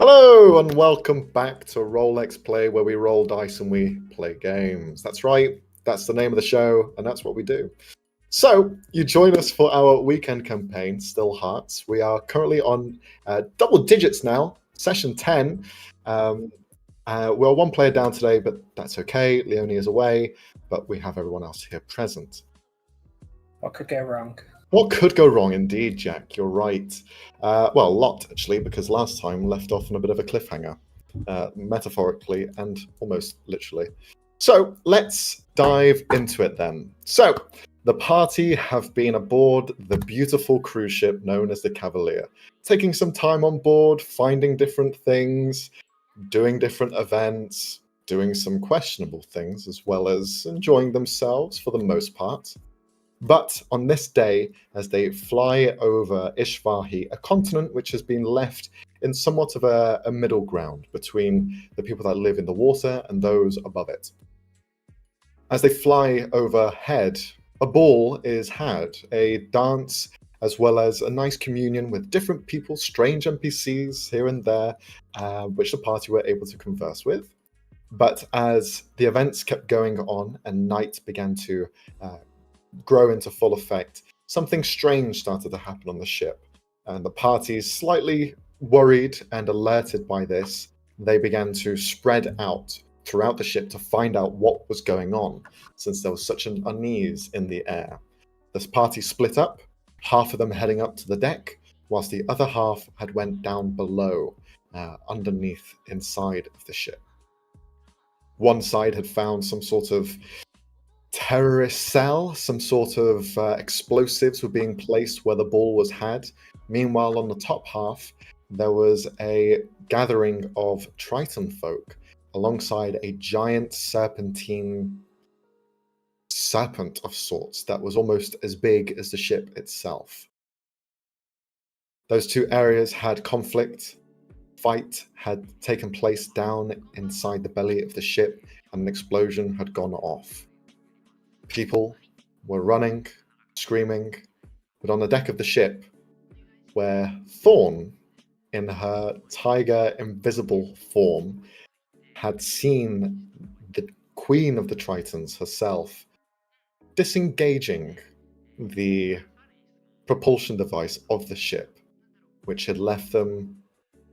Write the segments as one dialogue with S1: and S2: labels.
S1: Hello and welcome back to Rolex Play, where we roll dice and we play games. That's right, that's the name of the show, and that's what we do. So, you join us for our weekend campaign, Still Hearts. We are currently on double digits now, session 10. We're one player down today, but that's okay. Leonie is away, but we have everyone else here present.
S2: What could go wrong?
S1: What could go wrong, indeed, Jack? You're right. Well, a lot, actually, because last time left off on a bit of a cliffhanger, metaphorically and almost literally. So, let's dive into it then. So, the party have been aboard the beautiful cruise ship known as the Cavalier, taking some time on board, finding different things, doing different events, doing some questionable things, as well as enjoying themselves for the most part. But on this day, as they fly over Ishvahi, a continent which has been left in somewhat of a middle ground between the people that live in the water and those above it. As they fly overhead, a ball is had, a dance, as well as a nice communion with different people, strange NPCs here and there, which the party were able to converse with. But as the events kept going on and night began to grow into full effect, something strange started to happen on the ship. And the party, slightly worried and alerted by this, they began to spread out throughout the ship to find out what was going on, since there was such an unease in the air. This party split up, half of them heading up to the deck, whilst the other half had went down below, underneath, inside of the ship. One side had found some sort of terrorist cell, some sort of explosives were being placed where the ball was had. Meanwhile, on the top half, there was a gathering of Triton folk alongside a giant serpentine serpent of sorts that was almost as big as the ship itself. Those two areas had conflict. Fight had taken place down inside the belly of the ship, and an explosion had gone off. People were running, screaming, but on the deck of the ship, where Thorn, in her tiger invisible form, had seen the Queen of the Tritons herself disengaging the propulsion device of the ship, which had left them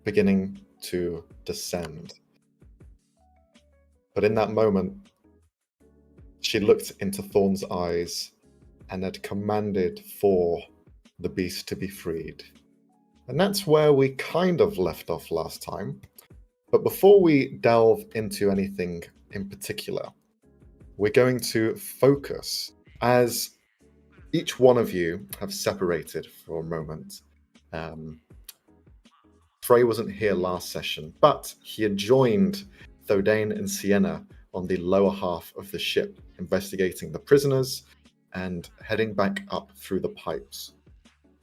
S1: beginning to descend. But in that moment, she looked into Thorn's eyes and had commanded for the beast to be freed. And that's where we kind of left off last time. But before we delve into anything in particular, we're going to focus, as each one of you have separated for a moment. Frey wasn't here last session, but he had joined Thodane and Sienna on the lower half of the ship, investigating the prisoners and heading back up through the pipes.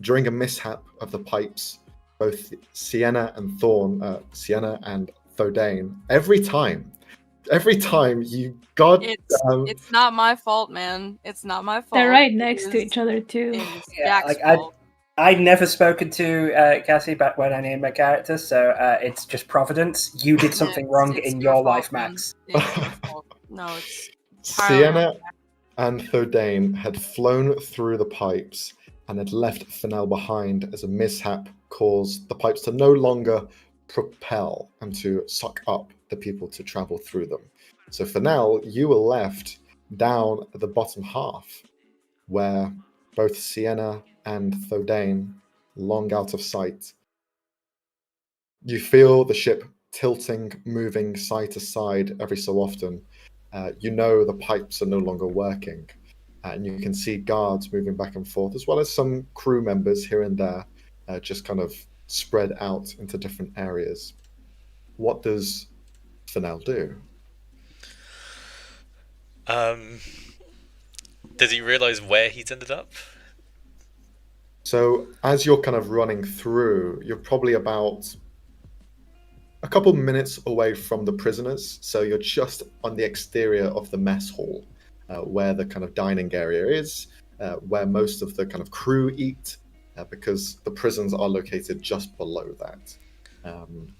S1: During a mishap of the pipes, both Sienna and Thodane, every time you
S3: it's not my fault, man. It's not my fault.
S4: They're right next to each other too.
S3: Jack's fault.
S2: I'd never spoken to Cassie back when I named my character, so it's just Providence. You did something wrong in your life, Max.
S3: No, it's
S1: Sienna and Thodane had flown through the pipes and had left Fennel behind as a mishap caused the pipes to no longer propel and to suck up the people to travel through them. So Fennel, you were left down at the bottom half, where both Sienna and Thodane, long out of sight. You feel the ship tilting, moving side to side every so often. You know the pipes are no longer working, and you can see guards moving back and forth, as well as some crew members here and there, just kind of spread out into different areas. What does Fennel do?
S5: Does he realize where he's ended up?
S1: So as you're kind of running through, you're probably about a couple minutes away from the prisoners. So you're just on the exterior of the mess hall, where the kind of dining area is, where most of the kind of crew eat, because the prisons are located just below that.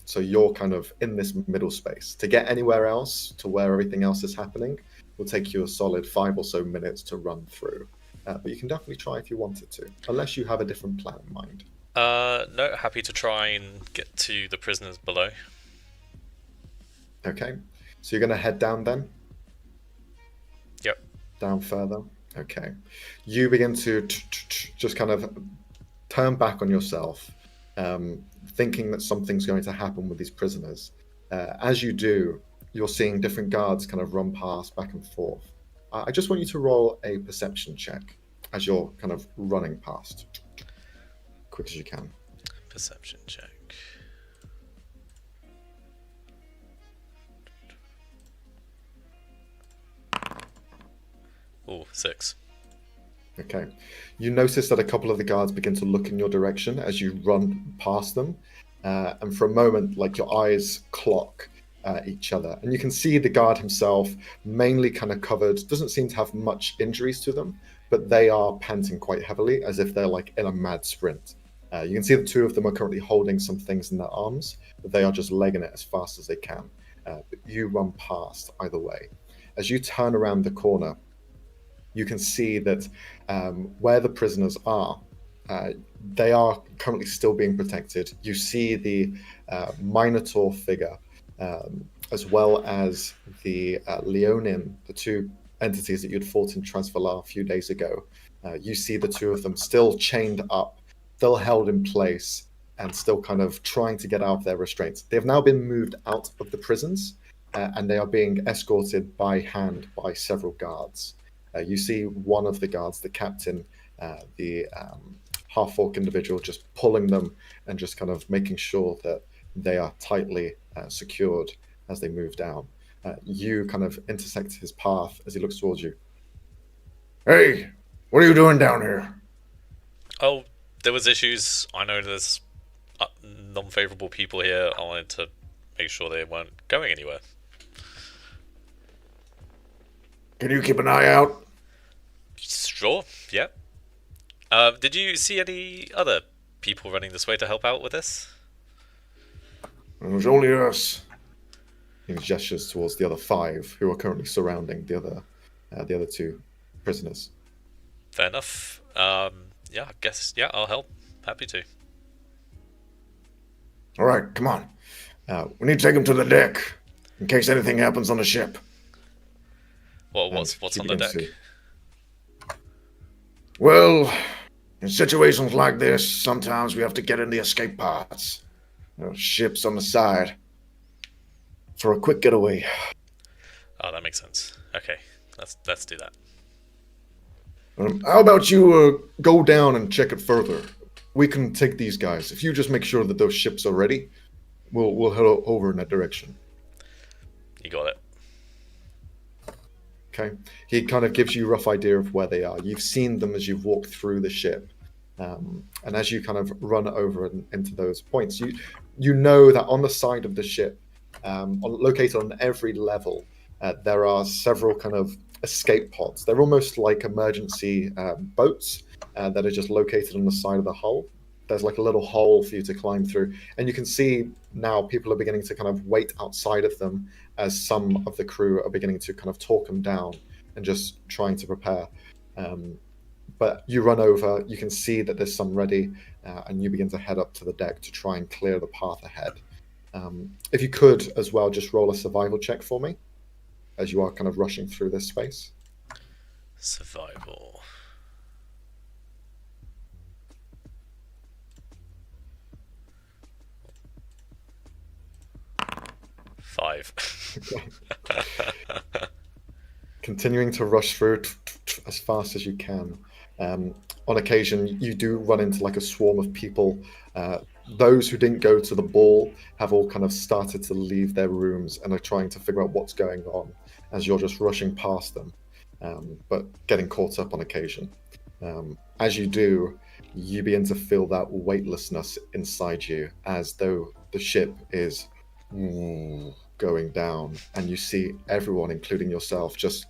S1: So you're kind of in this middle space. To get anywhere else, to where everything else is happening, will take you a solid 5 or so minutes to run through. But you can definitely try if you wanted to, unless you have a different plan in mind.
S5: No, happy to try and get to the prisoners below.
S1: Okay, so you're going to head down then?
S5: Yep.
S1: Down further? Okay. You begin to just kind of turn back on yourself, thinking that something's going to happen with these prisoners. As you do, you're seeing different guards kind of run past back and forth. I just want you to roll a perception check as you're kind of running past, quick as you can.
S5: Perception check. Oh, 6.
S1: Okay. You notice that a couple of the guards begin to look in your direction as you run past them. And for a moment, like your eyes clock each other. And you can see the guard himself mainly kind of covered, doesn't seem to have much injuries to them, but they are panting quite heavily as if they're like in a mad sprint. You can see the two of them are currently holding some things in their arms, but they are just legging it as fast as they can. But you run past either way. As you turn around the corner, you can see that where the prisoners are, they are currently still being protected. You see the Minotaur figure, as well as the Leonin, the two entities that you'd fought in Transvalar a few days ago. You see the two of them still chained up, still held in place, and still kind of trying to get out of their restraints. They have now been moved out of the prisons, and they are being escorted by hand by several guards. You see one of the guards, the captain, the half-orc individual, just pulling them and just kind of making sure that they are tightly secured as they move down. You kind of intersect his path as he looks towards you.
S6: Hey, what are you doing down here?
S5: Oh, there was issues. I know there's non-favourable people here. I wanted to make sure they weren't going anywhere.
S6: Can you keep an eye out?
S5: Sure, yeah. Did you see any other people running this way to help out with this?
S6: It was only us.
S1: He gestures towards the other 5 who are currently surrounding the other 2 prisoners.
S5: Fair enough. Yeah, I guess, yeah, I'll help. Happy to.
S6: All right, come on. We need to take him to the deck in case anything happens on the ship.
S5: Well, what's on the deck?
S6: Well, in situations like this, sometimes we have to get in the escape pods. Ships on the side. For a quick getaway.
S5: Oh, that makes sense. Okay, let's do that.
S6: How about you go down and check it further? We can take these guys. If you just make sure that those ships are ready, we'll head over in that direction.
S5: You got it.
S1: Okay. He kind of gives you a rough idea of where they are. You've seen them as you've walked through the ship. And as you kind of run over into those points, you know that on the side of the ship, located on every level, there are several kind of escape pods. They're almost like emergency boats that are just located on the side of the hull. There's like a little hole for you to climb through. And you can see now people are beginning to kind of wait outside of them as some of the crew are beginning to kind of talk them down and just trying to prepare. But you run over, you can see that there's some ready, and you begin to head up to the deck to try and clear the path ahead. If you could as well, just roll a survival check for me as you are kind of rushing through this space.
S5: Survival. Five.
S1: Continuing to rush through as fast as you can. On occasion, you do run into like a swarm of people. Those who didn't go to the ball have all kind of started to leave their rooms and are trying to figure out what's going on as you're just rushing past them, but getting caught up on occasion. As you do, you begin to feel that weightlessness inside you as though the ship is going down, and you see everyone, including yourself, just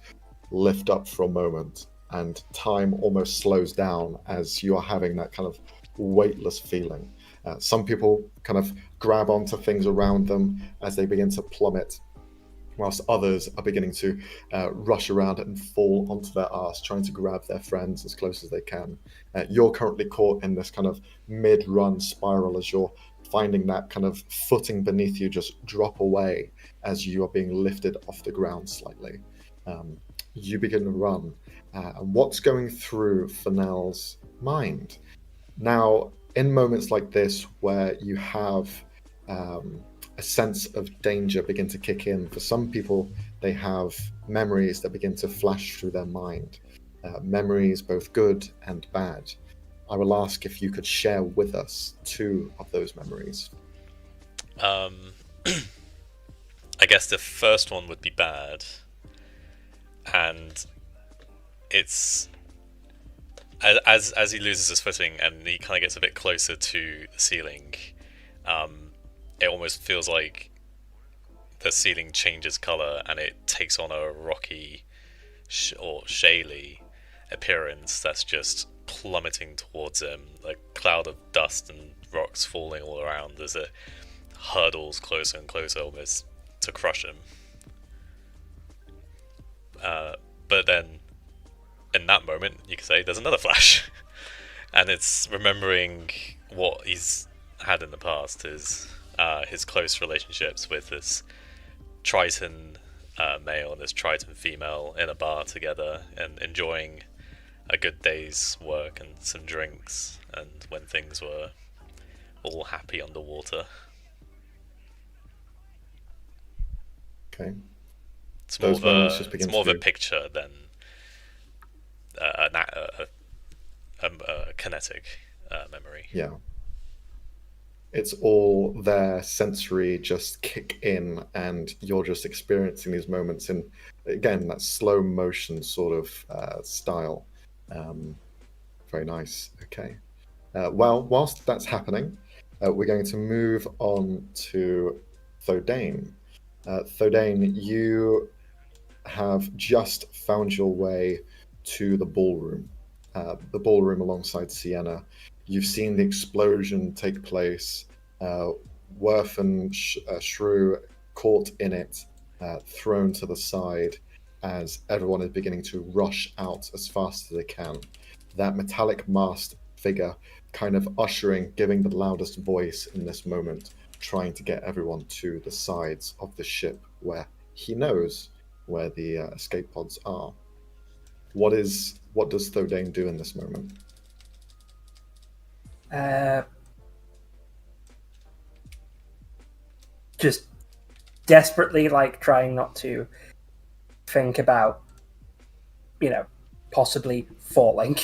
S1: lift up for a moment, and time almost slows down as you are having that kind of weightless feeling. Some people kind of grab onto things around them as they begin to plummet, whilst others are beginning to rush around and fall onto their arse, trying to grab their friends as close as they can. You're currently caught in this kind of mid-run spiral as you're finding that kind of footing beneath you just drop away as you are being lifted off the ground slightly. You begin to run. And what's going through Fennell's mind? Now, in moments like this where you have a sense of danger begin to kick in, for some people, they have memories that begin to flash through their mind, memories both good and bad. I will ask if you could share with us 2 of those memories.
S5: I guess the first one would be bad, and it's as he loses his footing and he kind of gets a bit closer to the ceiling, it almost feels like the ceiling changes color and it takes on a rocky or shaly appearance that's just plummeting towards him, a cloud of dust and rocks falling all around as it hurdles closer and closer, almost to crush him. But then, in that moment, you could say there's another flash, and it's remembering what he's had in the past, his close relationships with this Triton male and this Triton female in a bar together and enjoying a good day's work and some drinks, and when things were all happy underwater.
S1: Okay.
S5: It's more,
S1: it's
S5: more of a picture than a kinetic memory.
S1: Yeah. It's all their sensory just kick in, and you're just experiencing these moments in, again, that slow motion sort of style. Very nice. Okay. Well, whilst that's happening, we're going to move on to Thodane. Thodane, you have just found your way to the ballroom alongside Sienna. You've seen the explosion take place. Worf and Shrew caught in it, thrown to the side as everyone is beginning to rush out as fast as they can. That metallic masked figure kind of ushering, giving the loudest voice in this moment, trying to get everyone to the sides of the ship where he knows where the escape pods are. What does Thodane do in this moment?
S2: Just desperately trying not to think about, possibly falling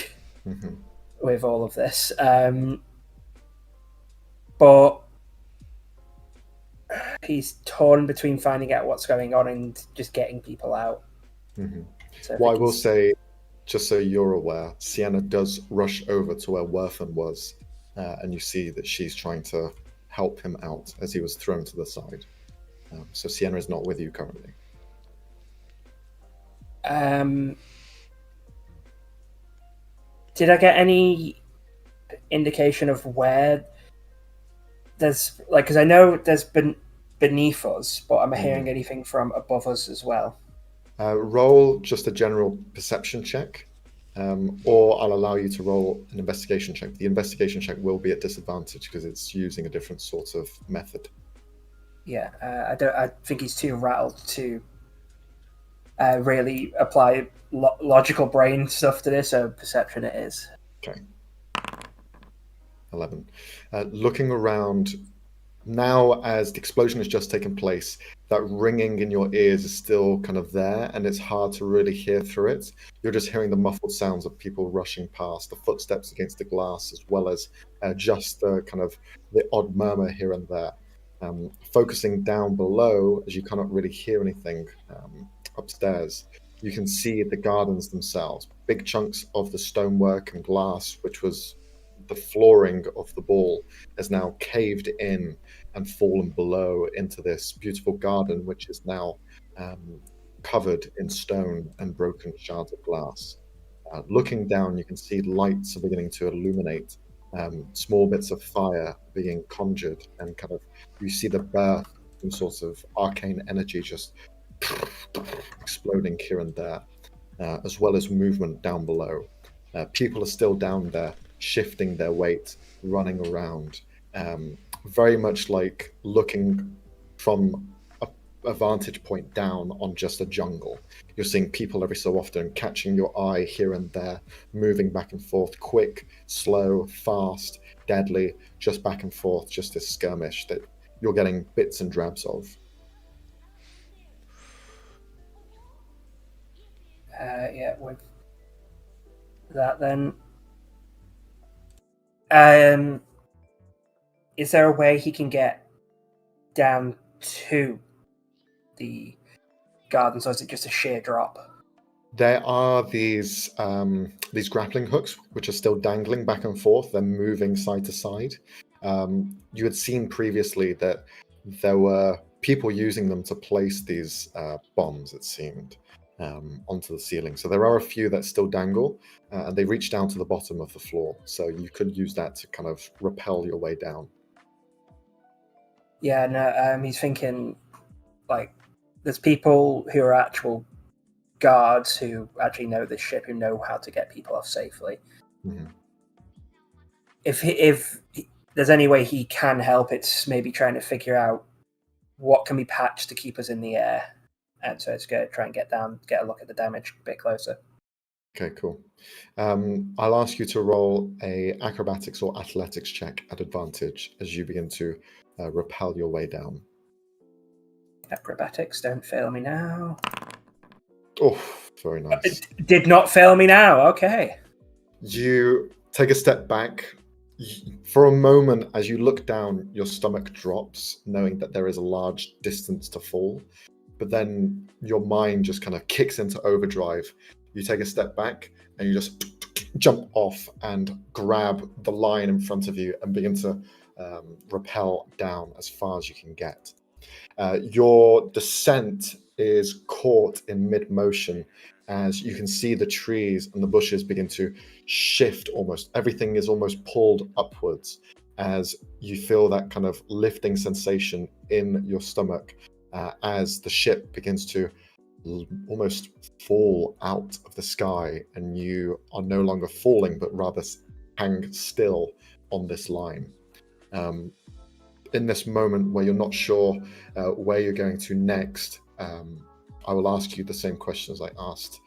S2: with all of this. But he's torn between finding out what's going on and just getting people out. So
S1: well, I will say, just so you're aware, Sienna does rush over to where Werfen was, and you see that she's trying to help him out as he was thrown to the side. So Sienna is not with you currently.
S2: Did I get any indication of where there's, because I know there's been beneath us, but am I hearing anything from above us as well?
S1: Roll just a general perception check, or I'll allow you to roll an investigation check. The investigation check will be at disadvantage because it's using a different sort of method.
S2: Yeah, I think he's too rattled to really apply logical brain stuff to this, so perception it is.
S1: Okay. 11. Looking around now as the explosion has just taken place, that ringing in your ears is still kind of there, and it's hard to really hear through it. You're just hearing the muffled sounds of people rushing past, the footsteps against the glass, as well as just the kind of the odd murmur here and there. Focusing down below, as you cannot really hear anything upstairs, you can see the gardens themselves. Big chunks of the stonework and glass, which was the flooring of the ball, has now caved in and fallen below into this beautiful garden, which is now covered in stone and broken shards of glass. Looking down, you can see lights are beginning to illuminate small bits of fire being conjured, and kind of you see the birth, some sort of arcane energy just exploding here and there, as well as movement down below. People are still down there, shifting their weight, running around, very much like looking from a vantage point down on just a jungle. You're seeing people every so often catching your eye here and there, moving back and forth, quick, slow, fast, deadly, just back and forth, just this skirmish that you're getting bits and drabs of.
S2: Yeah, with that then. Is there a way he can get down to the gardens, or is it just a sheer drop?
S1: There are these grappling hooks which are still dangling back and forth. They're moving side to side. You had seen previously that there were people using them to place these bombs, it seemed, onto the ceiling. So there are a few that still dangle, and they reach down to the bottom of the floor. So you could use that to kind of rappel your way down.
S2: Yeah, no, he's thinking, like, there's people who are actual guards who actually know this ship, who know how to get people off safely.
S1: Mhm.
S2: If there's any way he can help, it's maybe trying to figure out what can be patched to keep us in the air. And so it's going to try and get down, get a look at the damage a bit closer.
S1: Okay, cool. I'll ask you to roll a acrobatics or athletics check at advantage as you begin to rappel your way down.
S2: Acrobatics, don't fail me now.
S1: Oh, very nice.
S2: Did not fail me now. Okay.
S1: You take a step back. For a moment, as you look down, your stomach drops, knowing that there is a large distance to fall. But then your mind just kind of kicks into overdrive. You take a step back and you just jump off and grab the line in front of you and begin to rappel down as far as you can get. Your descent is caught in mid-motion as you can see the trees and the bushes begin to shift almost. Everything is almost pulled upwards as you feel that kind of lifting sensation in your stomach as the ship begins to almost fall out of the sky, and you are no longer falling but rather hang still on this line. In this moment where you're not sure where you're going to next, I will ask you the same questions I asked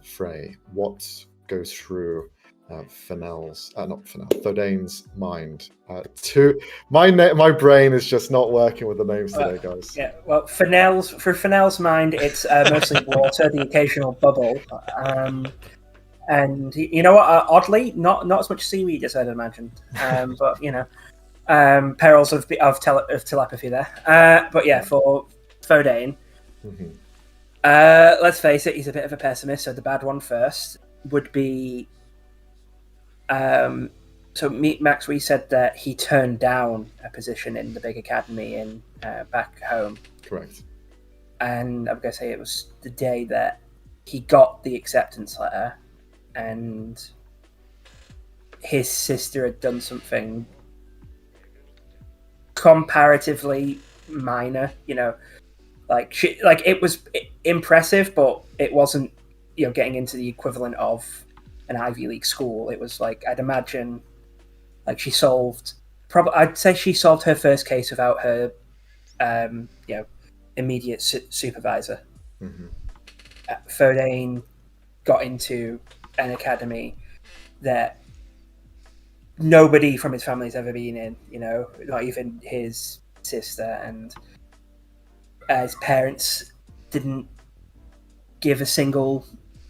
S1: Frey. What goes through Thodane's mind? My brain is just not working with the names today, guys.
S2: Yeah, well, for Fennell's mind, it's mostly water, the occasional bubble. And you know what? Oddly, not as much seaweed as I'd imagined. But you know, perils of telepathy there. But yeah, for Thodane, let's face it, he's a bit of a pessimist. So the bad one first would be. So Max, we said that he turned down a position in the big academy in back home.
S1: Correct.
S2: And I'm going to say it was the day that he got the acceptance letter, and his sister had done something comparatively minor, you know, like it was impressive, but it wasn't, you know, getting into the equivalent of an Ivy League school. It was like, I'd imagine, like I'd say she solved her first case without her, you know, immediate supervisor. Thodane got into an academy that nobody from his family's ever been in, you know, not even his sister, and his parents didn't give a single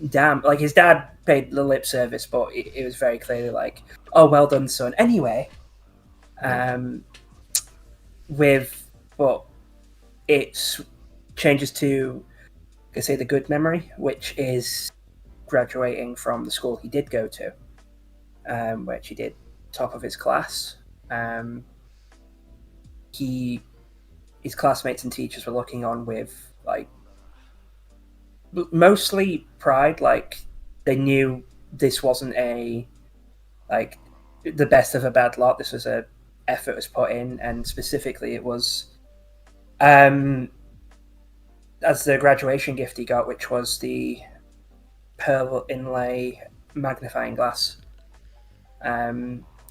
S2: damn. Like, his dad paid the lip service, but it was very clearly like, oh, well done, son. Anyway, but it changes to, I say, the good memory, which is graduating from the school he did go to, which he did top of his class. His classmates and teachers were looking on with, like, mostly pride. Like, they knew this wasn't a, like, the best of a bad lot. This was a effort was put in, and specifically it was as the graduation gift he got, which was the pearl inlay magnifying glass,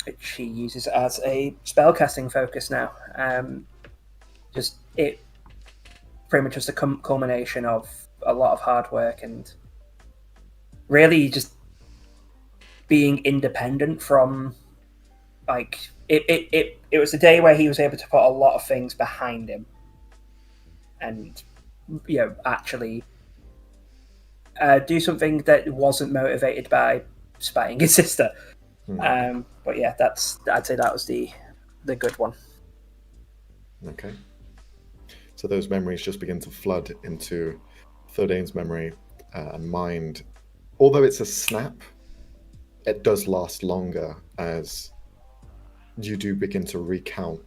S2: which he uses as a spellcasting focus now. Just it pretty much just a culmination of a lot of hard work and really just being independent from, like, it was a day where he was able to put a lot of things behind him and, you know, actually do something that wasn't motivated by spying his sister. But yeah, I'd say that was the good one.
S1: Okay. So those memories just begin to flood into Thordane's memory and mind. Although it's a snap, it does last longer as you do begin to recount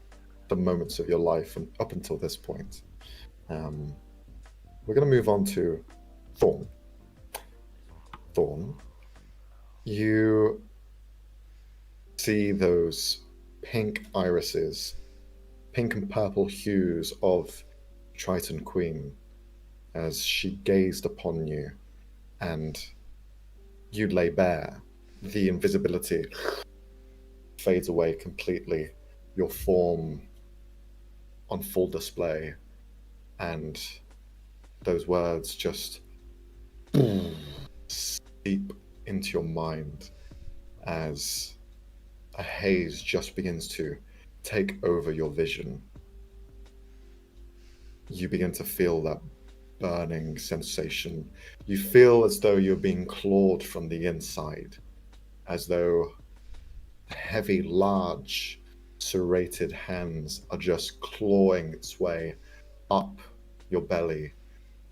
S1: the moments of your life and up until this point. We're going to move on to Thorn. Thorn, you see those pink irises, pink and purple hues of Triton Queen as she gazed upon you, and you lay bare. The invisibility fades away completely, your form on full display, and those words just seep into your mind as a haze just begins to take over your vision. You begin to feel that burning sensation. You feel as though you're being clawed from the inside, as though heavy, large, serrated hands are just clawing its way up your belly,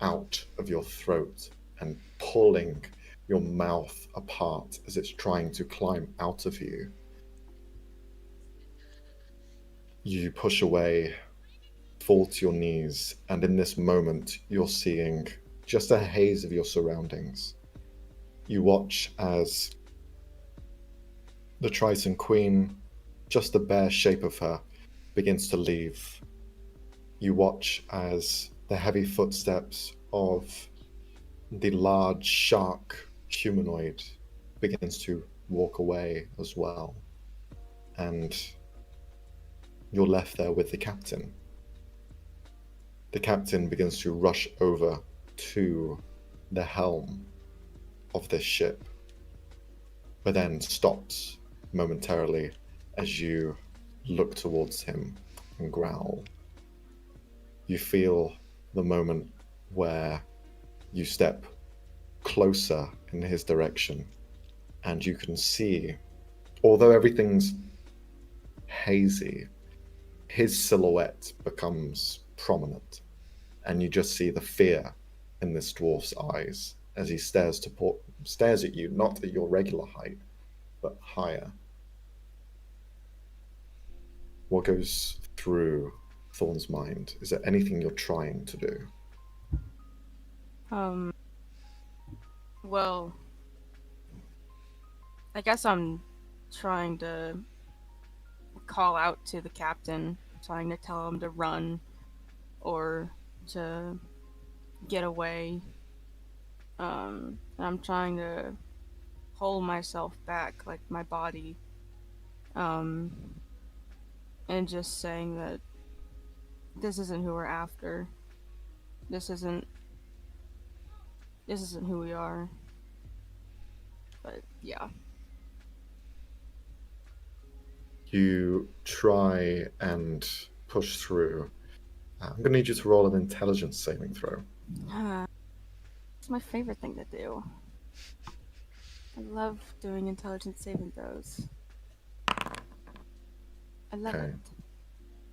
S1: out of your throat, and pulling your mouth apart as it's trying to climb out of you. You push away, fall to your knees, and in this moment, you're seeing just a haze of your surroundings. You watch as the Triton Queen, just the bare shape of her, begins to leave. You watch as the heavy footsteps of the large shark humanoid begins to walk away as well. And you're left there with the captain. The captain begins to rush over to the helm of this ship, but then stops momentarily as you look towards him and growl. You feel the moment where you step closer in his direction, and you can see, although everything's hazy, his silhouette becomes prominent, and you just see the fear in this dwarf's eyes as he stares at you, not at your regular height, but higher. What goes through Thorn's mind? Is there anything you're trying to do?
S3: Well, I guess I'm trying to call out to the captain, trying to tell him to run or to get away. And I'm trying to hold myself back, like my body, and just saying that this isn't who we're after. This isn't who we are. But yeah.
S1: You try and push through. I'm going to need you to roll an intelligence saving throw.
S3: It's my favorite thing to do. I love doing intelligence saving throws. I love it.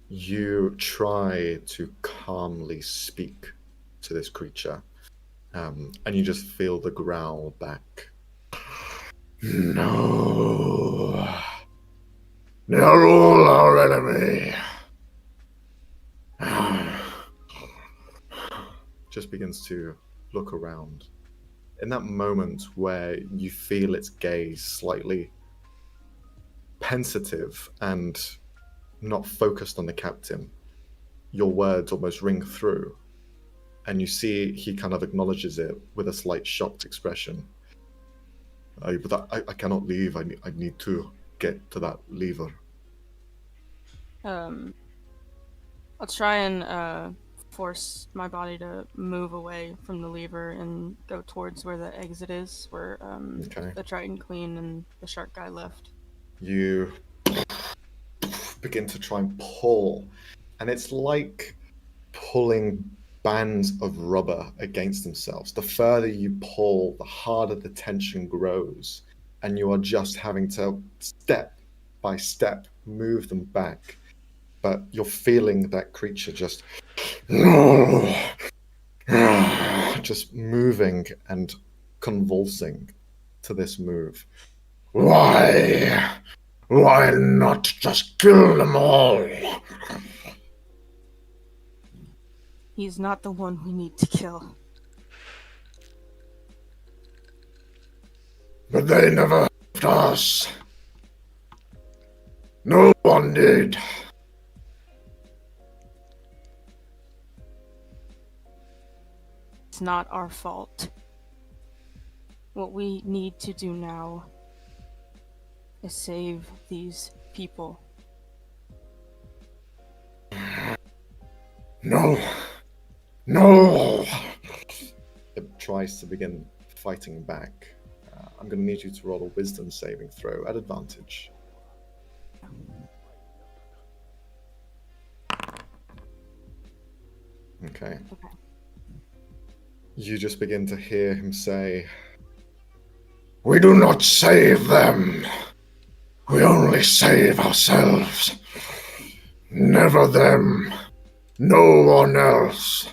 S1: You try to calmly speak to this creature, and you just feel the growl back.
S6: No. They are all our enemy.
S1: Just begins to look around. In that moment where you feel its gaze slightly pensive and not focused on the captain, your words almost ring through, and you see he kind of acknowledges it with a slight shocked expression. But I cannot leave. I need to get to that lever.
S3: I'll try and force my body to move away from the lever and go towards where the exit is, where
S1: Okay.
S3: the Triton Queen and the shark guy left.
S1: You begin to try and pull, and it's like pulling bands of rubber against themselves. The further you pull, the harder the tension grows, and you are just having to step by step move them back. But you're feeling that creature just just moving and convulsing to this move.
S6: Why? Why not just kill them all?
S3: He's not the one we need to kill.
S6: But they never helped us. No one did.
S3: It's not our fault. What we need to do now is save these people.
S6: No. No.
S1: It tries to begin fighting back. I'm going to need you to roll a wisdom saving throw at advantage. Okay. You just begin to hear him say,
S6: We do not save them. We only save ourselves. Never them. No one else.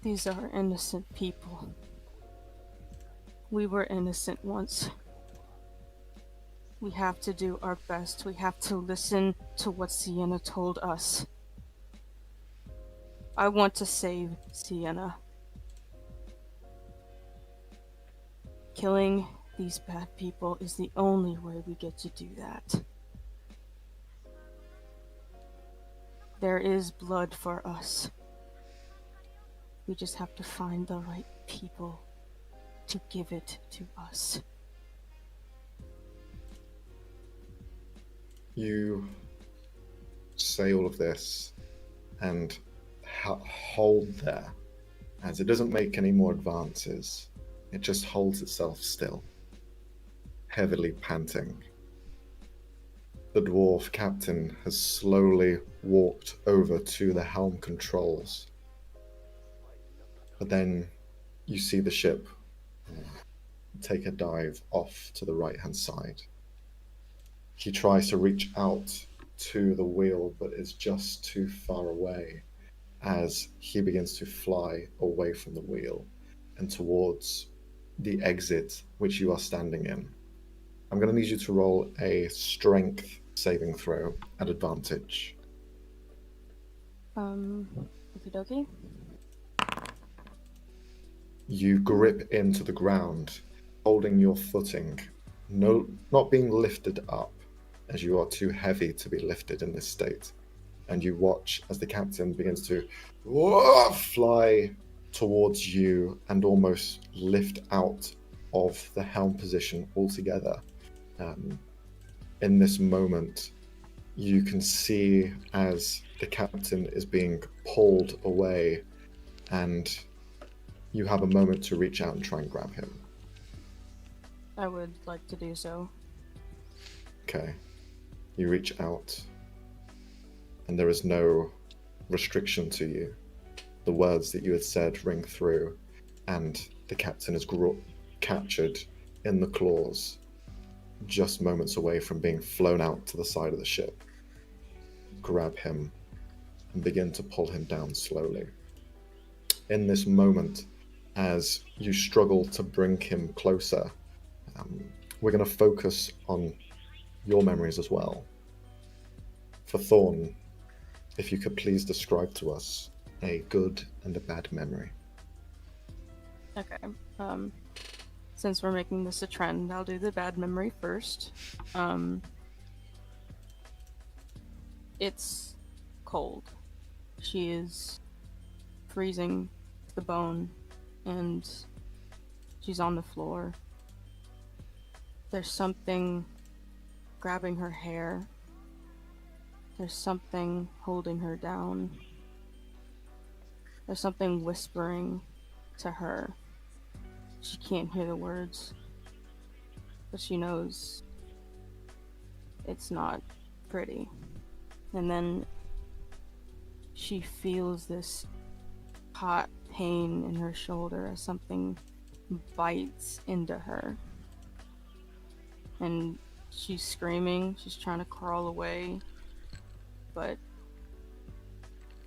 S3: These are innocent people. We were innocent once. We have to do our best. We have to listen to what Sienna told us. I want to save Sienna. Killing these bad people is the only way we get to do that. There is blood for us. We just have to find the right people to give it to us.
S1: You say all of this and hold there, as it doesn't make any more advances. It just holds itself still, heavily panting. The dwarf captain has slowly walked over to the helm controls. But then you see the ship take a dive off to the right-hand side. He tries to reach out to the wheel, but is just too far away as he begins to fly away from the wheel and towards the exit which you are standing in. I'm going to need you to roll a strength saving throw at advantage.
S3: Okie dokie.
S1: You grip into the ground, holding your footing, not being lifted up, as you are too heavy to be lifted in this state. And you watch as the captain begins to fly towards you and almost lift out of the helm position altogether. In this moment, you can see as the captain is being pulled away, and you have a moment to reach out and try and grab him.
S3: I would like to do so.
S1: Okay. You reach out, and there is no restriction to you. The words that you had said ring through, and the captain is captured in the claws, just moments away from being flown out to the side of the ship. Grab him and begin to pull him down slowly. In this moment, as you struggle to bring him closer, we're going to focus on your memories as well. For Thorn, if you could please describe to us a good and a bad memory.
S3: Okay. since we're making this a trend, I'll do the bad memory first. It's cold. She is freezing to the bone, and she's on the floor. There's something grabbing her hair. There's something holding her down. There's something whispering to her. She can't hear the words, but she knows it's not pretty. And then she feels this hot pain in her shoulder as something bites into her. And she's screaming, she's trying to crawl away, but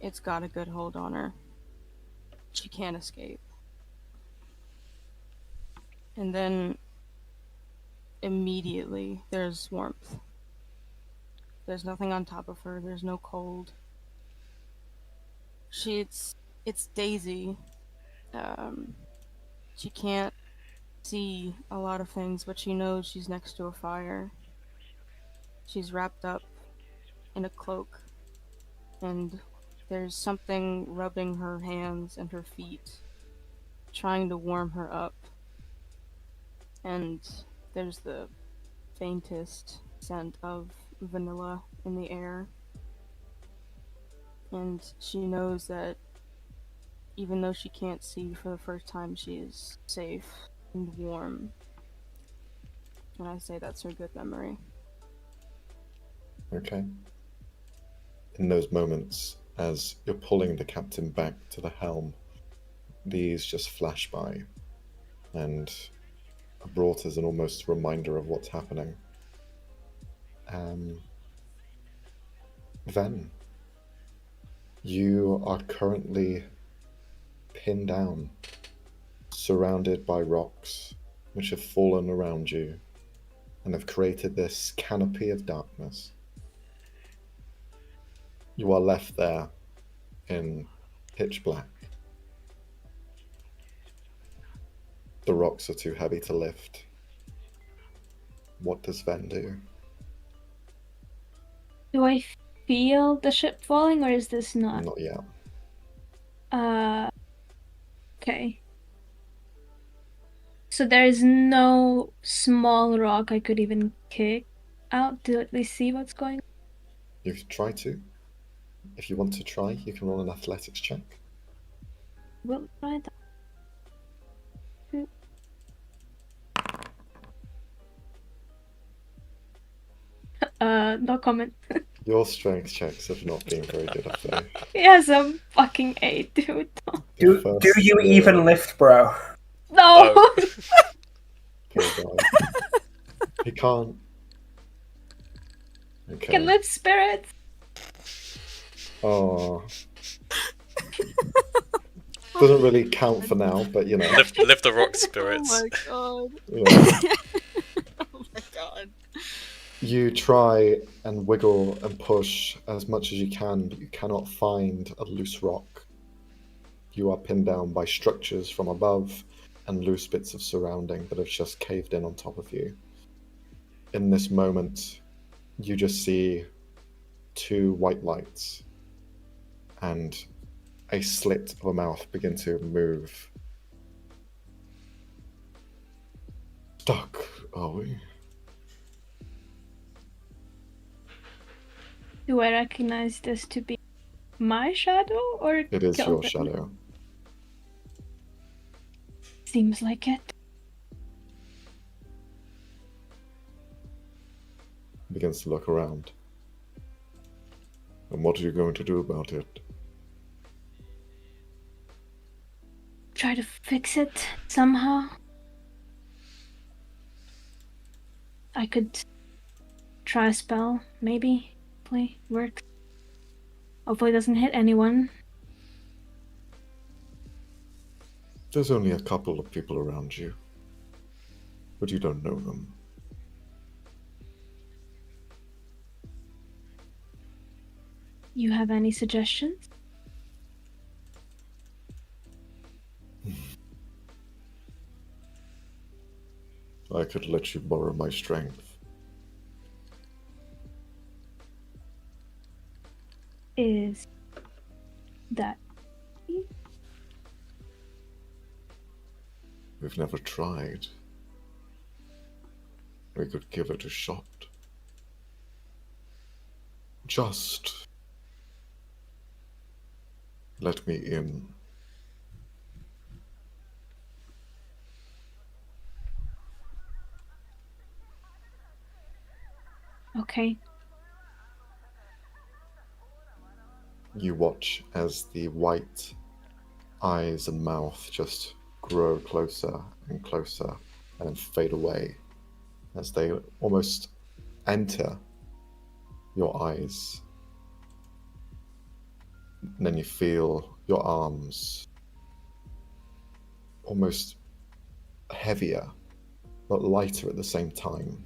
S3: it's got a good hold on her. She can't escape. And then immediately there's warmth. There's nothing on top of her, there's no cold. It's Daisy. She can't see a lot of things, but she knows she's next to a fire. She's wrapped up in a cloak, and there's something rubbing her hands and her feet, trying to warm her up. And there's the faintest scent of vanilla in the air. And she knows that even though she can't see for the first time, she is safe and warm. And I say that's her good memory.
S1: Okay. In those moments, as you're pulling the captain back to the helm, these just flash by and are brought as an almost reminder of what's happening. Ven, you are currently pinned down, surrounded by rocks which have fallen around you and have created this canopy of darkness. You are left there in pitch black. The rocks are too heavy to lift. What does Ven do?
S4: Do I feel the ship falling, or is this not?
S1: Not yet.
S4: Okay. So there is no small rock I could even kick out to at least see what's going on?
S1: You can try to. If you want to try, you can roll an athletics check.
S4: We'll try that. No comment.
S1: Your strength checks have not been very good, I think.
S4: He has a fucking 8, dude.
S2: Do you even lift, bro?
S4: No!
S5: Oh.
S1: Poor guy. He can't. Okay.
S4: Can lift spirits.
S1: Oh. Doesn't really count for now, but you know.
S5: Lift the rock spirits.
S3: Oh my god.
S1: You know.
S3: Oh my god.
S1: You try and wiggle and push as much as you can, but you cannot find a loose rock. You are pinned down by structures from above and loose bits of surrounding that have just caved in on top of you. In this moment, you just see two white lights and a slit of a mouth begin to move. Stuck, are we?
S4: Do I recognize this to be my shadow or
S1: It is your
S4: Kelvin?
S1: shadow.
S4: Seems like it.
S1: Begins to look around. And what are you going to do about it?
S4: Try to fix it somehow. I could try a spell, maybe. Hopefully works. Hopefully it doesn't hit anyone.
S1: There's only a couple of people around you, but you don't know them.
S4: You have any suggestions?
S6: I could let you borrow my strength.
S4: Is that
S6: We've never tried. We could give it a shot. Just let me in.
S4: okay?
S1: You watch as the white eyes and mouth just grow closer and closer and then fade away as they almost enter your eyes. And then you feel your arms almost heavier but lighter at the same time.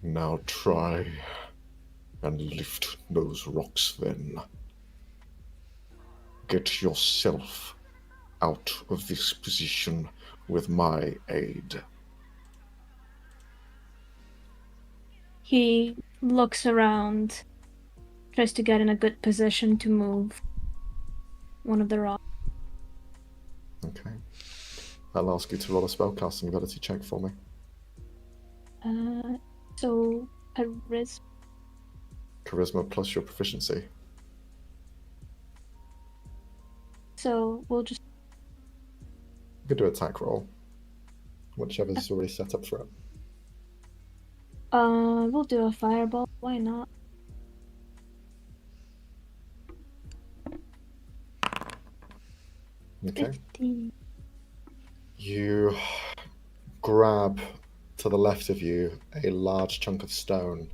S6: Now try and lift those rocks then. Get yourself out of this position with my aid.
S4: He looks around, tries to get in a good position to move one of the rocks.
S1: Okay. I'll ask you to roll a spellcasting ability check for me.
S4: So charisma.
S1: Charisma plus your proficiency.
S4: So we'll just
S1: You could do attack roll. Whichever's already set up for it.
S4: we'll do a fireball. Why not?
S1: Okay.
S4: 15.
S1: You grab to the left of you a large chunk of stone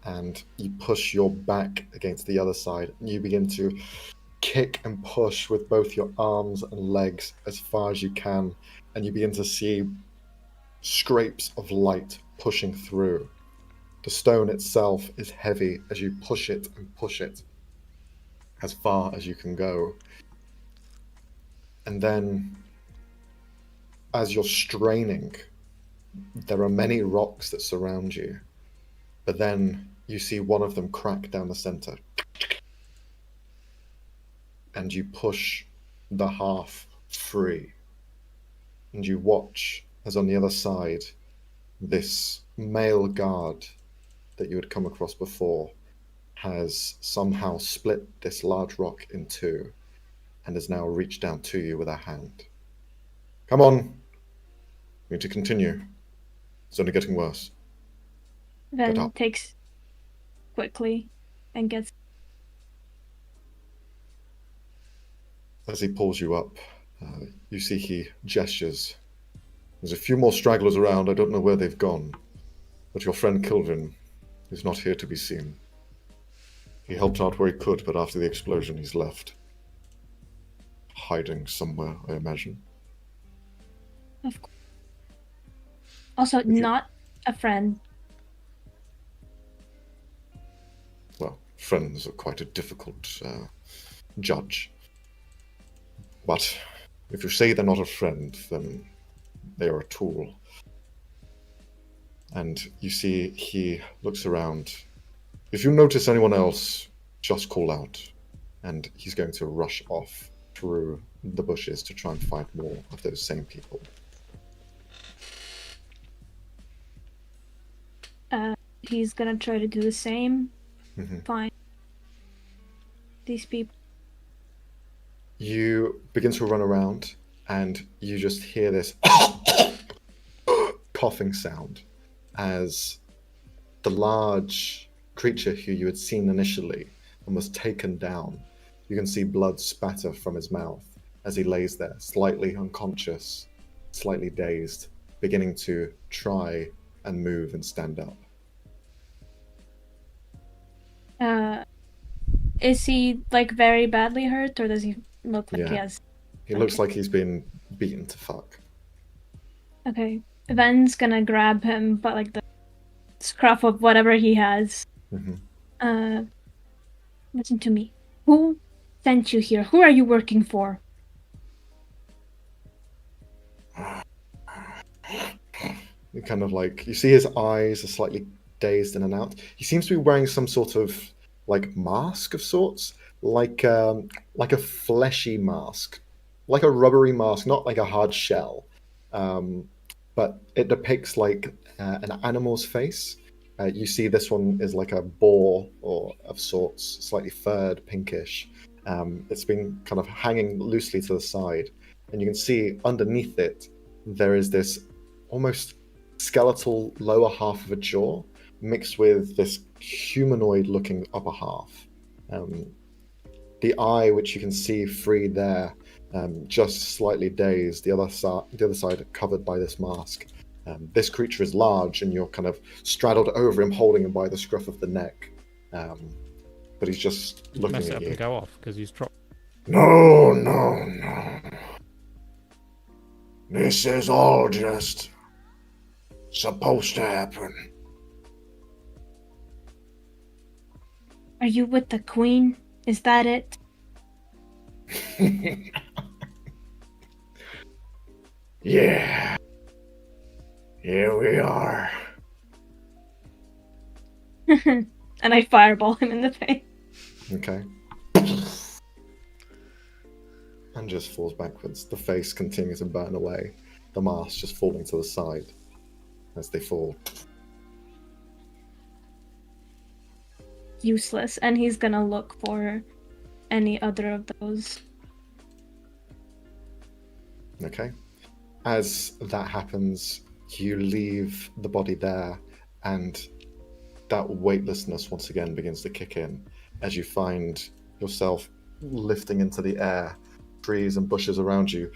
S1: and you push your back against the other side. And you begin to kick and push with both your arms and legs as far as you can. And you begin to see scrapes of light pushing through. The stone itself is heavy as you push it and push it as far as you can go. And then, as you're straining, there are many rocks that surround you. But then you see one of them crack down the center. And you push the half free. And you watch as on the other side, this male guard that you had come across before has somehow split this large rock in two and has now reached down to you with a hand. Come on. We need to continue. It's only getting worse. Get
S4: Then
S1: up.
S4: takes quickly and gets.
S1: As he pulls you up, you see he gestures. There's a few more stragglers around. I don't know where they've gone. But your friend Kilvin is not here to be seen. He helped out where he could, but after the explosion, he's left. Hiding somewhere, I imagine.
S4: Of course. Also, not a friend.
S1: Well, friends are quite a difficult judge. But if you say they're not a friend, then they are a tool. And you see he looks around. If you notice anyone else, just call out. And he's going to rush off through the bushes to try and find more of those same people.
S4: He's gonna try to do the same.
S1: Mm-hmm.
S4: Fine. These people.
S1: You begin to run around and you just hear this coughing sound as the large creature who you had seen initially and was taken down. You can see blood spatter from his mouth as he lays there, slightly unconscious, slightly dazed, beginning to try and move and stand up.
S4: Is he like very badly hurt, or does he look like he
S1: Yeah.
S4: has?
S1: He looks like he's been beaten to fuck.
S4: Okay. Ven's gonna grab him, but like the scruff of whatever he has.
S1: Mm-hmm.
S4: Listen to me. Who sent you here? Who are you working for?
S1: kind of like you see his eyes are slightly dazed in and out. He seems to be wearing some sort of like mask of sorts, like a fleshy mask, like a rubbery mask, not like a hard shell, but it depicts like an animal's face. You see this one is like a boar or of sorts, slightly furred, pinkish. It's been kind of hanging loosely to the side, and you can see underneath it there is this almost skeletal lower half of a jaw mixed with this humanoid-looking upper half. The eye, which you can see free there, just slightly dazed. The other side covered by this mask. This creature is large, and you're kind of straddled over him, holding him by the scruff of the neck. But he's just looking
S7: Mess it
S1: at
S7: up
S1: you.
S7: and go off because he's dropped.
S6: No, no, no. This is all just supposed to happen.
S4: Are you with the queen? Is that it?
S6: Yeah. Here we are.
S4: And I fireball him in the face.
S1: Okay. And just falls backwards. The face continues to burn away. The mask just falling to the side as they fall.
S4: Useless. And he's gonna look for any other of those.
S1: Okay. As that happens, you leave the body there, and that weightlessness once again begins to kick in as you find yourself lifting into the air. Trees and bushes around you,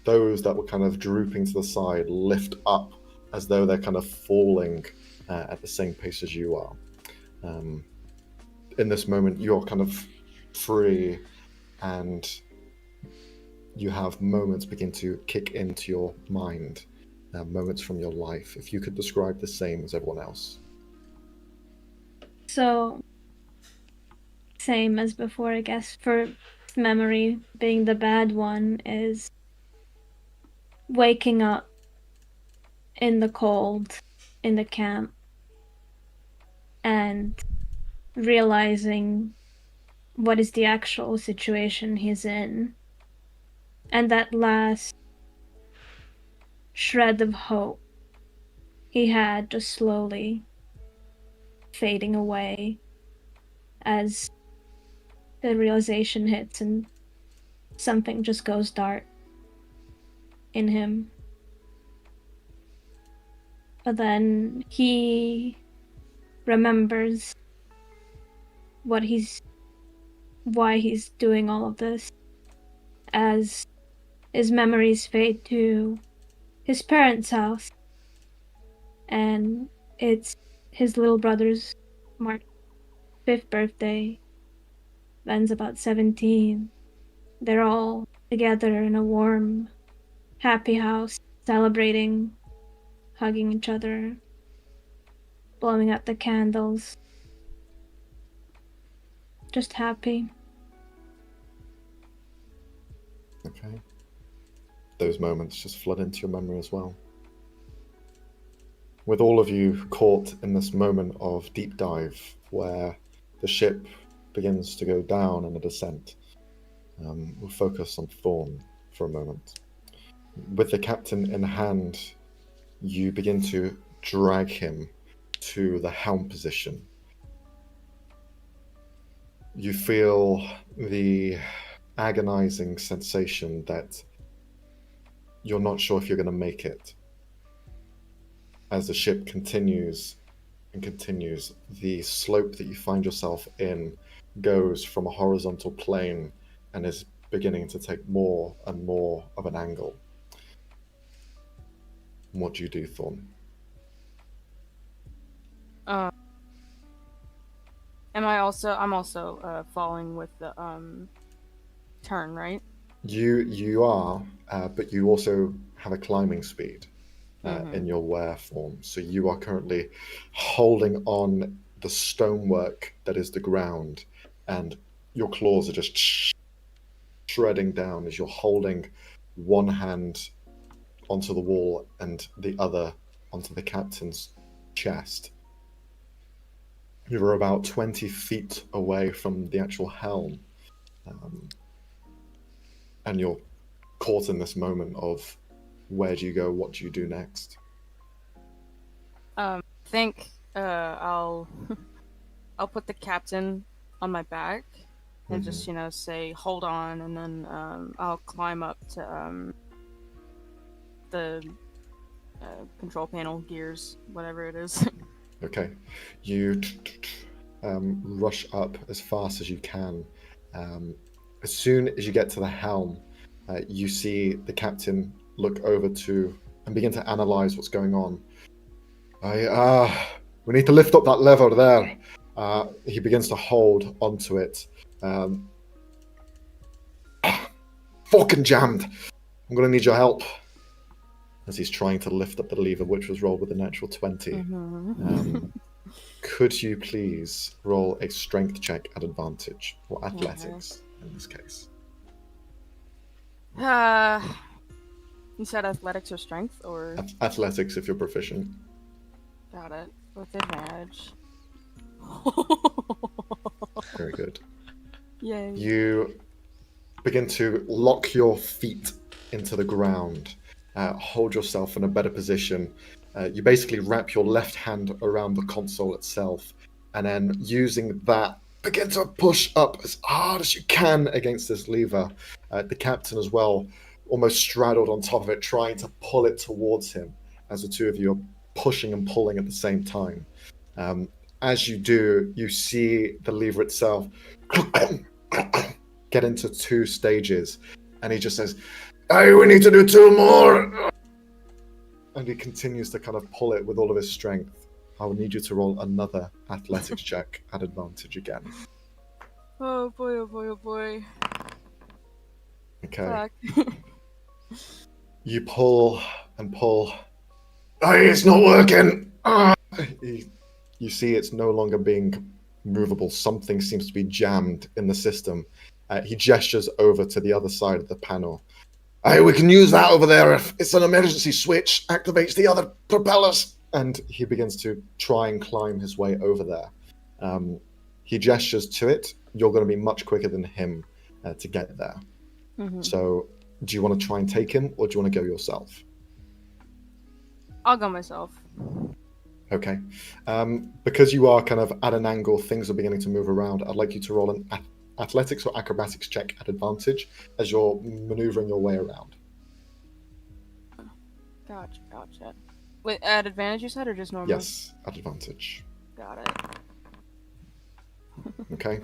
S1: those that were kind of drooping to the side, lift up as though they're kind of falling at the same pace as you are. In this moment, you're kind of free, and you have moments begin to kick into your mind, moments from your life. If you could describe the same as everyone else.
S4: So, same as before, I guess. For memory, being the bad one is waking up in the cold in the camp and realizing what is the actual situation he's in, and that last shred of hope he had just slowly fading away as the realization hits and something just goes dark in him. But then he remembers why he's doing all of this, as his memories fade to his parents' house, and it's his little brother's March 5th birthday. Ben's about 17. They're all together in a warm, happy house, celebrating, hugging each other, blowing out the candles. Just happy.
S1: Okay. Those moments just flood into your memory as well. With all of you caught in this moment of deep dive where the ship begins to go down in a descent, we'll focus on Thorn for a moment. With the captain in hand, you begin to drag him to the helm position. You feel the agonizing sensation that you're not sure if you're going to make it. As the ship continues and continues, the slope that you find yourself in goes from a horizontal plane and is beginning to take more and more of an angle. What do you do, Thorn?
S3: I'm also falling with the turn, right?
S1: You are, but you also have a climbing speed in your were form. So you are currently holding on the stonework that is the ground, and your claws are just shredding down as you're holding one hand onto the wall and the other onto the captain's chest. You were about 20 feet away from the actual helm. And you're caught in this moment of where do you go, what do you do next?
S3: I think I'll I'll put the captain on my back and just say hold on, and then I'll climb up to the control panel gears, whatever it is.
S1: Okay, you rush up as fast as you can. As soon as you get to the helm, you see the captain look over to and begin to analyze what's going on. We need to lift up that lever there. He begins to hold onto it. Fucking jammed. I'm going to need your help. As he's trying to lift up the lever, which was rolled with a natural 20. Could you please roll a strength check at advantage, or athletics in this case?
S3: You said athletics or strength, or
S1: Athletics if you're proficient.
S3: got it with advantage.
S1: Very good.
S3: Yay!
S1: You begin to lock your feet into the ground, hold yourself in a better position. You basically wrap your left hand around the console itself, and then using that, begin to push up as hard as you can against this lever. The captain as well, almost straddled on top of it, trying to pull it towards him, as the two of you are pushing and pulling at the same time. As you do, you see the lever itself get into 2 stages, and he just says, "Hey, we need to do 2 more." And he continues to kind of pull it with all of his strength. I will need you to roll another athletics check at advantage again.
S3: Oh boy! Oh boy! Oh boy!
S1: Okay.
S3: Fuck.
S1: You pull and pull. Hey, it's not working. You see it's no longer being movable. Something seems to be jammed in the system. He gestures over to the other side of the panel. Hey, we can use that over there. If it's an emergency switch, activates the other propellers. And he begins to try and climb his way over there. He gestures to it. You're going to be much quicker than him to get there. So do you want to try and take him, or do you want to go yourself?
S3: I'll go myself.
S1: Okay. Because you are kind of at an angle, things are beginning to move around. I'd like you to roll an athletics or acrobatics check at advantage as you're maneuvering your way around.
S3: Gotcha. Wait, at advantage you said, or just normal?
S1: Yes, at advantage.
S3: Got it.
S1: Okay.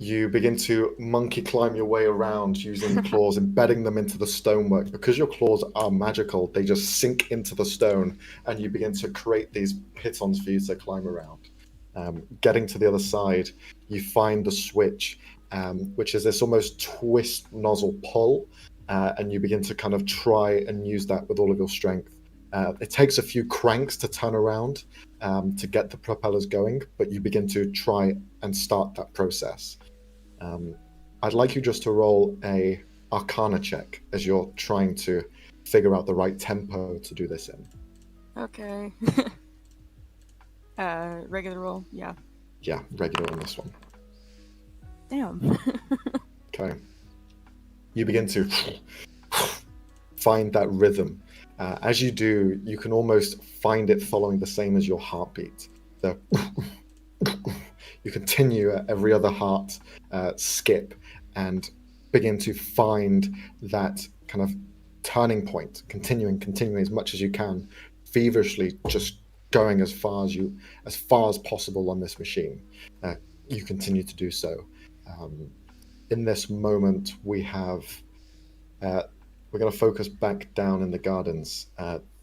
S1: You begin to monkey climb your way around using the claws, embedding them into the stonework. Because your claws are magical, they just sink into the stone, and you begin to create these pitons for you to climb around. Getting to the other side, you find the switch, which is this almost twist nozzle pull, and you begin to kind of try and use that with all of your strength. It takes a few cranks to turn around to get the propellers going, but you begin to try and start that process. I'd like you just to roll a Arcana check as you're trying to figure out the right tempo to do this in.
S3: Okay. Regular roll, yeah.
S1: Yeah, regular on this one.
S3: Damn.
S1: Okay. You begin to find that rhythm. As you do, you can almost find it following the same as your heartbeat. You continue at every other heart skip and begin to find that kind of turning point, continuing as much as you can, feverishly just going as far as possible on this machine. You continue to do so. In this moment, we're going to focus back down in the gardens.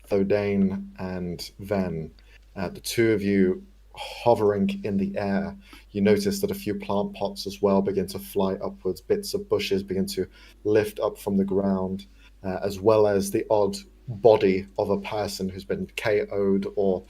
S1: Thodane and Ven, the two of you hovering in the air. You notice that a few plant pots as well begin to fly upwards. Bits of bushes begin to lift up from the ground, as well as the odd body of a person who's been KO'd or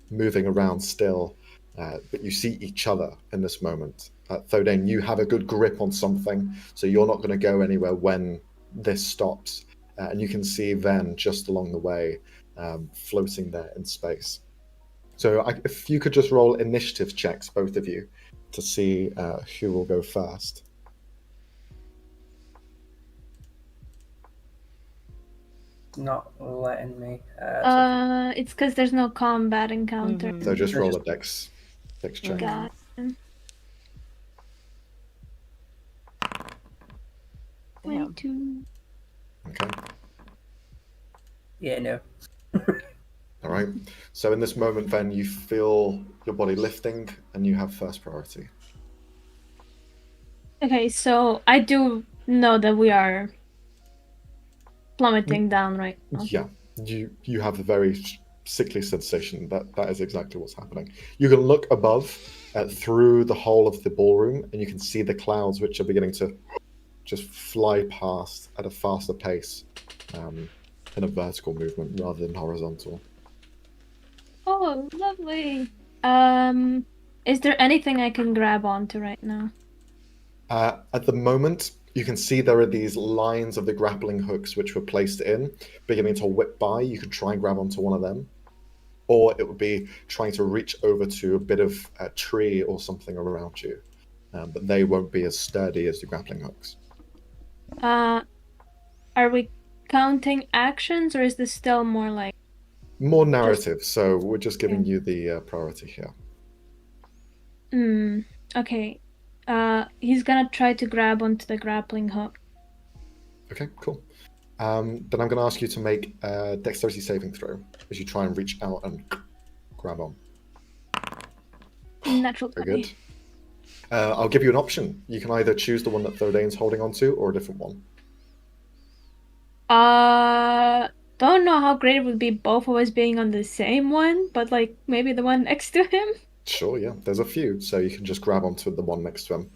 S1: moving around still. But you see each other in this moment. Thodane, you have a good grip on something, so you're not going to go anywhere when this stops. And you can see Ven just along the way, floating there in space. So if you could just roll initiative checks, both of you, to see who will go first.
S2: Not letting me.
S4: It's because there's no combat encounter.
S3: Mhm.
S1: So just
S2: So
S1: roll
S2: just-
S1: a dex check.
S4: God.
S3: Damn.
S4: 22.
S1: Okay.
S2: Yeah, no.
S1: All right. So in this moment, then you feel your body lifting, and you have first priority.
S4: Okay, so I do know that we are plummeting down right now.
S1: Yeah, you have a very sickly sensation. That is exactly what's happening. You can look above through the whole of the ballroom, and you can see the clouds which are beginning to just fly past at a faster pace, in a vertical movement rather than horizontal.
S4: Oh, lovely. Is there anything I can grab onto right now?
S1: At the moment, you can see there are these lines of the grappling hooks which were placed in, beginning to whip by. You could try and grab onto one of them, or it would be trying to reach over to a bit of a tree or something around you, but they won't be as sturdy as the grappling hooks.
S4: Are we counting actions, or is this still more like...
S1: More narrative, so we're just giving you the priority here.
S4: Okay. He's gonna try to grab onto the grappling hook.
S1: Okay, cool. Then I'm going to ask you to make a dexterity saving throw as you try and reach out and grab on.
S4: Natural
S1: Very
S4: 20.
S1: good. I'll give you an option. You can either choose the one that Thodane's holding onto or a different one.
S4: Don't know how great it would be both of us being on the same one, but like maybe the one next to him.
S1: Sure, yeah. There's a few, so you can just grab onto the one next to him.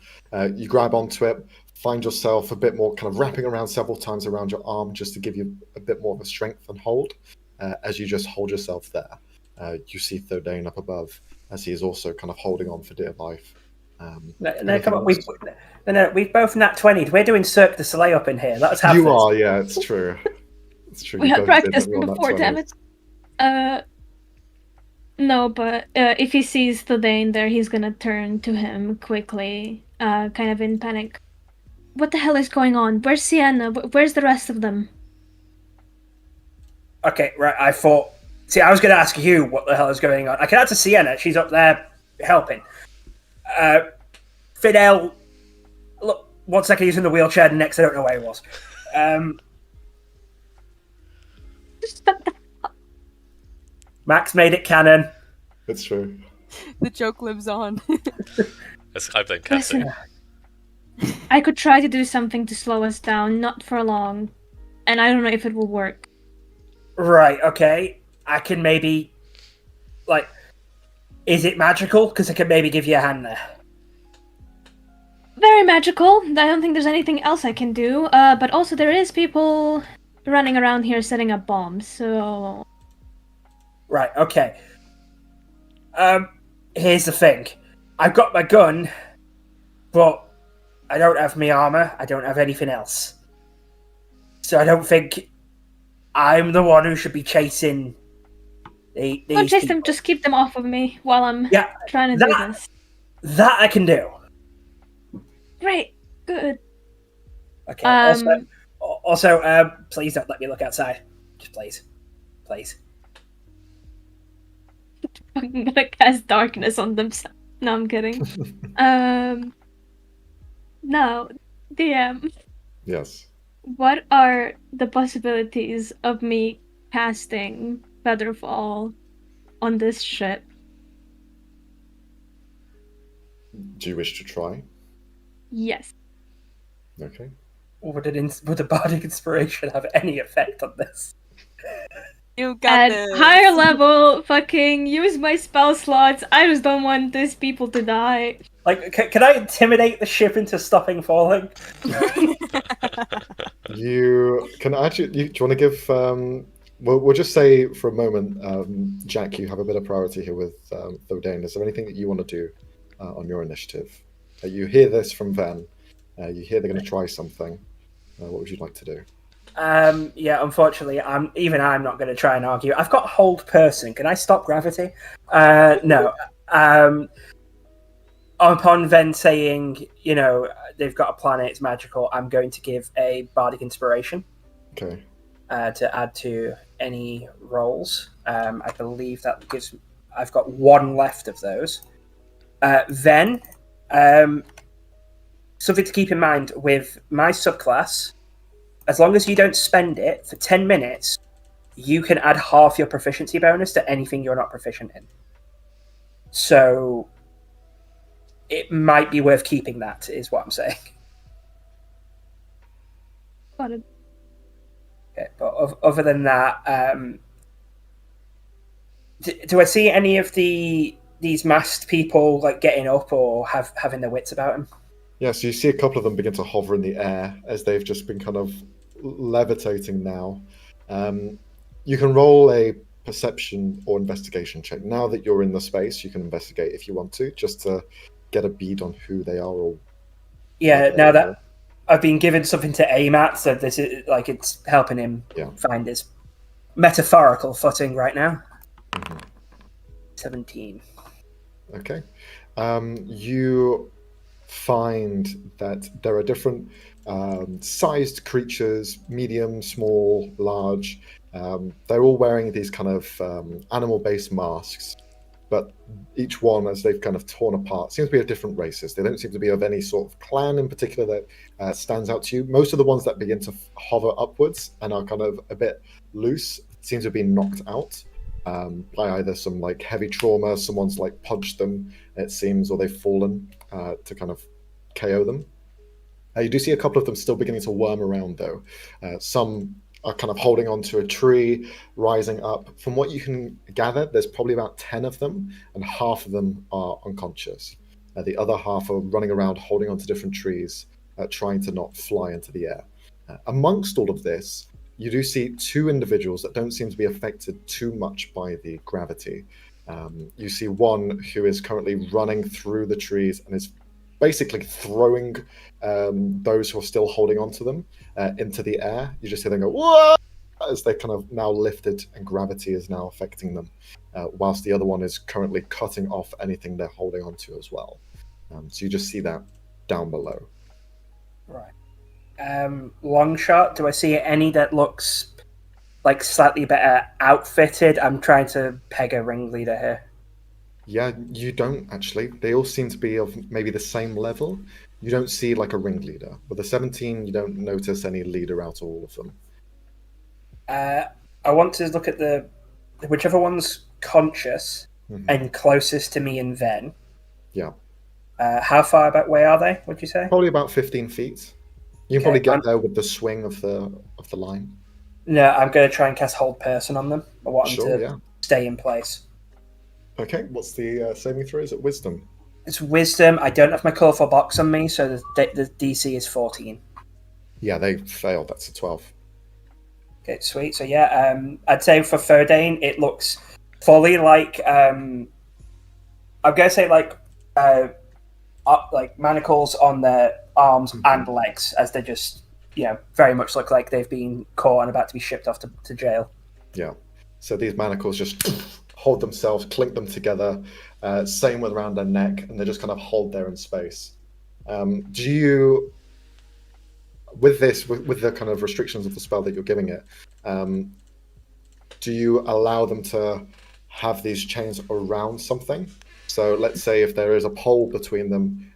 S1: You grab onto it, find yourself a bit more kind of wrapping around several times around your arm just to give you a bit more of a strength and hold. As you just hold yourself there, you see Thodane up above as he is also kind of holding on for dear life.
S2: No, come on. We've both nat 20'd. We're doing Cirque du Soleil up in here. Let's have
S1: You
S2: this.
S1: are, yeah, it's true. It's true.
S4: We
S1: you
S4: had
S1: both did
S4: practiced
S1: roll that
S4: before,
S1: 20.
S4: damn it. No, but if he sees Thadane there, he's gonna turn to him quickly, kind of in panic. What the hell is going on? Where's Sienna? Where's the rest of them?
S2: Okay, right. I thought. See, I was going to ask you what the hell is going on. I can answer Sienna. She's up there helping. Fidel. Look, 1 second he's in the wheelchair. The next, I don't know where he was. Max made it canon.
S1: It's true.
S3: The joke lives on.
S5: I blame Cassie.
S4: Listen, I could try to do something to slow us down, not for long, and I don't know if it will work.
S2: Right, okay. I can maybe... Like... Is it magical? Because I can maybe give you a hand there.
S4: Very magical. I don't think there's anything else I can do. But also there is people running around here setting up bombs, so...
S2: Right, okay. Here's the thing. I've got my gun, but I don't have my armor. I don't have anything else. So I don't think I'm the one who should be chasing these
S4: Don't chase
S2: people.
S4: them, just keep them off of me while I'm trying to do this.
S2: That I can do.
S4: Great. Good.
S2: Okay, also, please don't let me look outside. Just please. Please.
S4: I'm gonna cast darkness on them. No, I'm kidding. No, DM.
S1: Yes.
S4: What are the possibilities of me casting Featherfall on this ship?
S1: Do you wish to try?
S4: Yes.
S1: Okay.
S2: Would the bardic inspiration have any effect on this?
S3: You got
S4: At
S3: this.
S4: higher level, fucking use my spell slots. I just don't want these people to die.
S2: Like, can I intimidate the ship into stopping falling?
S1: You can actually. Do you want to give? We'll just say for a moment, Jack, you have a bit of priority here with Thodane. Is there anything that you want to do on your initiative? You hear this from Van. You hear they're going to try something. What would you like to do?
S2: Yeah, unfortunately, I'm not going to try and argue. I've got hold person. Can I stop gravity? No. Upon Ven saying, they've got a planet, it's magical, I'm going to give a bardic inspiration
S1: Okay.
S2: to add to any rolls. I believe that gives. I've got one left of those. Then, something to keep in mind with my subclass. As long as you don't spend it for 10 minutes, you can add half your proficiency bonus to anything you're not proficient in. So it might be worth keeping that, is what I'm saying.
S4: Got it.
S2: Okay, but other than that, do I see any of these masked people like getting up or having their wits about them?
S1: Yeah, so you see a couple of them begin to hover in the air as they've just been kind of levitating now. You can roll a perception or investigation check. Now that you're in the space, you can investigate if you want to, just to get a bead on who they are or
S2: Yeah,
S1: what they
S2: now
S1: are.
S2: that I've been given something to aim at, so this is like it's helping him find his metaphorical footing right now. 17.
S1: Okay. You find that there are different sized creatures, medium, small, large. They're all wearing these kind of animal-based masks, but each one, as they've kind of torn apart, seems to be of different races. They don't seem to be of any sort of clan in particular that stands out to you. Most of the ones that begin to hover upwards and are kind of a bit loose seem to have been knocked out by either some like heavy trauma, someone's like punched them, it seems, or they've fallen to kind of KO them. You do see a couple of them still beginning to worm around, though. Some are kind of holding onto a tree, rising up. From what you can gather, there's probably about 10 of them, and half of them are unconscious. The other half are running around, holding onto different trees, trying to not fly into the air. Amongst all of this, you do see two individuals that don't seem to be affected too much by the gravity. You see one who is currently running through the trees and is basically throwing those who are still holding onto them into the air. You just hear them go, "Whoa!" as they're kind of now lifted and gravity is now affecting them, whilst the other one is currently cutting off anything they're holding onto as well. So you just see that down below.
S2: Right. Long shot, do I see any that looks like slightly better outfitted? I'm trying to peg a ringleader here.
S1: Yeah, you don't actually. They all seem to be of maybe the same level. You don't see like a ringleader. With the 17, you don't notice any leader out of all of them.
S2: I want to look at the whichever one's conscious and closest to me and Ven.
S1: Yeah.
S2: How far away are they, would you say?
S1: Probably about 15 feet. You can probably get there with the swing of the line.
S2: No, I'm going to try and cast Hold Person on them. I want them to stay in place.
S1: Okay, what's the saving throw? Is it Wisdom?
S2: It's Wisdom. I don't have my colourful box on me, so the DC is 14.
S1: Yeah, they failed. That's a 12.
S2: Okay, sweet. So yeah, I'd say for Ferdane, it looks fully like I'm going to say like manacles on their arms and legs, as they just very much look like they've been caught and about to be shipped off to jail.
S1: Yeah. So these manacles just hold themselves, clink them together. Same with around their neck, and they just kind of hold there in space. Do you, with this, with the kind of restrictions of the spell that you're giving it, do you allow them to have these chains around something? So let's say if there is a pole between them,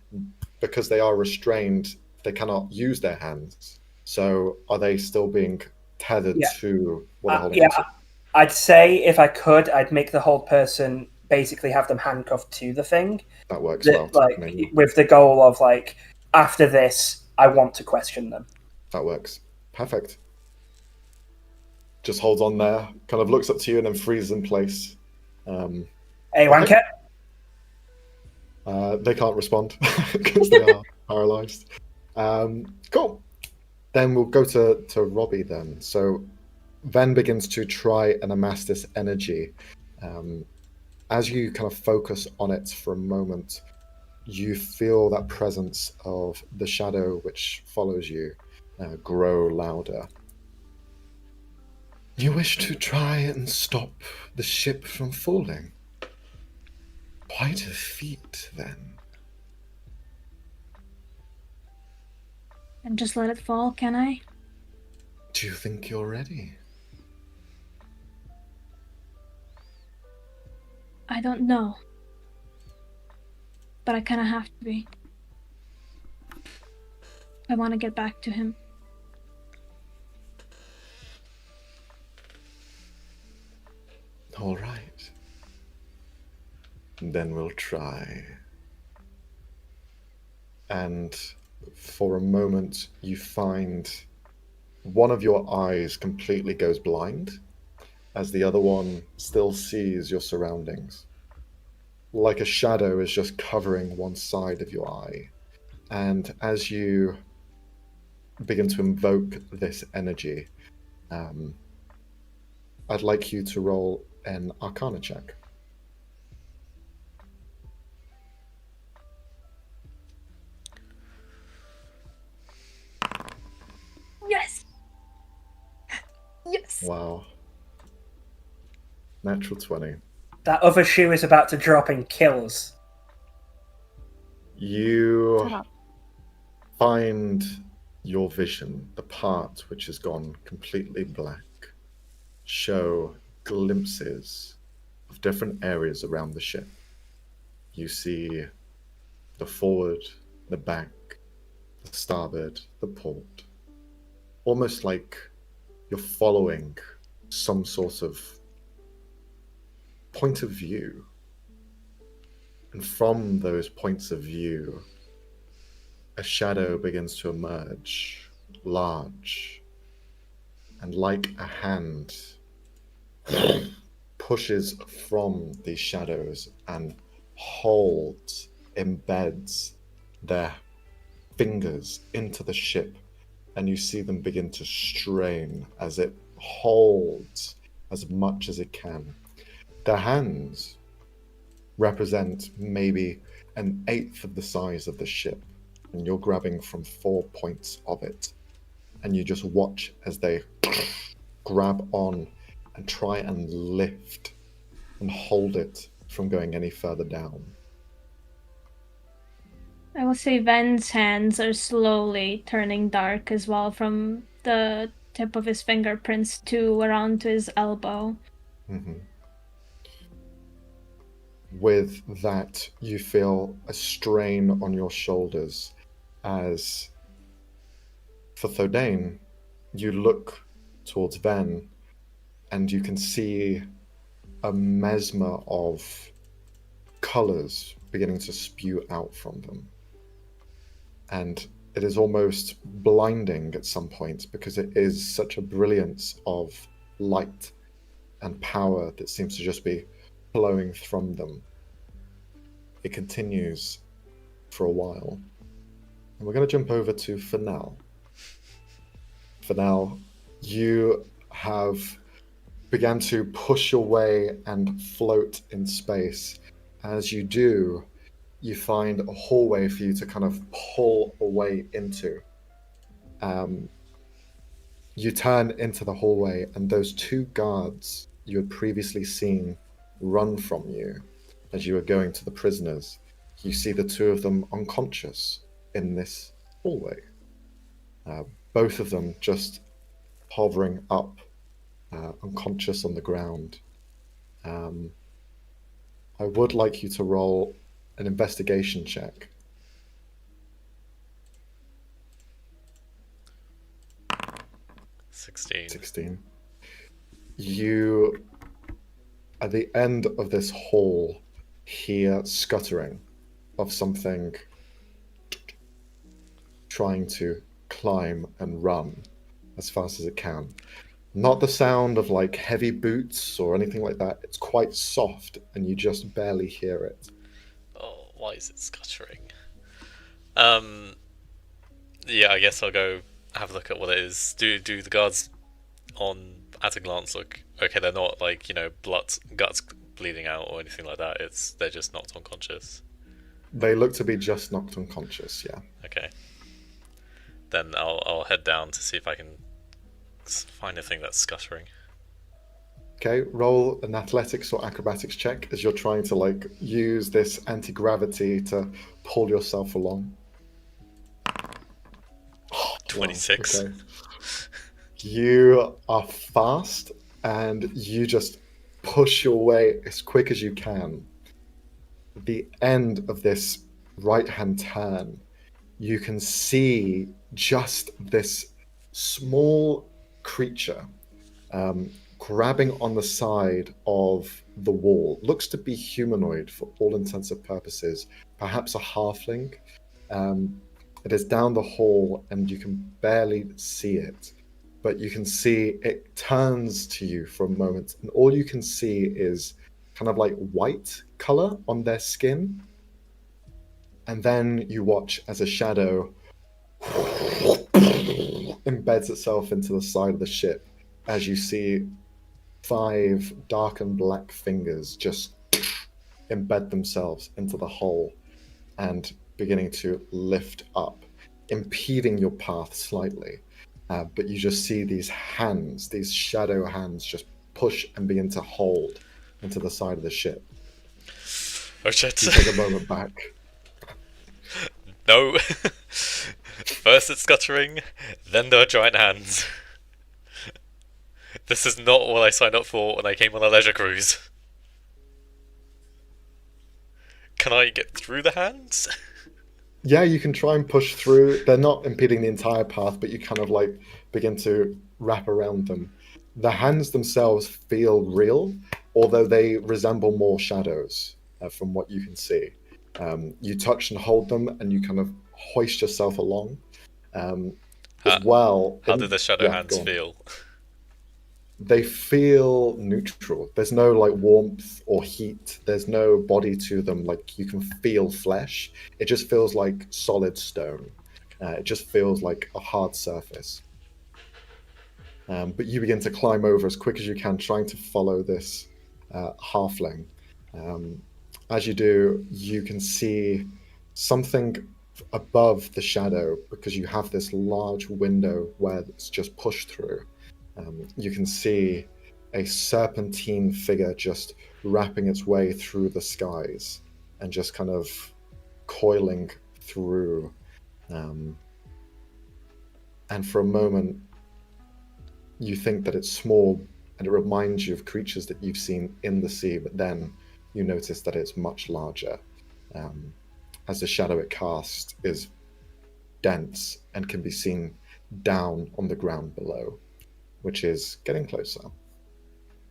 S1: because they are restrained, they cannot use their hands. So are they still being tethered to what they're holding onto?
S2: I'd say if I could, I'd make the Hold Person basically have them handcuffed to the thing.
S1: That works well.
S2: With the goal of after this, I want to question them.
S1: That works. Perfect. Just holds on there, kind of looks up to you and then freezes in place.
S2: Hey, wanker!
S1: They can't respond because they are paralyzed. Cool. Then we'll go to Robbie then. So Ven begins to try and amass this energy. As you kind of focus on it for a moment, you feel that presence of the shadow which follows you grow louder.
S6: You wish to try and stop the ship from falling? Quite a feat, then.
S4: And just let it fall, can I?
S6: Do you think you're ready?
S4: I don't know. But I kind of have to be. I want to get back to him.
S6: All right. Then we'll try. And for a moment, you find one of your eyes completely goes blind, as the other one still sees your surroundings. Like a shadow is just covering one side of your eye. And as you begin to invoke this energy, I'd like you to roll an Arcana check.
S4: Yes! Yes!
S6: Wow. Natural 20.
S2: That other shoe is about to drop and kill us.
S6: You
S3: Shut up.
S6: find your vision, the part which has gone completely black, show glimpses of different areas around the ship. You see the forward, the back, the starboard, the port. Almost like you're following some sort of point of view. And from those points of view, a shadow begins to emerge, large, and like a hand pushes from these shadows and holds, embeds their fingers into the ship, and you see them begin to strain as it holds as much as it can. Their hands represent maybe an eighth of the size of the ship, and you're grabbing from 4 points of it, and you just watch as they grab on and try and lift and hold it from going any further down.
S4: I will say Ven's hands are slowly turning dark as well, from the tip of his fingerprints to around to his elbow.
S6: Mm-hmm. With that, you feel a strain on your shoulders as, for Thodane, you look towards Ven and you can see a mesmer of colors beginning to spew out from them. And it is almost blinding at some points because it is such a brilliance of light and power that seems to just be flowing from them. It continues for a while. And we're going to jump over to Fennel. Fennel, you have began to push your way and float in space. As you do, you find a hallway for you to kind of pull away into. You turn into the hallway, and those two guards you had previously seen run from you as you were going to the prisoners. You see the two of them unconscious in this hallway. Both of them just hovering up, unconscious on the ground. I would like you to roll an investigation check. 16. You, at the end of this hall, hear scuttering of something trying to climb and run as fast as it can. Not the sound of like heavy boots or anything like that. It's quite soft and you just barely hear it.
S5: Oh, why is it scuttering? Yeah, I guess I'll go have a look at what it is. Do the guards at a glance look okay? They're not like, guts bleeding out or anything like that. They're just knocked unconscious.
S6: They look to be just knocked unconscious, yeah.
S5: Okay. Then I'll head down to see if I can find anything that's scuttering.
S6: Okay, roll an athletics or acrobatics check as you're trying to like use this anti-gravity to pull yourself along. Oh, wow,
S5: 26.
S6: okay. You are fast and you just push your way as quick as you can. The end of this right-hand turn, you can see just this small creature grabbing on the side of the wall. Looks to be humanoid for all intents and purposes, perhaps a halfling. It is down the hall and you can barely see it, but you can see it turns to you for a moment, and all you can see is kind of like white color on their skin. And then you watch as a shadow embeds itself into the side of the ship as you see 5 dark and black fingers just embed themselves into the hole and beginning to lift up, impeding your path slightly. But you just see these hands, these shadow hands, just push and begin to hold into the side of the ship.
S5: Oh shit.
S6: You take a moment back.
S5: No. First it's scuttering, then there are giant hands. This is not what I signed up for when I came on a leisure cruise. Can I get through the hands?
S6: Yeah, you can try and push through. They're not impeding the entire path, but you kind of like begin to wrap around them. The hands themselves feel real, although they resemble more shadows from what you can see. You touch and hold them, and you kind of hoist yourself along. As well.
S5: How do the shadow hands
S6: go on.
S5: feel?
S6: They feel neutral. There's no like warmth or heat. There's no body to them. Like you can feel flesh. It just feels like solid stone. It just feels like a hard surface. But you begin to climb over as quick as you can, trying to follow this halfling. As you do, you can see something above the shadow because you have this large window where it's just pushed through. You can see a serpentine figure just wrapping its way through the skies and just kind of coiling through. And for a moment, you think that it's small and it reminds you of creatures that you've seen in the sea, but then you notice that it's much larger, as the shadow it casts is dense and can be seen down on the ground below, which is getting closer.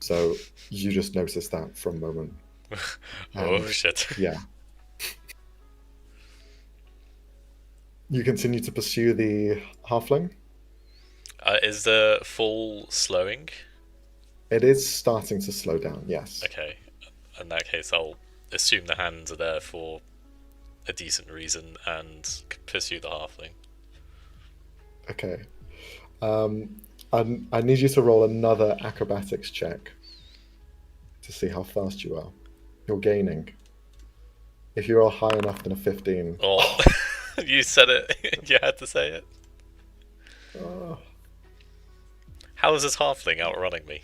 S6: So you just notice that for a moment.
S5: Oh shit.
S6: Yeah. You continue to pursue the halfling.
S5: Is the fall slowing?
S6: It is starting to slow down, yes.
S5: Okay. In that case, I'll assume the hands are there for a decent reason and pursue the halfling.
S6: Okay. I need you to roll another acrobatics check to see how fast you are. You're gaining. If you roll high enough than a 15.
S5: Oh, you said it. You had to say it.
S6: Oh.
S5: How is this halfling outrunning me?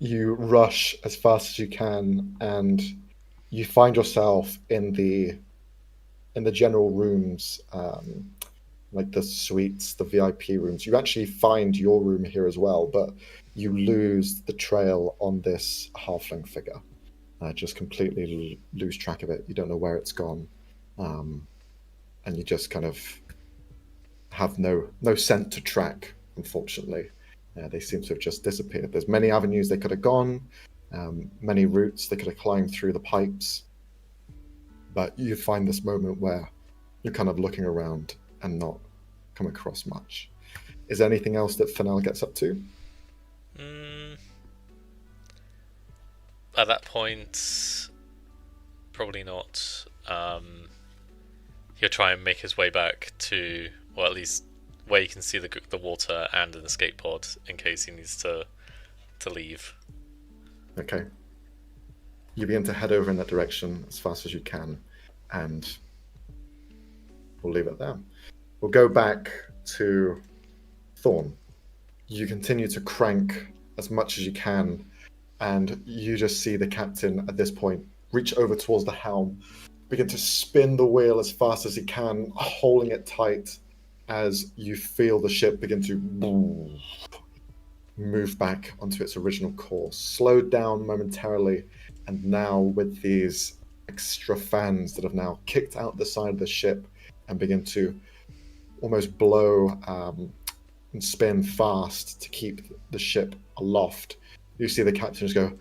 S6: You rush as fast as you can, and you find yourself in the general rooms, like the suites, the VIP rooms. You actually find your room here as well, but you lose the trail on this halfling figure. Just completely lose track of it. You don't know where it's gone, and you just kind of have no scent to track, unfortunately. They seem to have just disappeared. There's many avenues they could have gone, many routes they could have climbed through the pipes, but you find this moment where you're kind of looking around and not come across much. Is there anything else that Fennel gets up to?
S5: At that point, probably not. He'll try and make his way back to, or at least where you can see the water and an escape pod in case he needs to leave.
S6: Okay. You begin to head over in that direction as fast as you can, and we'll leave it there. We'll go back to Thorn. you continue to crank as much as you can, and you just see the captain at this point reach over towards the helm, begin to spin the wheel as fast as he can, holding it tight as you feel the ship begin to move back onto its original course, slowed down momentarily, and now with these extra fans that have now kicked out the side of the ship and begin to almost blow and spin fast to keep the ship aloft. You see the captain just go,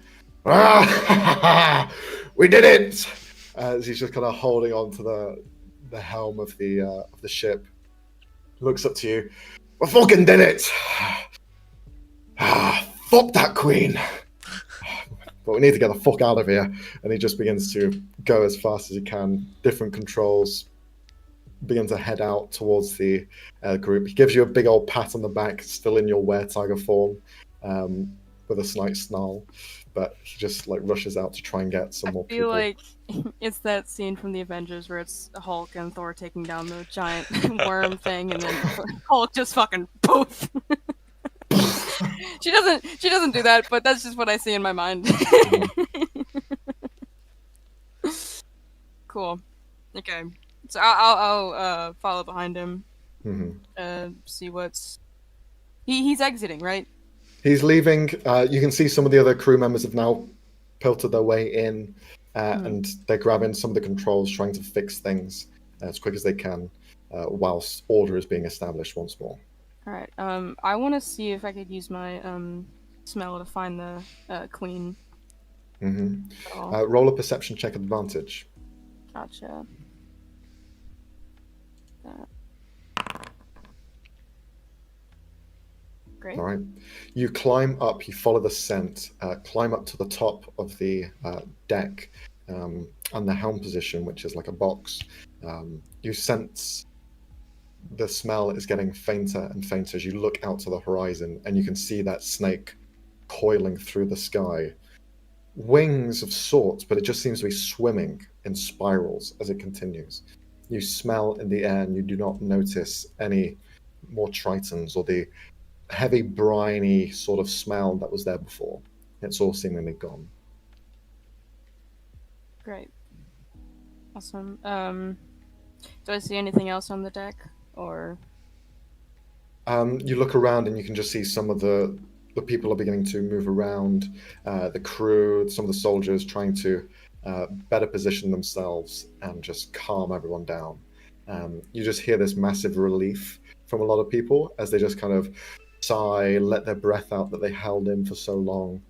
S6: "Ah, we did it!" As he's just kind of holding on to the helm of the ship. Looks up to you. "We fucking did it! Fuck that queen! But we need to get the fuck out of here." And he just begins to go as fast as he can. Different controls. Begin to head out towards the group. He gives you a big old pat on the back, still in your were-tiger form, with a slight snarl. But he just like rushes out to try and get some more
S3: I feel
S6: people.
S3: like it's that scene from the Avengers where it's Hulk and Thor taking down the giant worm thing, and then Hulk just fucking poof. She doesn't do that, but that's just what I see in my mind. Cool. Okay. So I'll follow behind him. See what's he's exiting, right?
S6: He's leaving. You can see some of the other crew members have now pelted their way in, and they're grabbing some of the controls, trying to fix things as quick as they can, whilst order is being established once more.
S3: All right. I want to see if I could use my smell to find the queen.
S6: Roll a perception check advantage.
S3: Gotcha. Great.
S6: All right. You climb up, you follow the scent, climb up to the top of the deck and the helm position, which is like a box. You sense the smell is getting fainter and fainter as you look out to the horizon, and you can see that snake coiling through the sky. Wings of sorts, but it just seems to be swimming in spirals as it continues. You smell in the air and you do not notice any more tritons or the heavy, briny sort of smell that was there before. It's all seemingly gone.
S3: Great. Awesome. Do I see anything else on the deck, or?
S6: You look around and you can just see some of the people are beginning to move around. The crew, some of the soldiers trying to better position themselves and just calm everyone down. You just hear this massive relief from a lot of people as they just kind of sigh, let their breath out that they held in for so long,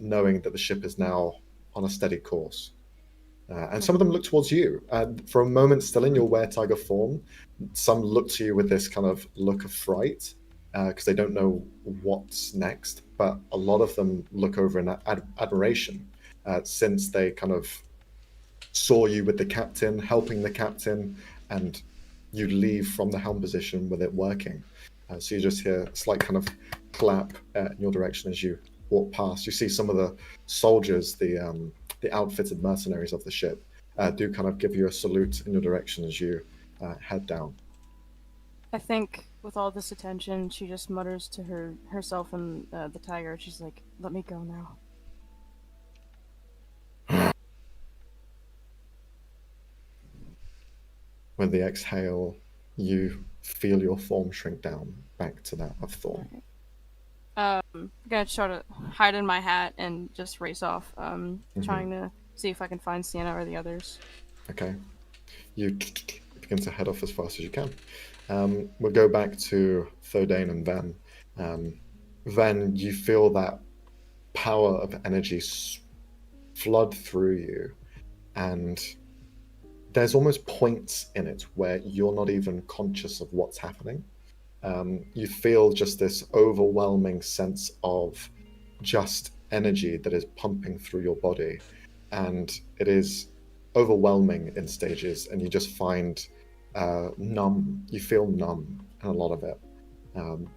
S6: knowing that the ship is now on a steady course. And some of them look towards you. For a moment, still in your were-tiger form, some look to you with this kind of look of fright, because they don't know what's next. But a lot of them look over in admiration, since they kind of saw you with the captain, helping the captain, and you leave from the helm position with it working. So you just hear a slight kind of clap in your direction as you walk past. You see some of the soldiers, the outfitted mercenaries of the ship, do kind of give you a salute in your direction as you head down.
S3: I think with all this attention, she just mutters to herself and the tiger. She's like, "Let me go now."
S6: With the exhale, you feel your form shrink down back to that of Thor.
S3: I'm gonna try to hide in my hat and just race off, trying to see if I can find Sienna or the others.
S6: Okay. You begin to head off as fast as you can. We'll go back to Thodane and Ven. Ven, you feel that power of energy flood through you, and there's almost points in it where you're not even conscious of what's happening. You feel just this overwhelming sense of just energy that is pumping through your body, and it is overwhelming in stages, and you just find numb. You feel numb in a lot of it.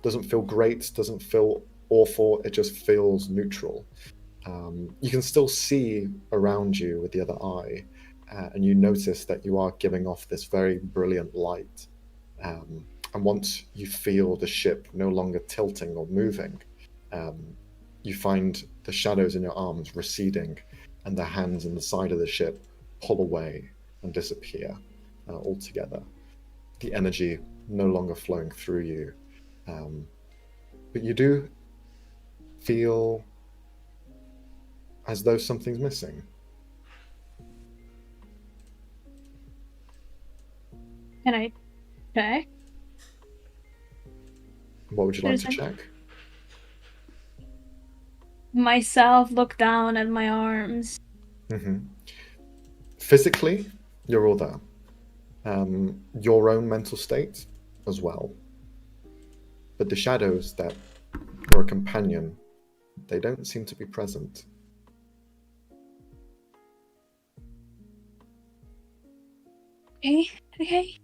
S6: Doesn't feel great, doesn't feel awful, it just feels neutral. You can still see around you with the other eye, and you notice that you are giving off this very brilliant light. And once you feel the ship no longer tilting or moving, you find the shadows in your arms receding, and the hands in the side of the ship pull away and disappear altogether. The energy no longer flowing through you. But you do feel as though something's missing.
S4: Can I check?
S6: What would you like
S4: There's
S6: to
S4: a-
S6: check?
S4: Myself look down at my arms.
S6: Physically, you're all there. Your own mental state as well. But the shadows that were a companion, they don't seem to be present.
S4: Okay.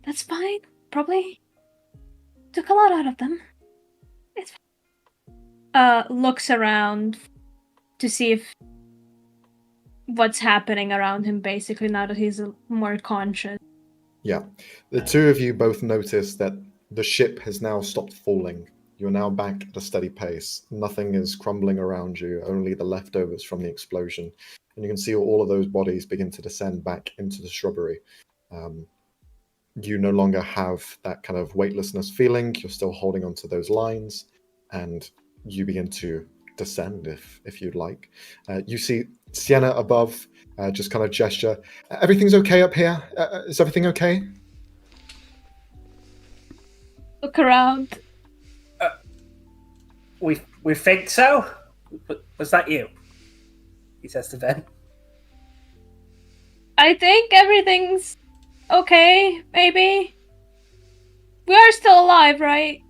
S4: That's fine. Probably took a lot out of them. It's fine. Looks around to see if what's happening around him, basically, now that he's more conscious.
S6: Yeah. The two of you both notice that the ship has now stopped falling. You're now back at a steady pace. Nothing is crumbling around you, only the leftovers from the explosion. And you can see all of those bodies begin to descend back into the shrubbery. You no longer have that kind of weightlessness feeling. You're still holding onto those lines, and you begin to descend if you'd like. You see Sienna above, just kind of gesture. Everything's okay up here? Is everything okay?
S4: Look around.
S2: We think so? Was that you? He says to Ben.
S4: I think everything's okay, maybe. We are still alive, right?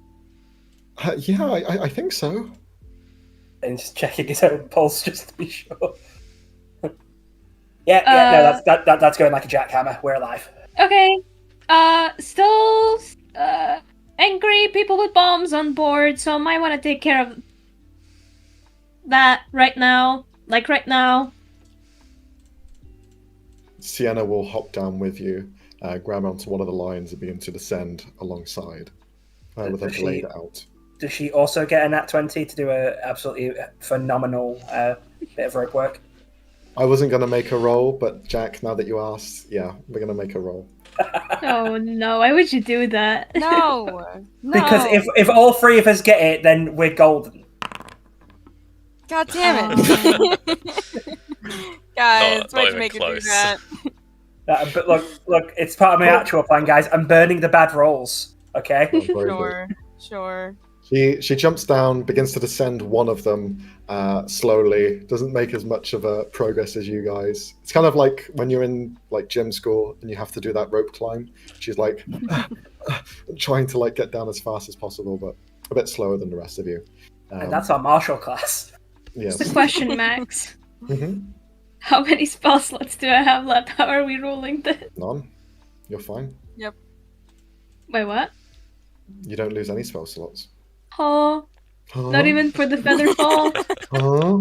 S6: Yeah, I think so.
S2: And just checking his own pulse just to be sure. No, that's going like a jackhammer. We're alive.
S4: Okay. Still angry people with bombs on board, so I might want to take care of that right now. Like right now.
S6: Sienna will hop down with you, grab onto one of the lines and begin to descend alongside with her blade out.
S2: Does she also get a nat 20 to do a absolutely phenomenal bit of rope work?
S6: I wasn't going to make a roll, but Jack, now that you asked, yeah, we're going to make a roll.
S4: Oh no, why would you do that?
S3: No.
S2: Because if all three of us get it, then we're golden.
S3: God damn it. Guys,
S5: Not
S3: why'd
S5: even
S3: you make her do
S5: close.
S3: that?
S2: But look, it's part of my actual plan, guys. I'm burning the bad rolls, okay?
S6: Oh, very good.
S3: Sure.
S6: She jumps down, begins to descend one of them slowly. Doesn't make as much of a progress as you guys. It's kind of like when you're in like gym school and you have to do that rope climb. She's like trying to like get down as fast as possible, but a bit slower than the rest of you.
S2: And that's our martial class.
S6: Yes.
S4: Just a question, Max.
S6: Mm-hmm.
S4: How many spell slots do I have left? How are we rolling this?
S6: None. You're fine.
S3: Yep.
S4: Wait, what?
S6: You don't lose any spell slots.
S4: Oh,
S6: Huh?
S4: not even for the feather fall?
S6: Huh?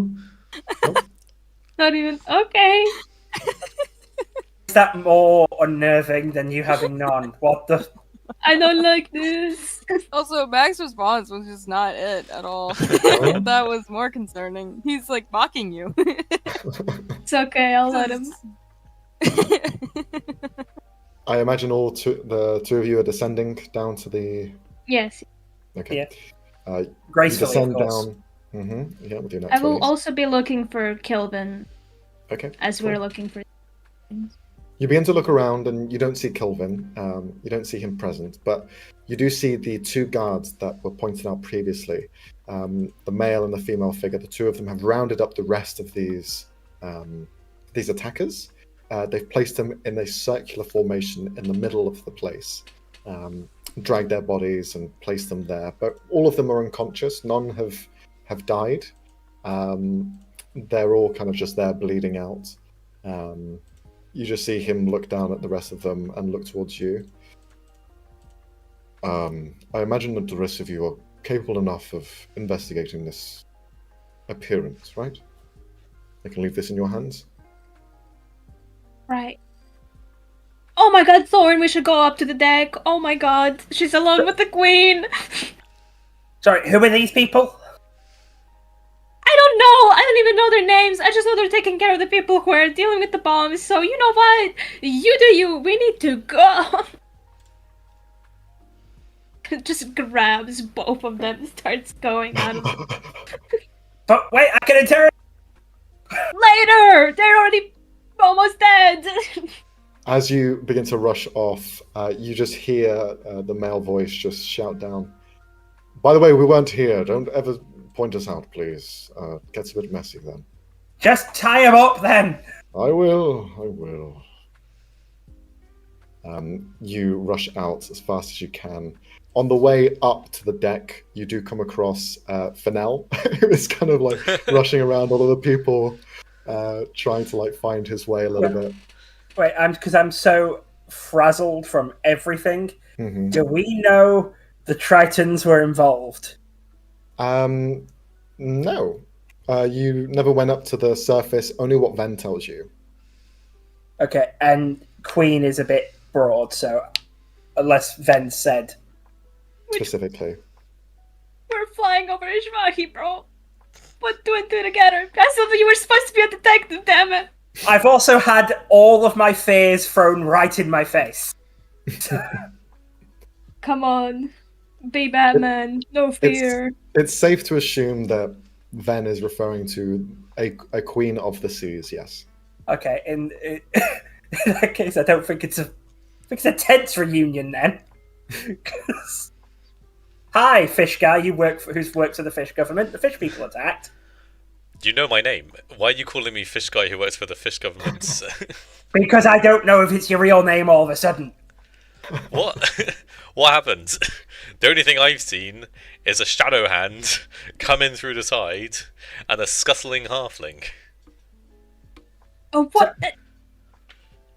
S4: Not even. Okay.
S2: Is that more unnerving than you having none? What the?
S4: I don't like this.
S3: Also, Max's response was just not it at all. That was more concerning. He's like mocking you.
S4: It's okay, I'll let him.
S6: I imagine the two of you are descending down to the.
S4: Yes.
S6: Okay.
S2: Yeah.
S6: You
S2: Gracefully,
S6: descend
S2: of course.
S6: down. Mm-hmm. Yeah, we'll do that.
S4: I will also be looking for Kilvin
S6: Okay.
S4: as
S6: cool.
S4: we're looking for things.
S6: You begin to look around and you don't see Kilvin. You don't see him present, but you do see the two guards that were pointed out previously. The male and the female figure. The two of them have rounded up the rest of these attackers. They've placed them in a circular formation in the middle of the place. Dragged their bodies and placed them there, but all of them are unconscious. None have died. They're all kind of just there bleeding out. You just see him look down at the rest of them and look towards you. I imagine that the rest of you are capable enough of investigating this appearance, right? I can leave this in your hands.
S4: Right. Oh Oh my god, Thorn, we should go up to the deck. Oh my god, she's alone with the queen.
S2: Sorry, who are these people?
S4: I don't know. I don't even know their names. I just know they're taking care of the people who are dealing with the bombs. So you know what? You do you. We need to go. Just grabs both of them, starts going out of
S2: But wait, I can interrogate.
S4: Later! They're already almost dead!
S6: As you begin to rush off, you just hear the male voice just shout down, "By the way, we weren't here. Don't ever point us out, please. Gets a bit messy then."
S2: Just tie him up then.
S6: I will. You rush out as fast as you can. On the way up to the deck, you do come across Fennel, who is kind of like rushing around all of the people, trying to like find his way a little bit.
S2: Wait, because I'm so frazzled from everything.
S6: Mm-hmm.
S2: Do we know the Tritons were involved?
S6: No. You never went up to the surface, only what Ven tells you.
S2: Okay, and Queen is a bit broad, so unless Ven said.
S6: Specifically.
S4: We're flying over Ishmahi, bro. Put two and two together. I thought you were supposed to be a detective, damn it.
S2: I've also had all of my fears thrown right in my face.
S4: Come on. Be Batman. No fear.
S6: It's safe to assume that Ven is referring to a queen of the seas, yes.
S2: Okay, in that case, I don't think it's a tense reunion then. Hi, fish guy. Who's worked for the fish government. The fish people attacked.
S5: You know my name. Why are you calling me fish guy who works for the fish government?
S2: Because I don't know if it's your real name all of a sudden.
S5: What? What happened? The only thing I've seen is a shadow hand come in through the side and a scuttling halfling.
S4: Oh, what?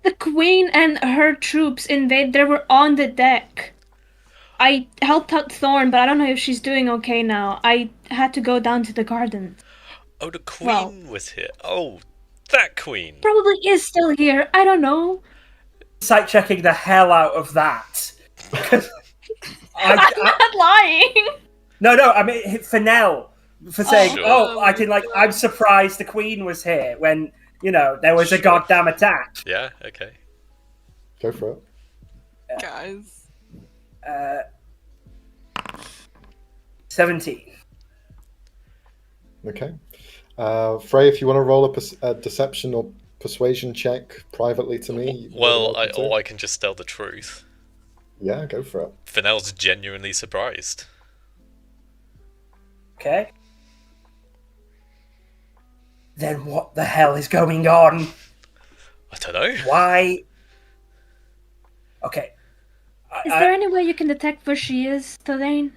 S4: The queen and her troops invade. They were on the deck. I helped out Thorn, but I don't know if she's doing okay now. I had to go down to the garden.
S5: Oh, the queen was here. Oh, that queen.
S4: Probably is still here. I don't know.
S2: Sight checking the hell out of that.
S4: I'm not lying.
S2: No, I mean Fennel for saying,
S5: Sure.
S2: I'm surprised the Queen was here when, there was a goddamn attack.
S5: Yeah, okay.
S6: Go for it.
S3: Guys.
S2: 17.
S6: Okay. Frey, if you want to roll a deception or persuasion check privately to me.
S5: Well, I can just tell the truth.
S6: Yeah, go for it.
S5: Fennel's genuinely surprised.
S2: Okay. Then what the hell is going on?
S5: I don't know.
S2: Why? Okay.
S4: Is there any way you can detect where she is, Tadane?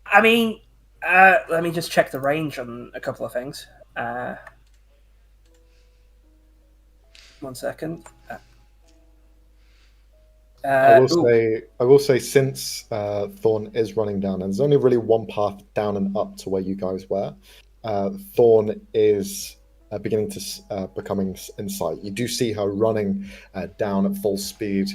S2: I mean, let me just check the range on a couple of things. 1 second.
S6: I will say, since Thorn is running down, and there's only really one path down and up to where you guys were, Thorn is beginning to becoming in sight. You do see her running down at full speed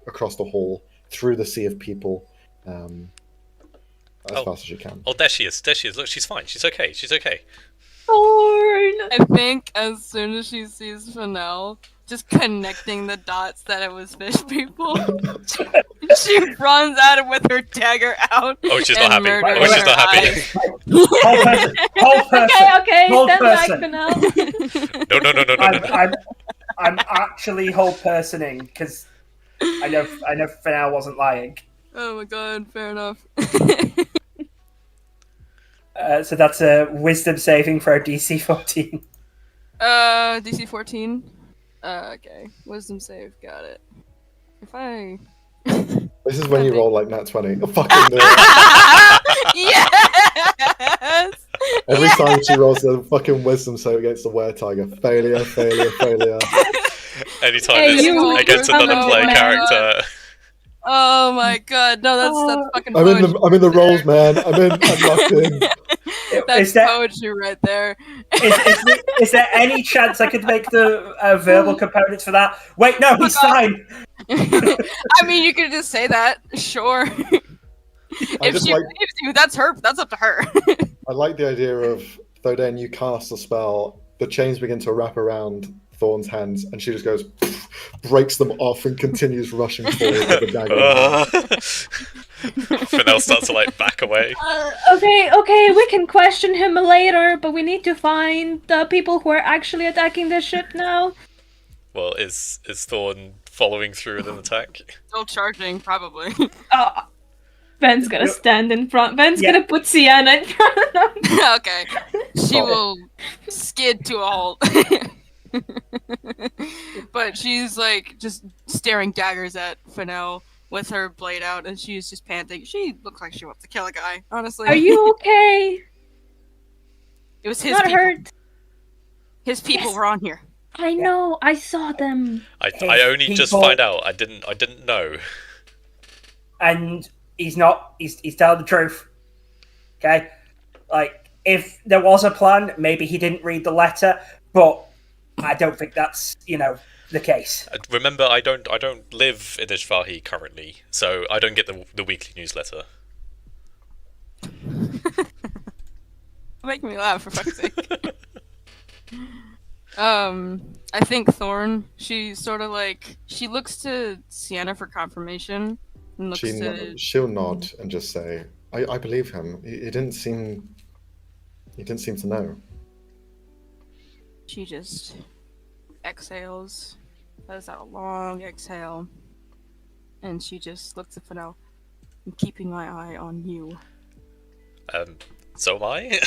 S6: across the hall, through the sea of people, as fast as you can.
S5: Oh, there she is. Look, she's fine. She's okay.
S4: Thorn!
S3: I think as soon as she sees Fennel, just connecting the dots that it was fish people, she runs at him with her dagger out.
S5: Oh, she's not happy.
S3: murders
S5: She's not
S3: her
S5: happy.
S3: eyes.
S2: Whole person.
S4: Okay,
S2: Whole
S4: stand back
S2: person.
S4: for now.
S5: No.
S2: I'm actually whole personing because I know Fennel wasn't lying.
S3: Oh my god, fair enough.
S2: So that's a wisdom saving for our DC 14.
S3: DC 14. Okay, wisdom save, got it. If I...
S6: This is when you roll like nat 20. Oh, fucking do it.
S3: Yes!
S6: Every time she rolls a fucking wisdom save against the were-tiger. Failure.
S5: Anytime
S4: Hey,
S5: it's
S4: you
S5: against
S4: are
S5: another
S4: a
S5: player
S4: man.
S5: character.
S3: Oh my god, no, that's fucking
S6: I'm in the rolls, man. I'm locked in.
S3: That's
S2: Is there,
S3: poetry right there.
S2: is there any chance I could make the verbal components for that? Wait, no, he's fine.
S3: I mean, you could just say that. Sure. If
S6: just
S3: she
S6: like-
S3: believes you, that's her. That's up to her.
S6: I like the idea of Thoden, you cast a spell, the chains begin to wrap around Thorn's hands, and she just goes, breaks them off, and continues rushing forward with the dagger.
S5: Fennel starts to like back away.
S4: Okay, we can question him later, but we need to find the people who are actually attacking the ship now.
S5: Well, is Thorn following through with an attack?
S3: Still charging, probably.
S4: Ben's gonna stand in front. Ben's
S2: Yeah.
S4: gonna put Sienna in front of them.
S3: Okay. She will skid to a halt. But she's like just staring daggers at Fennel with her blade out, and she's just panting. She looks like she wants to kill a guy, honestly.
S4: Are you okay?
S3: It was his
S4: Not
S3: people.
S4: hurt.
S3: His people
S4: Yes.
S3: were on here.
S4: I know. I saw them.
S5: I only just
S2: people-
S5: find out. I didn't know.
S2: And he's not. He's telling the truth. Okay, like if there was a plan, maybe he didn't read the letter, but I don't think that's the case.
S5: Remember, I don't live in Ishvahi currently, so I don't get the weekly newsletter.
S3: Make me laugh, for fuck's sake. I think Thorn, she sort of like, she looks to Sienna for confirmation, and looks to...
S6: She'll nod and just say, I believe him. He didn't seem to know.
S3: She just exhales, lets out a long exhale, and she just looks at Fennel. I'm keeping my eye on you.
S5: So am I.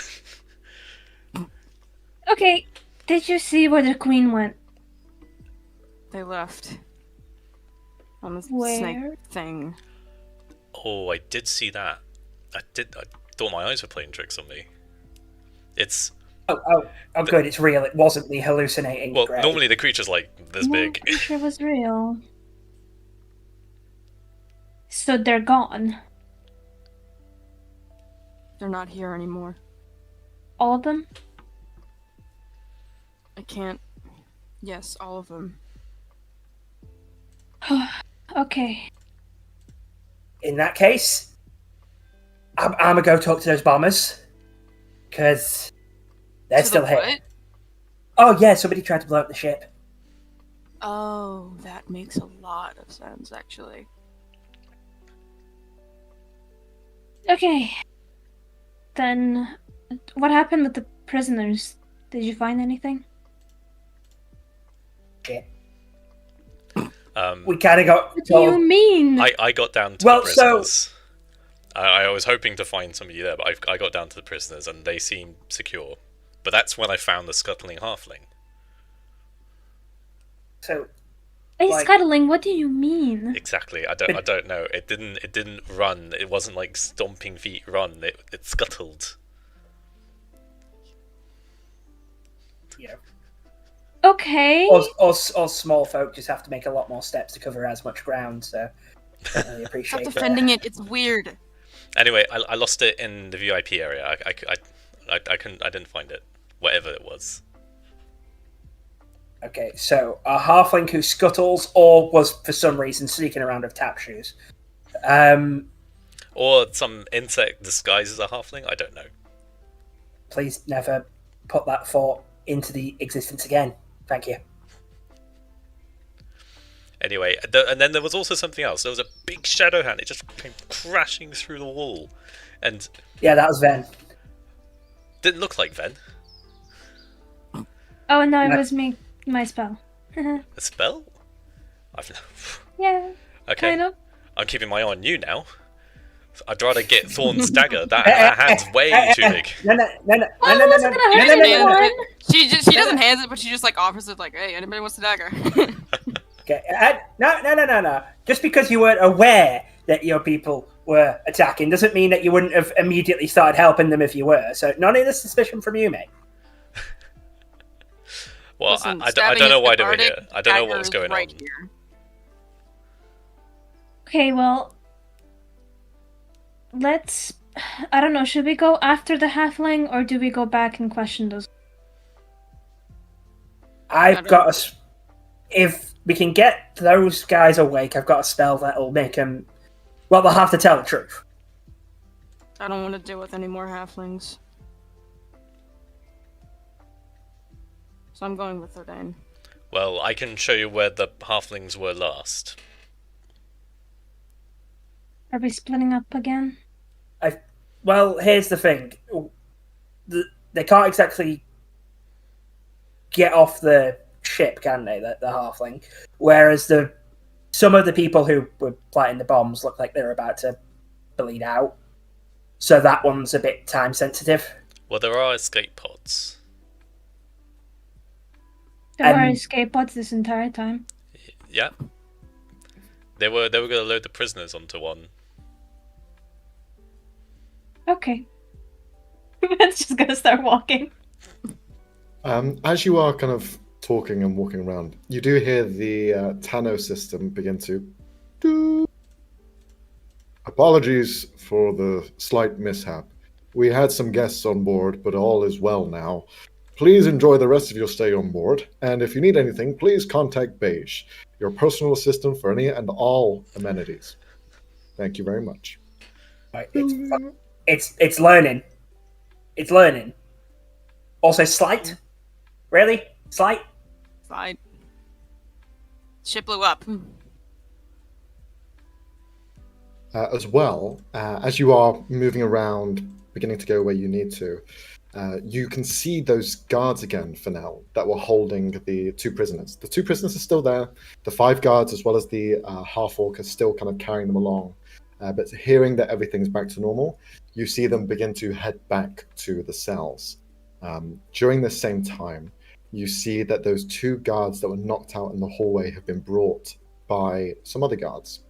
S4: Okay, did you see where the queen went?
S3: They left. On the
S4: Where?
S3: snake thing.
S5: Oh, I did see that. I thought my eyes were playing tricks on me. It's
S2: Oh, good. It's real. It wasn't me hallucinating.
S5: well,
S2: Great.
S5: normally the creature's like this big.
S4: I'm sure it was real. So they're gone.
S3: They're not here anymore.
S4: All of them?
S3: I can't... Yes, all of them.
S4: Okay.
S2: In that case, I'm gonna go talk to those bombers because they're
S3: To
S2: still
S3: the
S2: here.
S3: what?
S2: Oh yeah, somebody tried to blow up the ship.
S3: Oh, that makes a lot of sense, actually.
S4: Okay. Then, what happened with the prisoners? Did you find anything?
S2: Shit.
S5: Um,
S2: We kind of got
S4: What do you mean?
S5: I got down to
S2: Well,
S5: the
S2: so-
S5: prisoners. I was hoping to find somebody there, but I got down to the prisoners and they seemed secure. But that's when I found the scuttling halfling.
S2: so
S4: Hey,
S2: like-
S4: scuttling, what do you mean?
S5: Exactly. I don't know. It didn't run. It wasn't like stomping feet run. It scuttled.
S2: you know,
S4: Okay.
S2: us small folk just have to make a lot more steps to cover as much ground. So I really
S3: Stop
S2: appreciate that.
S3: defending it, it's weird.
S5: Anyway, I lost it in the VIP area. I didn't find it. Whatever it was.
S2: Okay, so a halfling who scuttles or was for some reason sneaking around with tap shoes.
S5: Or some insect disguised as a halfling. I don't know.
S2: Please never put that thought into the existence again. Thank you.
S5: Anyway, and then there was also something else. There was a big shadow hand. It just came crashing through the wall, and
S2: Yeah, that was Ven.
S5: didn't look like Ven.
S4: Oh no, it
S2: No.
S4: was me. My spell.
S5: A spell? I've
S4: Yeah,
S5: okay.
S4: kind of.
S5: I'm keeping my eye on you now. I'd rather get Thorn's dagger. That hand's way too big.
S2: No.
S4: Oh, it wasn't gonna hurt
S3: Yeah,
S4: anyone.
S3: She doesn't hand it, but she just like offers it like, hey, anybody wants a dagger?
S2: Okay. No. Just because you weren't aware that your people were attacking doesn't mean that you wouldn't have immediately started helping them if you were. So none of the suspicion from you, mate.
S5: Well,
S3: Listen,
S5: I
S3: stabbing
S5: don't know
S3: is
S5: why they were
S3: cathartic,
S5: here. I don't know what
S3: dagger
S5: was
S3: is
S5: going
S3: right
S5: on.
S3: Here.
S4: Okay, well, let's I don't know. Should we go after the halfling, or do we go back and question those?
S2: I've got a. If we can get those guys awake, I've got a spell that'll make them. Well, they'll have to tell the truth.
S3: I don't want to deal with any more halflings. So I'm going with Odane.
S5: Well, I can show you where the halflings were last.
S4: Are we splitting up again?
S2: Well, here's the thing. They can't exactly get off the ship, can they, the halfling? Whereas some of the people who were planting the bombs look like they're about to bleed out. So that one's a bit time sensitive.
S5: Well, there are escape pods.
S4: There are escape pods this entire time.
S5: Yeah. They were going to load the prisoners onto one.
S4: Okay. It's just gonna start walking.
S6: As you are kind of talking and walking around, you do hear the Tano system begin to. Doo. Apologies for the slight mishap. We had some guests on board, but all is well now. Please enjoy the rest of your stay on board, and if you need anything, please contact Beige, your personal assistant for any and all amenities. Thank you very much.
S2: Right, it's learning. It's learning. Also, slight. Really? Slight?
S3: Fine. Ship blew up.
S6: As well, as you are moving around, beginning to go where you need to, you can see those guards again for now that were holding the two prisoners. The two prisoners are still there. The 5 guards, as well as the half-orc, are still kind of carrying them along. But hearing that everything's back to normal, you see them begin to head back to the cells. During the same time, you see that those 2 guards that were knocked out in the hallway have been brought by some other guards.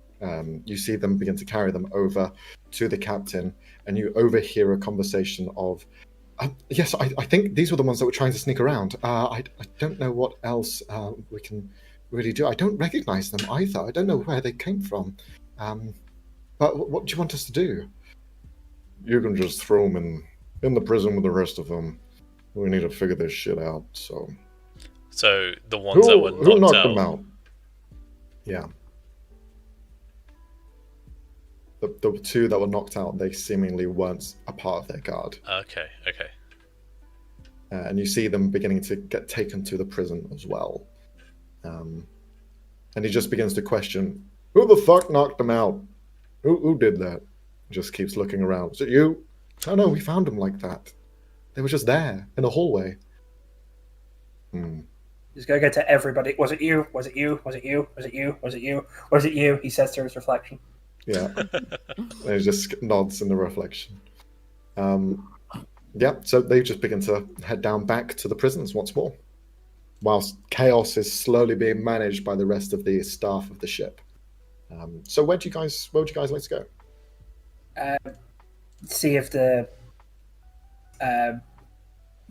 S6: You see them begin to carry them over to the captain, and you overhear a conversation of, yes, I think these were the ones that were trying to sneak around. I don't know what else we can really do. I don't recognize them either. I don't know where they came from. But what do you want us to do? You can just throw them in the prison with the rest of them. We need to figure this shit out, so...
S5: So, the ones that were knocked
S6: who knocked
S5: out...
S6: them out? Yeah. The 2 that were knocked out, they seemingly weren't a part of their guard.
S5: Okay.
S6: And you see them beginning to get taken to the prison as well. And he just begins to question, who the fuck knocked them out? Who did that? Just keeps looking around. Is it you? Oh no, we found them like that. They were just there, in the hallway.
S2: He's going to go to everybody. Was it you? Was it you? Was it you? Was it you? Was it you? Was it you? He says through his reflection.
S6: Yeah. And he just nods in the reflection. Yeah, so they just begin to head down back to the prisons once more, whilst chaos is slowly being managed by the rest of the staff of the ship. So where would you guys like to go?
S2: See if the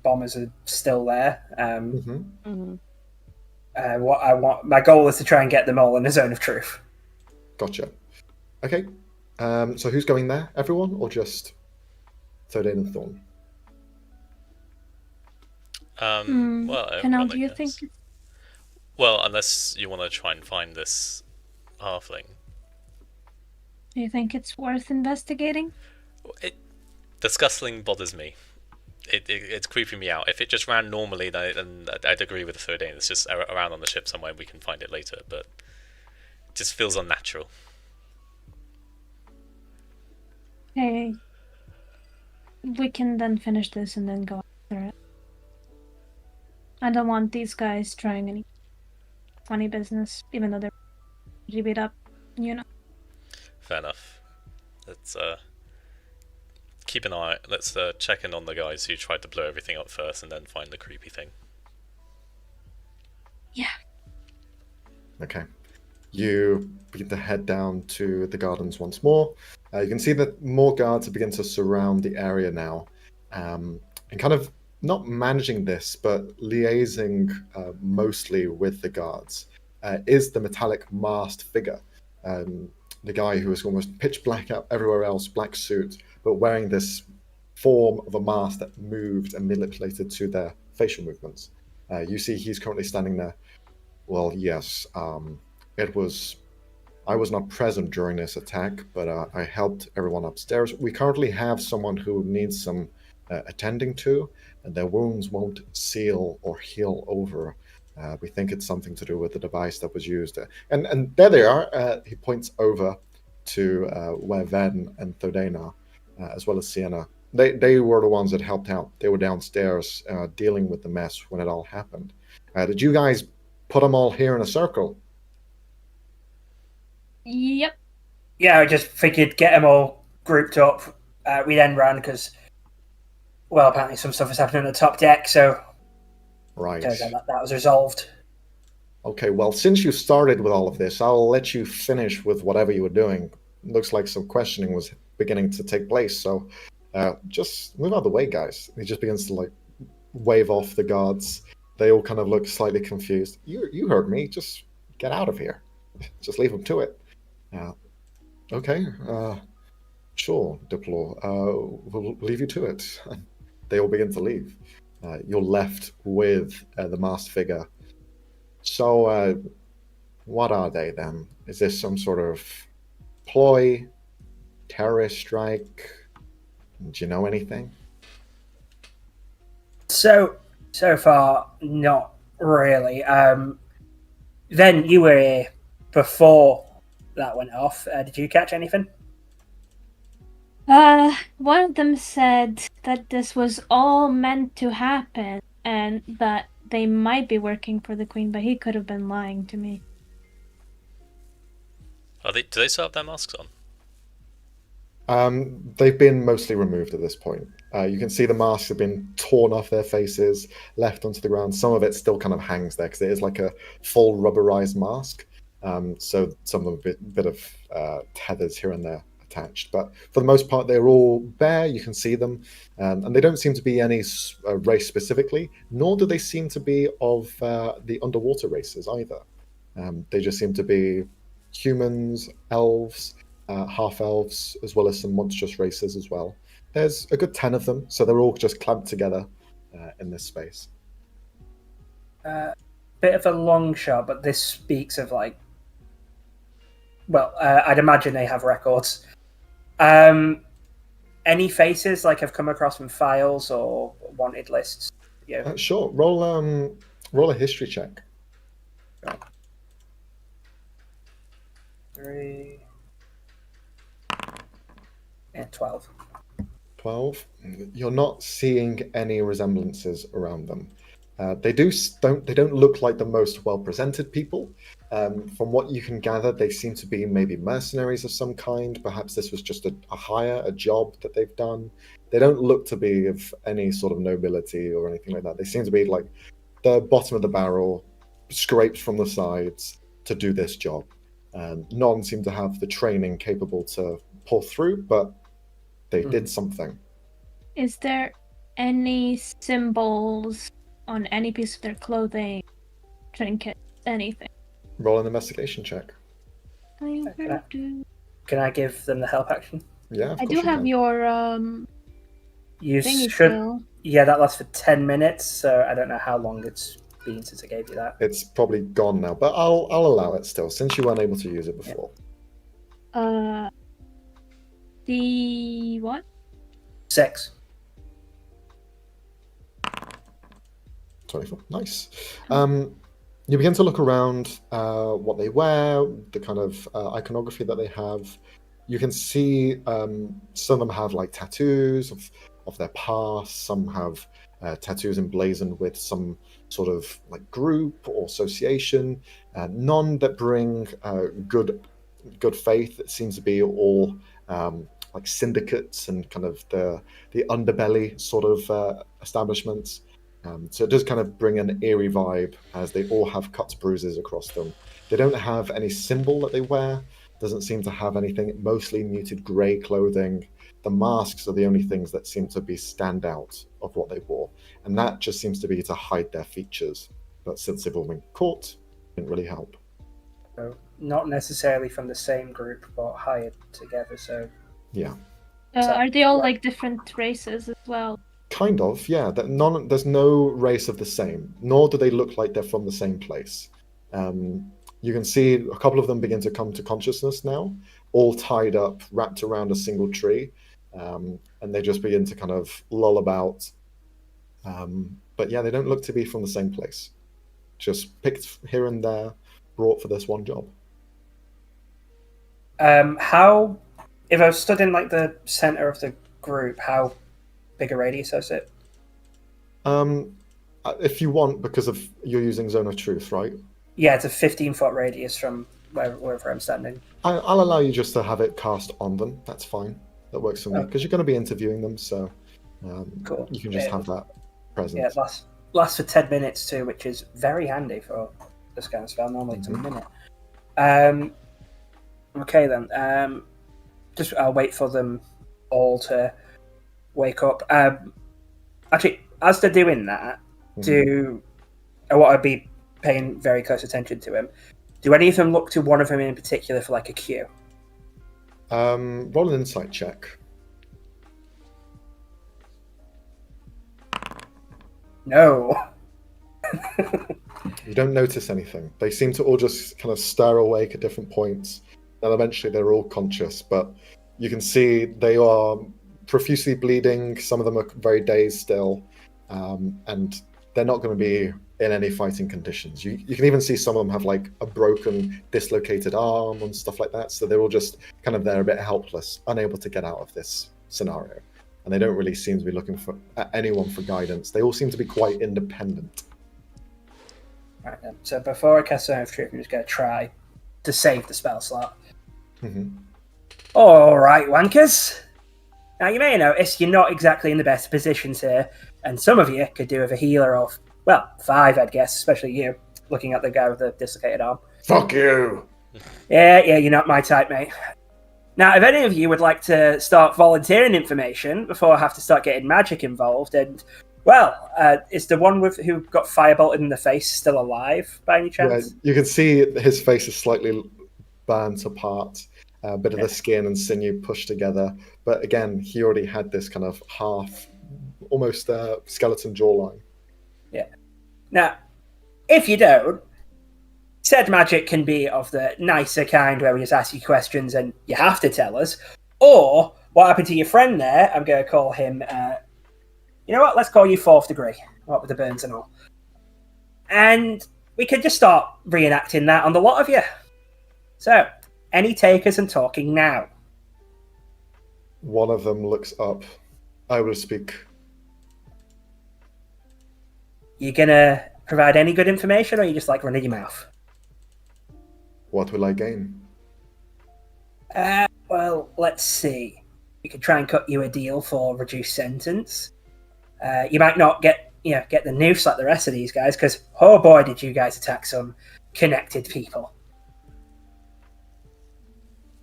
S2: bombers are still there. My goal is to try and get them all in a zone of truth.
S6: Gotcha. Okay. So who's going there? Everyone, or just Thodane and Thorn?
S5: Well,
S4: Canal, do you think?
S5: Well, unless you want to try and find this halfling.
S4: Do you think it's worth investigating?
S5: The scuttling bothers me. It's creeping me out. If it just ran normally, then I'd agree with the third aim. It's just around on the ship somewhere. We can find it later, but it just feels unnatural.
S4: Okay. We can then finish this and then go after it. I don't want these guys trying any funny business, even though they're pretty beat up, you know.
S5: Fair enough. Let's keep an eye. Let's check in on the guys who tried to blow everything up first, and then find the creepy thing.
S4: Yeah.
S6: Okay. You begin to head down to the gardens once more. You can see that more guards are beginning to surround the area now, and kind of not managing this, but liaising mostly with the guards is the metallic masked figure. The guy who is almost pitch black out everywhere else, black suit, but wearing this form of a mask that moved and manipulated to their facial movements. You see he's currently standing there. Well, yes, I was not present during this attack, but I helped everyone upstairs. We currently have someone who needs some attending to, and their wounds won't seal or heal over. We think it's something to do with the device that was used. And there they are. He points over to where Ven and Thodain are, as well as Sienna. They were the ones that helped out. They were downstairs dealing with the mess when it all happened. Did you guys put them all here in a circle?
S4: Yep.
S2: Yeah, I just figured get them all grouped up. We then ran because, well, apparently some stuff was happening on the top deck, so
S6: Right.
S2: that was resolved.
S6: Okay, well, since you started with all of this, I'll let you finish with whatever you were doing. Looks like some questioning was beginning to take place, so just move out of the way, guys. He just begins to, like, wave off the guards. They all kind of look slightly confused. You heard me. Just get out of here. Just leave them to it. Okay, sure, Diplor. We'll leave you to it. They all begin to leave. You're left with the masked figure. So, what are they then? Is this some sort of ploy, terrorist strike? Do you know anything?
S2: So far, not really. Then you were here before that went off. Did you catch anything?
S4: One of them said that this was all meant to happen and that they might be working for the Queen, but he could have been lying to me.
S5: Do they still have their masks on?
S6: They've been mostly removed at this point. You can see the masks have been torn off their faces, left onto the ground. Some of it still kind of hangs there because it is like a full rubberized mask. So some of them a bit of tethers here and there attached. But for the most part, they're all bare. You can see them. And they don't seem to be any race specifically, nor do they seem to be of the underwater races either. They just seem to be humans, elves, half-elves, as well as some monstrous races as well. There's a good 10 of them, so they're all just clamped together in this space.
S2: Bit of a long shot, but this speaks of, like, well, I'd imagine they have records. Any faces, like, have come across from files or wanted lists? Yeah.
S6: Sure. Roll a history check.
S2: 3 and 12.
S6: 12. You're not seeing any resemblances around them. They don't look like the most well-presented people. From what you can gather, they seem to be maybe mercenaries of some kind. Perhaps this was just a hire, a job that they've done. They don't look to be of any sort of nobility or anything like that. They seem to be like the bottom of the barrel, scraped from the sides to do this job. None seem to have the training capable to pull through, but they did something.
S4: Is there any symbols on any piece of their clothing, trinkets, anything?
S6: Roll an investigation check.
S2: Can I give them the help action?
S6: Yeah, of
S4: I
S6: course
S4: do
S6: you
S4: have
S6: can.
S4: your
S2: You
S4: thingy
S2: should.
S4: still.
S2: Yeah, that lasts for 10 minutes, so I don't know how long it's been since I gave you that.
S6: It's probably gone now, but I'll allow it still, since you weren't able to use it before.
S4: The what?
S2: 6.
S6: 24. Nice. You begin to look around what they wear, the kind of iconography that they have. You can see some of them have like tattoos of their past. Some have tattoos emblazoned with some sort of like group or association. None that bring good faith. It seems to be all like syndicates and kind of the underbelly sort of establishments. So it does kind of bring an eerie vibe as they all have cuts, bruises across them. They don't have any symbol that they wear. Doesn't seem to have anything. Mostly muted grey clothing. The masks are the only things that seem to be standout of what they wore, and that just seems to be to hide their features. But since they've all been caught, it didn't really help.
S2: So not necessarily from the same group, but hired together. So
S6: Yeah.
S4: Are they all like different races as well?
S6: Kind of, yeah. There's no race of the same, nor do they look like they're from the same place. You can see a couple of them begin to come to consciousness now, all tied up, wrapped around a single tree, and they just begin to kind of lull about. But yeah, they don't look to be from the same place. Just picked here and there, brought for this one job.
S2: How, if I stood in like the center of the group, how big a radius is it?
S6: If you want, because of you're using Zone of Truth, right?
S2: Yeah, it's a 15-foot radius from wherever I'm standing.
S6: I'll allow you just to have it cast on them. That's fine. That works for me because you're going to be interviewing them, so
S2: Cool.
S6: you can just have that present.
S2: Yeah, it lasts for 10 minutes too, which is very handy for this kind of spell. Normally it's a minute. Okay then. Just I'll wait for them all to wake up. Actually, as they're doing that, what I'd be paying very close attention to him. Do any of them look to one of them in particular for like a cue?
S6: Roll an insight check.
S2: No.
S6: You don't notice anything. They seem to all just kind of stir awake at different points, and eventually they're all conscious. But you can see they are profusely bleeding. Some of them are very dazed still, and they're not going to be in any fighting conditions. You can even see some of them have like a broken, dislocated arm and stuff like that. So they're all just kind of there, a bit helpless, unable to get out of this scenario. And they don't really seem to be looking at anyone for guidance. They all seem to be quite independent.
S2: Right then. So before I cast Zone of Truth, I'm just going to try to save the spell slot. All right, wankers. Now you may notice you're not exactly in the best positions here, and some of you could do with a healer of, well, 5, I'd guess, especially you, looking at the guy with the dislocated arm.
S6: Fuck you!
S2: Yeah, you're not my type, mate. Now, if any of you would like to start volunteering information before I have to start getting magic involved, and, well, is the one who got firebolted in the face still alive, by any chance?
S6: Yeah, you can see his face is slightly burnt apart, a bit of the skin and sinew pushed together. But again, he already had this kind of half, almost skeleton jawline.
S2: Yeah. Now, if you don't, said magic can be of the nicer kind where we just ask you questions and you have to tell us. Or, what happened to your friend there? I'm going to call him, you know what, let's call you 4th degree. What with the burns and all. And we could just start reenacting that on the lot of you. So, any takers and talking now?
S6: One of them looks up. I will speak.
S2: You gonna provide any good information, or you just like running your mouth?
S6: What will I gain?
S2: Well, let's see. We could try and cut you a deal for reduced sentence. You might not get the noose like the rest of these guys, because oh boy, did you guys attack some connected people.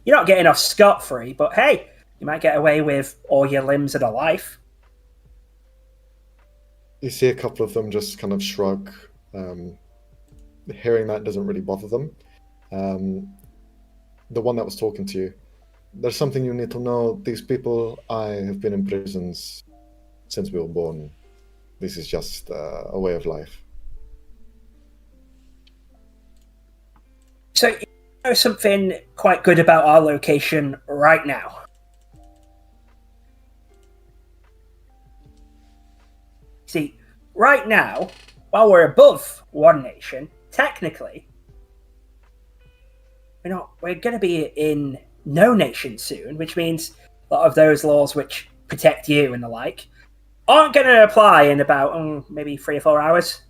S2: You're not getting off scot-free, but hey, you might get away with all your limbs and a life.
S6: You see a couple of them just kind of shrug. Hearing that doesn't really bother them. The one that was talking to you, there's something you need to know. These people, I have been in prisons since we were born. This is just a way of life.
S2: So, you know something quite good about our location right now? See, right now, while we're above one nation, technically, we're going to be in no nation soon, which means a lot of those laws which protect you and the like aren't going to apply in about maybe 3 or 4 hours.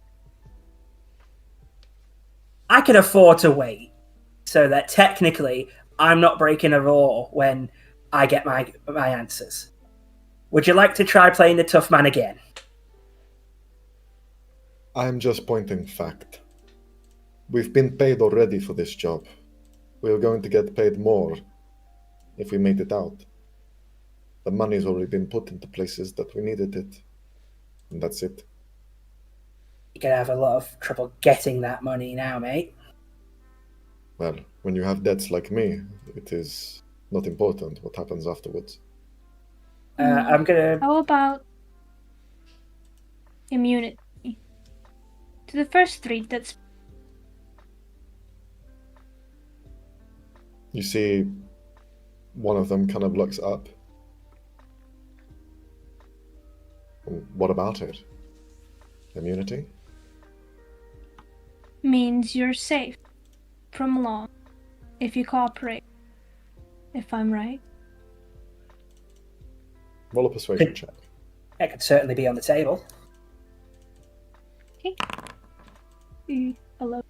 S2: I can afford to wait so that technically I'm not breaking a law when I get my answers. Would you like to try playing the tough man again?
S6: I'm just pointing fact. We've been paid already for this job. We are going to get paid more if we made it out. The money's already been put into places that we needed it. And that's it.
S2: You're going to have a lot of trouble getting that money now, mate.
S6: Well, when you have debts like me, it is not important what happens afterwards.
S2: I'm gonna.
S4: How about immunity? To the first three, that's
S6: You see one of them kind of looks up. What about it? Immunity?
S4: means you're safe from law if you cooperate. If I'm right.
S6: Roll a persuasion check.
S2: It could certainly be on the table.
S4: Okay. Hello.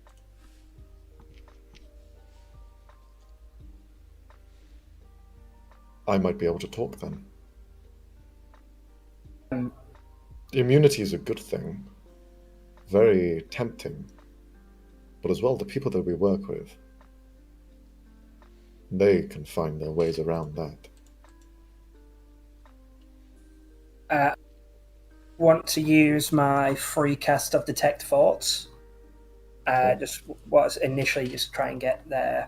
S6: I might be able to talk then.
S2: Um,
S6: Immunity is a good thing. Very tempting. But as well, the people that we work with, they can find their ways around that.
S2: Want to use my free cast of Detect Thoughts. Just was initially just try and get their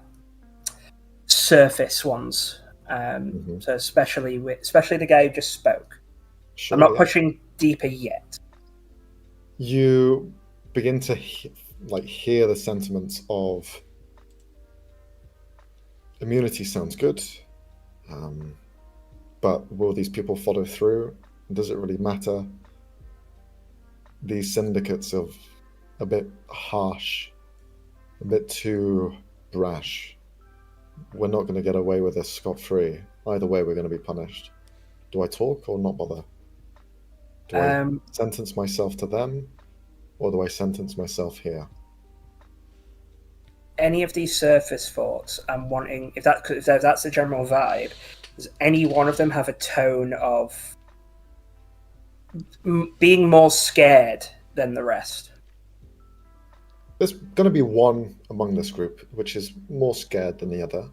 S2: surface ones. So especially the guy who just spoke.
S6: Sure,
S2: I'm not
S6: yeah.
S2: pushing deeper yet.
S6: You begin to hear the sentiments of immunity sounds good, but will these people follow through? Does it really matter? These syndicates are a bit harsh, a bit too brash. We're not going to get away with this scot-free. Either way, we're going to be punished. Do I talk or not bother? Do I sentence myself to them, or do I sentence myself here?
S2: Any of these surface thoughts, I'm wanting, if that's the general vibe, does any one of them have a tone of being more scared than the rest?
S6: There's going to be one among this group which is more scared than the other.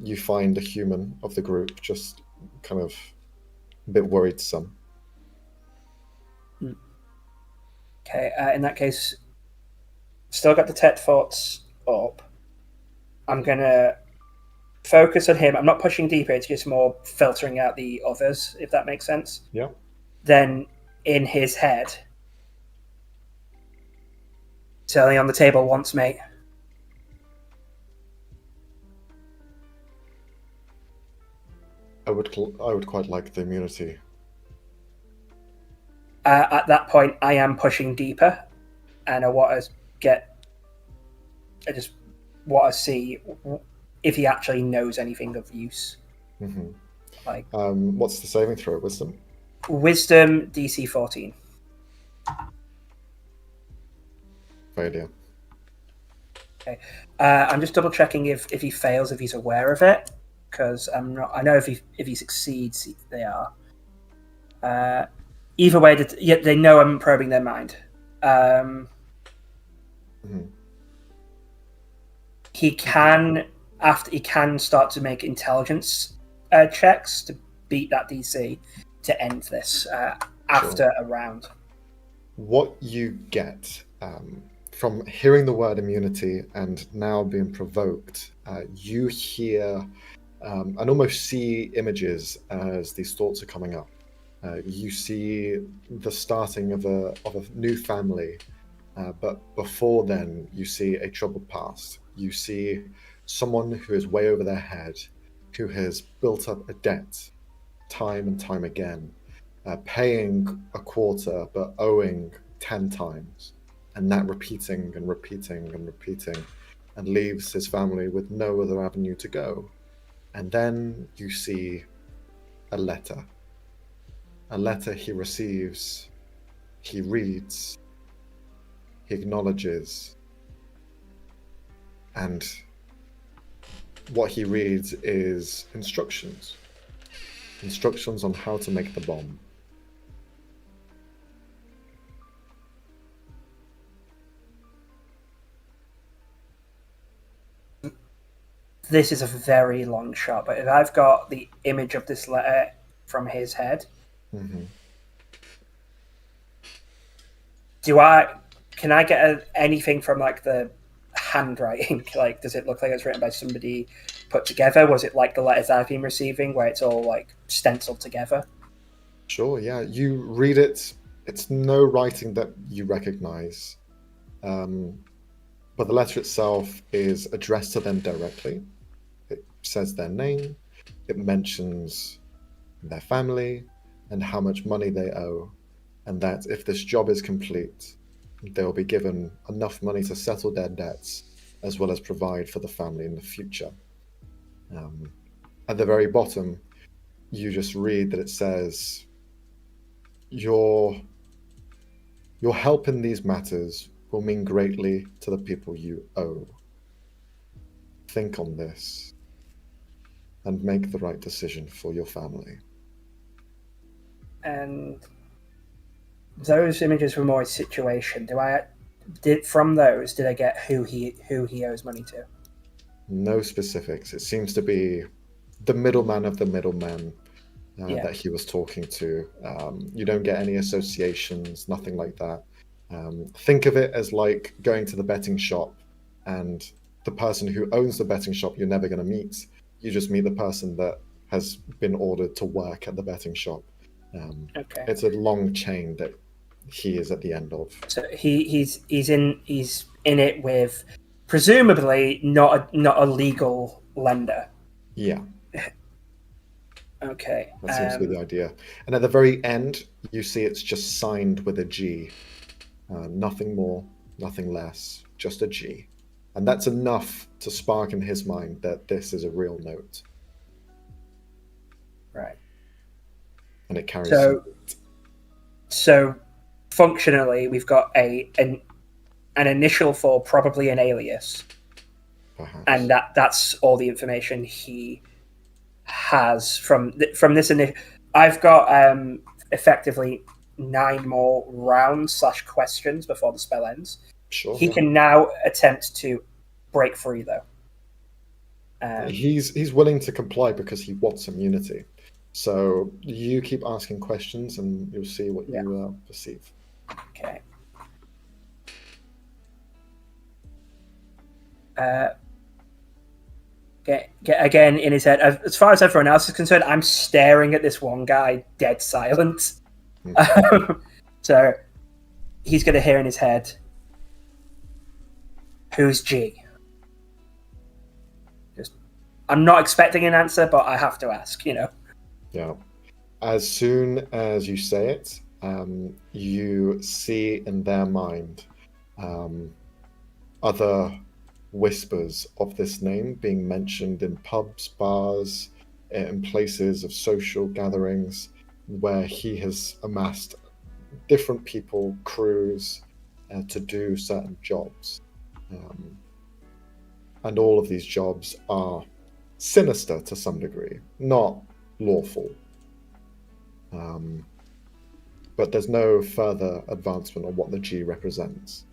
S6: You find a human of the group just kind of a bit worrisome.
S2: Okay, in that case, still got the Detect Thoughts up. I'm going to focus on him. I'm not pushing deeper, it's just more filtering out the others, if that makes sense.
S6: Yeah.
S2: Then in his head, certainly on the table once, mate.
S6: I would quite like the immunity.
S2: At that point, I am pushing deeper, and I want to just want to see if he actually knows anything of use.
S6: Mm-hmm.
S2: Like,
S6: what's the saving throw? Wisdom?
S2: Wisdom DC 14.
S6: Failure.
S2: Okay. I'm just double checking if he fails, if he's aware of it, because I'm not. I know if he succeeds, they are. Either way, they know I'm probing their mind. He can start to make intelligence checks to beat that DC to end this after a round.
S6: What you get from hearing the word immunity and now being provoked, you hear and almost see images as these thoughts are coming up. You see the starting of a new family, but before then, you see a troubled past. You see someone who is way over their head, who has built up a debt time and time again, paying a quarter but owing 10 times, and that repeating and repeating and repeating, and leaves his family with no other avenue to go. And then you see a letter he receives, he reads, he acknowledges, and what he reads is instructions on how to make the bomb.
S2: This is a very long shot, but if I've got the image of this letter from his head, can I get anything from like the handwriting? Like, does it look like it's written by somebody put together? Was it like the letters I've been receiving, where it's all like stenciled together?
S1: Sure, yeah. You read it. It's no writing that you recognize. But the letter itself is addressed to them directly. It says their name, it mentions their family and how much money they owe, and that if this job is complete, they will be given enough money to settle their debts as well as provide for the family in the future. At the very bottom, you just read that it says, your help in these matters will mean greatly to the people you owe. Think on this and make the right decision for your family.
S2: And those images were more a situation. From those, did I get who he owes money to?
S1: No specifics. It seems to be the middleman of the middleman that he was talking to. You don't get any associations, nothing like that. Think of it as like going to the betting shop, and the person who owns the betting shop you're never going to meet. You just meet the person that has been ordered to work at the betting shop.
S2: Okay.
S1: It's a long chain that he is at the end of.
S2: So he's in it with presumably not a legal lender.
S1: Yeah.
S2: Okay.
S1: That seems to be the idea. And at the very end, you see it's just signed with a G. Nothing more, nothing less, just a G. And that's enough to spark in his mind that this is a real note.
S2: Right.
S1: And it carries
S2: So functionally, we've got an initial for probably an alias.
S1: perhaps.
S2: And that's all the information he has from this initial. I've got effectively 9 more rounds / questions before the spell ends.
S1: Sure.
S2: He can now attempt to break free, though.
S1: He's willing to comply because he wants immunity. So you keep asking questions, and you'll see what you perceive.
S2: Okay. Again, in his head, as far as everyone else is concerned, I'm staring at this one guy, dead silent. So he's going to hear in his head, "Who's G?" I'm not expecting an answer, but I have to ask,
S1: Yeah. As soon as you say it, you see in their mind other whispers of this name being mentioned in pubs, bars, in places of social gatherings where he has amassed different people, crews, to do certain jobs. And all of these jobs are sinister to some degree, not lawful. But there's no further advancement on what the G represents.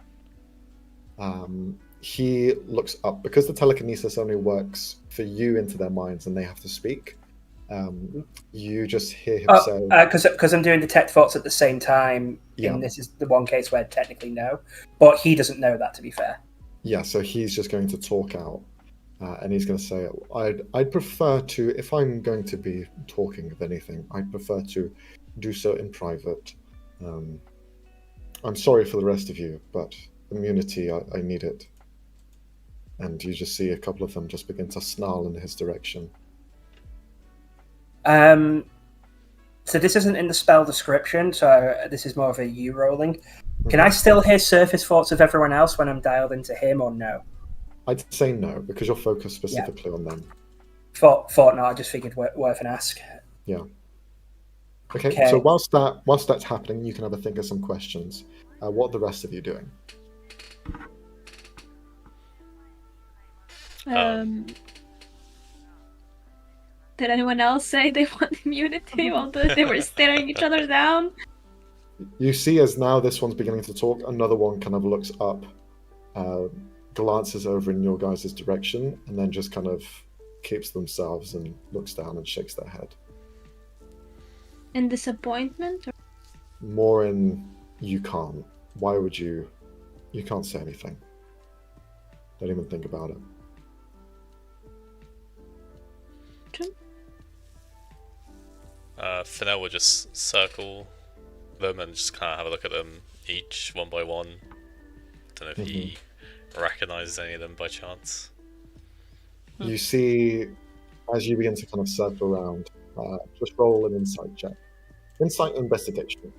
S1: He looks up, because the telekinesis only works for you into their minds and they have to speak. You just hear him say...
S2: Because I'm doing detect thoughts at the same time, and this is the one case where technically no, but he doesn't know that, to be fair.
S1: Yeah, so he's just going to talk out, and he's going to say, I'd prefer to, if I'm going to be talking of anything, I'd prefer to do so in private. I'm sorry for the rest of you, but immunity, I need it. And you just see a couple of them just begin to snarl in his direction.
S2: So this isn't in the spell description, so this is more of a you rolling. Can I still hear surface thoughts of everyone else when I'm dialed into him, or no?
S1: I'd say no, because you're focused specifically on them.
S2: Thought no, I just figured worth an ask.
S1: Yeah. Okay, so whilst that's happening, you can have a think of some questions. What are the rest of you doing?
S4: Did anyone else say they want immunity while they were staring each other down?
S1: You see, as now this one's beginning to talk, another one kind of looks up, glances over in your guys' direction, and then just kind of keeps themselves and looks down and shakes their head.
S4: In disappointment? Or...
S1: More in, you can't. Why would you? You can't say anything.
S6: Don't even think about it.
S5: Fennel will just circle them and just kind of have a look at them each one by one. Don't know if he recognizes any of them by chance.
S6: You see, as you begin to kind of circle around, just roll an insight check. Insight and investigation.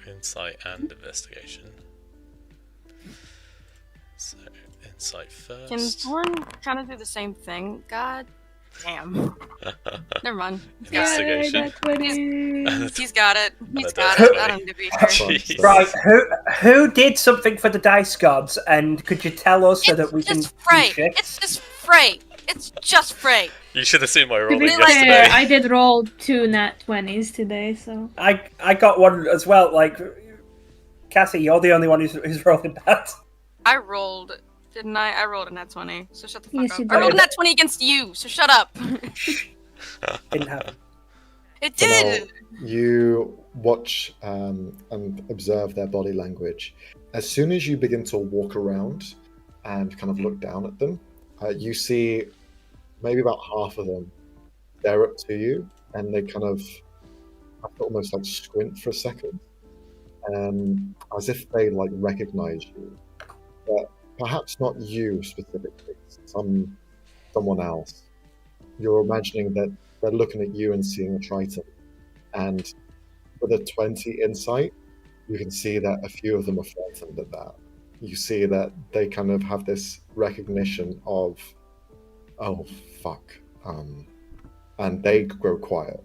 S5: Insight and investigation. So, insight first.
S3: Can Thorn kind of do the same thing? God damn. Never mind.
S5: Investigation.
S3: He's got it. He's got
S5: That's
S3: it. I don't need to be here.
S5: Jeez.
S2: Right, who did something for the dice gods, and could you tell us so that we can
S3: It's Frey.
S2: do shit?
S3: It's just Frey. It's just Frey.
S5: You should have seen my
S4: To
S5: rolling
S4: be
S5: yesterday.
S4: fair, I did roll 2 nat 20s today, so.
S2: I got one as well. Like, Cassie, you're the only one who's rolling that.
S3: I rolled, didn't I? I rolled a nat 20, so shut the fuck
S4: Yes,
S3: up.
S4: you
S3: I rolled a
S2: did.
S3: nat 20 against you, so shut up.
S2: Didn't happen.
S3: It
S6: Fennel,
S3: did.
S6: you watch and observe their body language. As soon as you begin to walk around and kind of look down at them, you see maybe about half of them stare up to you, and they kind of have to almost like squint for a second, as if they like recognize you, but perhaps not you specifically, someone else. You're imagining that they're looking at you and seeing a Triton, and with a 20 insight, you can see that a few of them are frightened at that. You see that they kind of have this recognition of, oh fuck, and they grow quiet.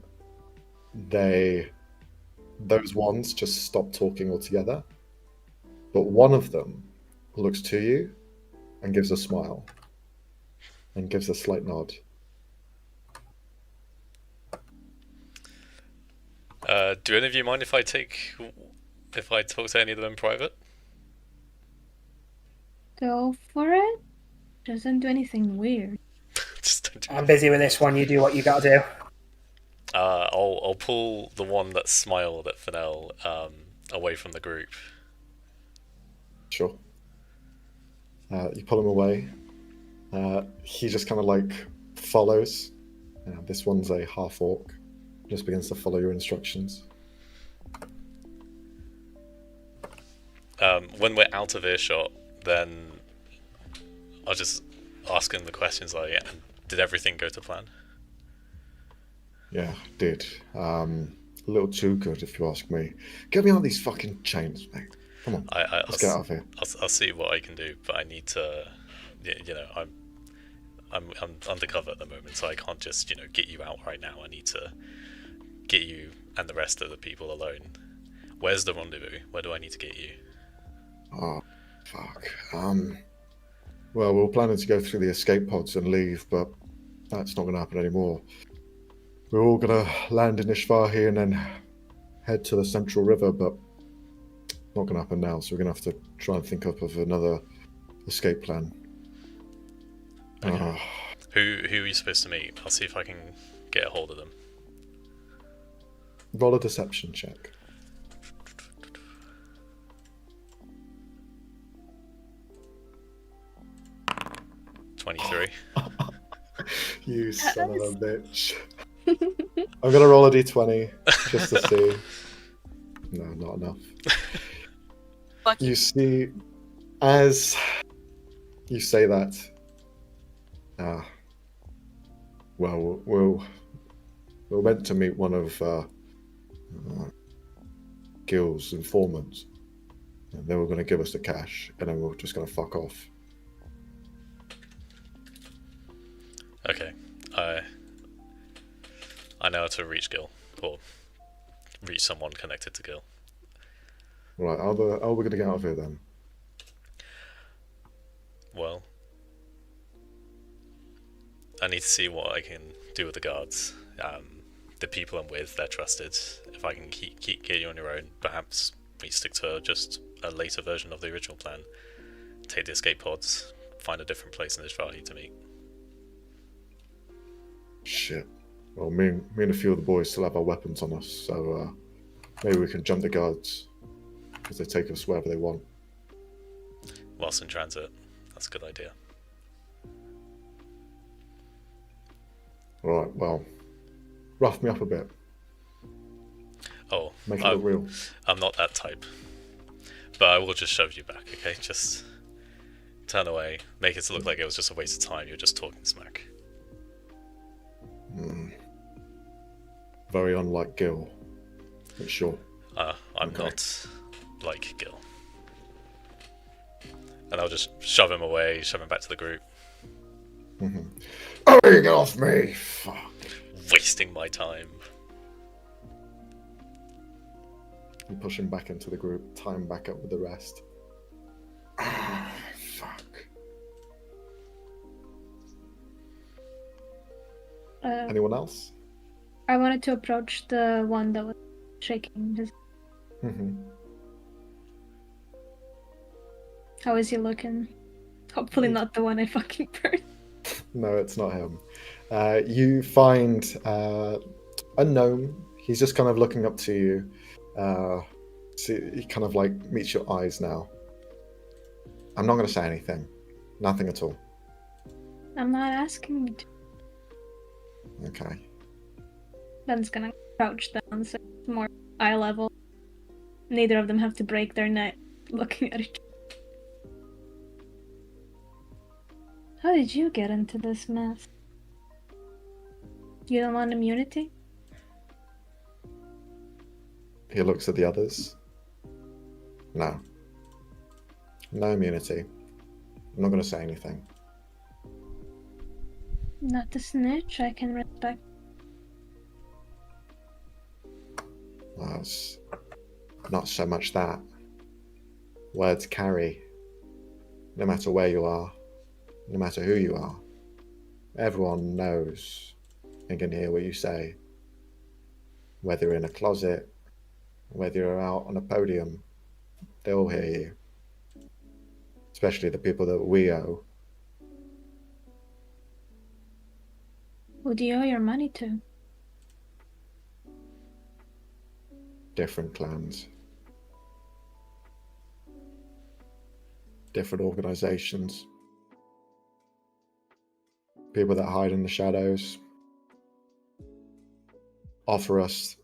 S6: Those ones just stop talking altogether, but one of them looks to you and gives a smile and gives a slight nod.
S5: Do any of you mind if I talk to any of them in private?
S4: Go for it. Doesn't do anything weird.
S5: Just don't do
S2: I'm busy with this one. You do what you gotta do.
S5: I'll pull the one that smiled at Fennel away from the group.
S6: Sure. You pull him away. He just kind of like follows. This one's a half orc. Just begins to follow your instructions.
S5: When we're out of earshot, then I'll just ask him the questions like, did everything go to plan?
S6: Yeah, did. A little too good, if you ask me. Get me out of these fucking chains, mate. Come on, let's get out of here.
S5: I'll see what I can do, but I need to, I'm undercover at the moment, so I can't just, get you out right now. I need to get you and the rest of the people alone. Where's the rendezvous? Where do I need to get you?
S6: Oh, fuck. Well, we were planning to go through the escape pods and leave, but that's not going to happen anymore. We're all going to land in Ishvahi and then head to the Central River, but not going to happen now, so we're going to have to try and think up of another escape plan.
S5: Okay. Who are you supposed to meet? I'll see if I can get a hold of them.
S6: Roll a deception check.
S5: 23.
S6: You son of a bitch. I'm going to roll a d20 just to see. No, not enough.
S3: Fuck you.
S6: You see, as you say that, well, we're meant to meet one of Gil's informants, and they were going to give us the cash, and then we we're just going to fuck off.
S5: Okay, I know how to reach Gil, or reach someone connected to Gil.
S6: Right, how are we going to get out of here then?
S5: Well, I need to see what I can do with the guards. The people I'm with, they're trusted. If I can get you on your own, perhaps we stick to just a later version of the original plan. Take the escape pods, find a different place in this valley to meet.
S6: Shit. Well, me and a few of the boys still have our weapons on us, so maybe we can jump the guards, because they take us wherever they want.
S5: Whilst in transit, that's a good idea.
S6: Alright, well, rough me up a bit.
S5: Oh,
S6: Make it look real.
S5: I'm not that type. But I will just shove you back, okay? Just turn away. Make it look like it was just a waste of time. You're just talking smack.
S6: Very unlike Gil. But sure.
S5: I'm
S6: Okay.
S5: not like Gil. And I'll just shove him away, shove him back to the group.
S6: Oh, you get off me! Fuck.
S5: Wasting my time.
S6: You push him back into the group, tie him back up with the rest. Fuck. Anyone else?
S4: I wanted to approach the one that was shaking his. How is he looking? Hopefully not the one I fucking burned.
S6: No, it's not him. You find a gnome. He's just kind of looking up to you. So he kind of like meets your eyes now. I'm not going to say anything. Nothing at all.
S4: I'm not asking you to.
S6: Okay.
S4: Ben's gonna crouch down so it's more eye level. Neither of them have to break their neck looking at each other. How did you get into this mess? You don't want immunity?
S6: He looks at the others. No. No immunity. I'm not going to say anything.
S4: Not to snitch, I can respect.
S6: Well, it's not so much that. Words carry. No matter where you are, no matter who you are. Everyone knows and can hear what you say. Whether you're in a closet, whether you're out on a podium, they all hear you. Especially the people that we owe.
S4: Who do you owe your money to?
S6: Different clans. Different organizations. People that hide in the shadows. Offer us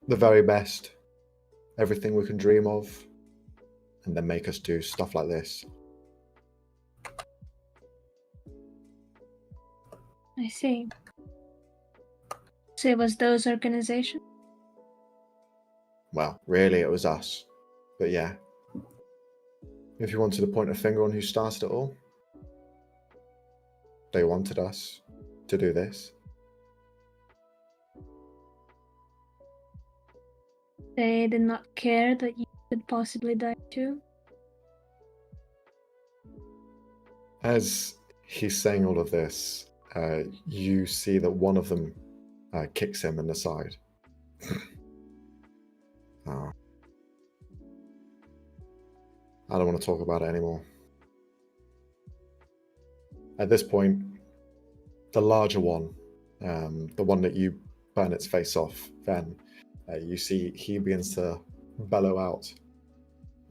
S6: the very best. Everything we can dream of. And then make us do stuff like this.
S4: I see. So it was those organizations?
S6: Well, really, it was us. But yeah. If you wanted to point a finger on who started it all, they wanted us to do this.
S4: They did not care that you could possibly die too?
S6: As he's saying all of this, you see that one of them kicks him in the side. I don't want to talk about it anymore. At this point, the larger one, the one that you burn its face off, then you see he begins to bellow out.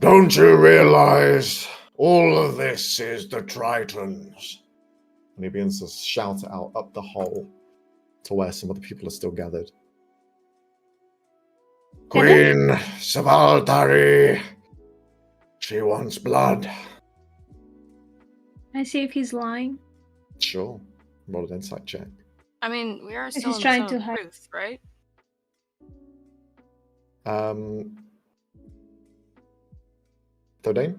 S6: Don't you realize all of this is the Tritons? And he begins to shout it out up the hole to where some of the people are still gathered. Queen Savaltari, she wants blood.
S4: I see if he's lying.
S6: Sure. Roll an insight check.
S3: I mean, we are
S4: If
S3: still
S4: he's
S3: in
S4: trying
S3: the zone
S4: to
S3: of
S4: hide.
S3: truth, right?
S6: Thodane?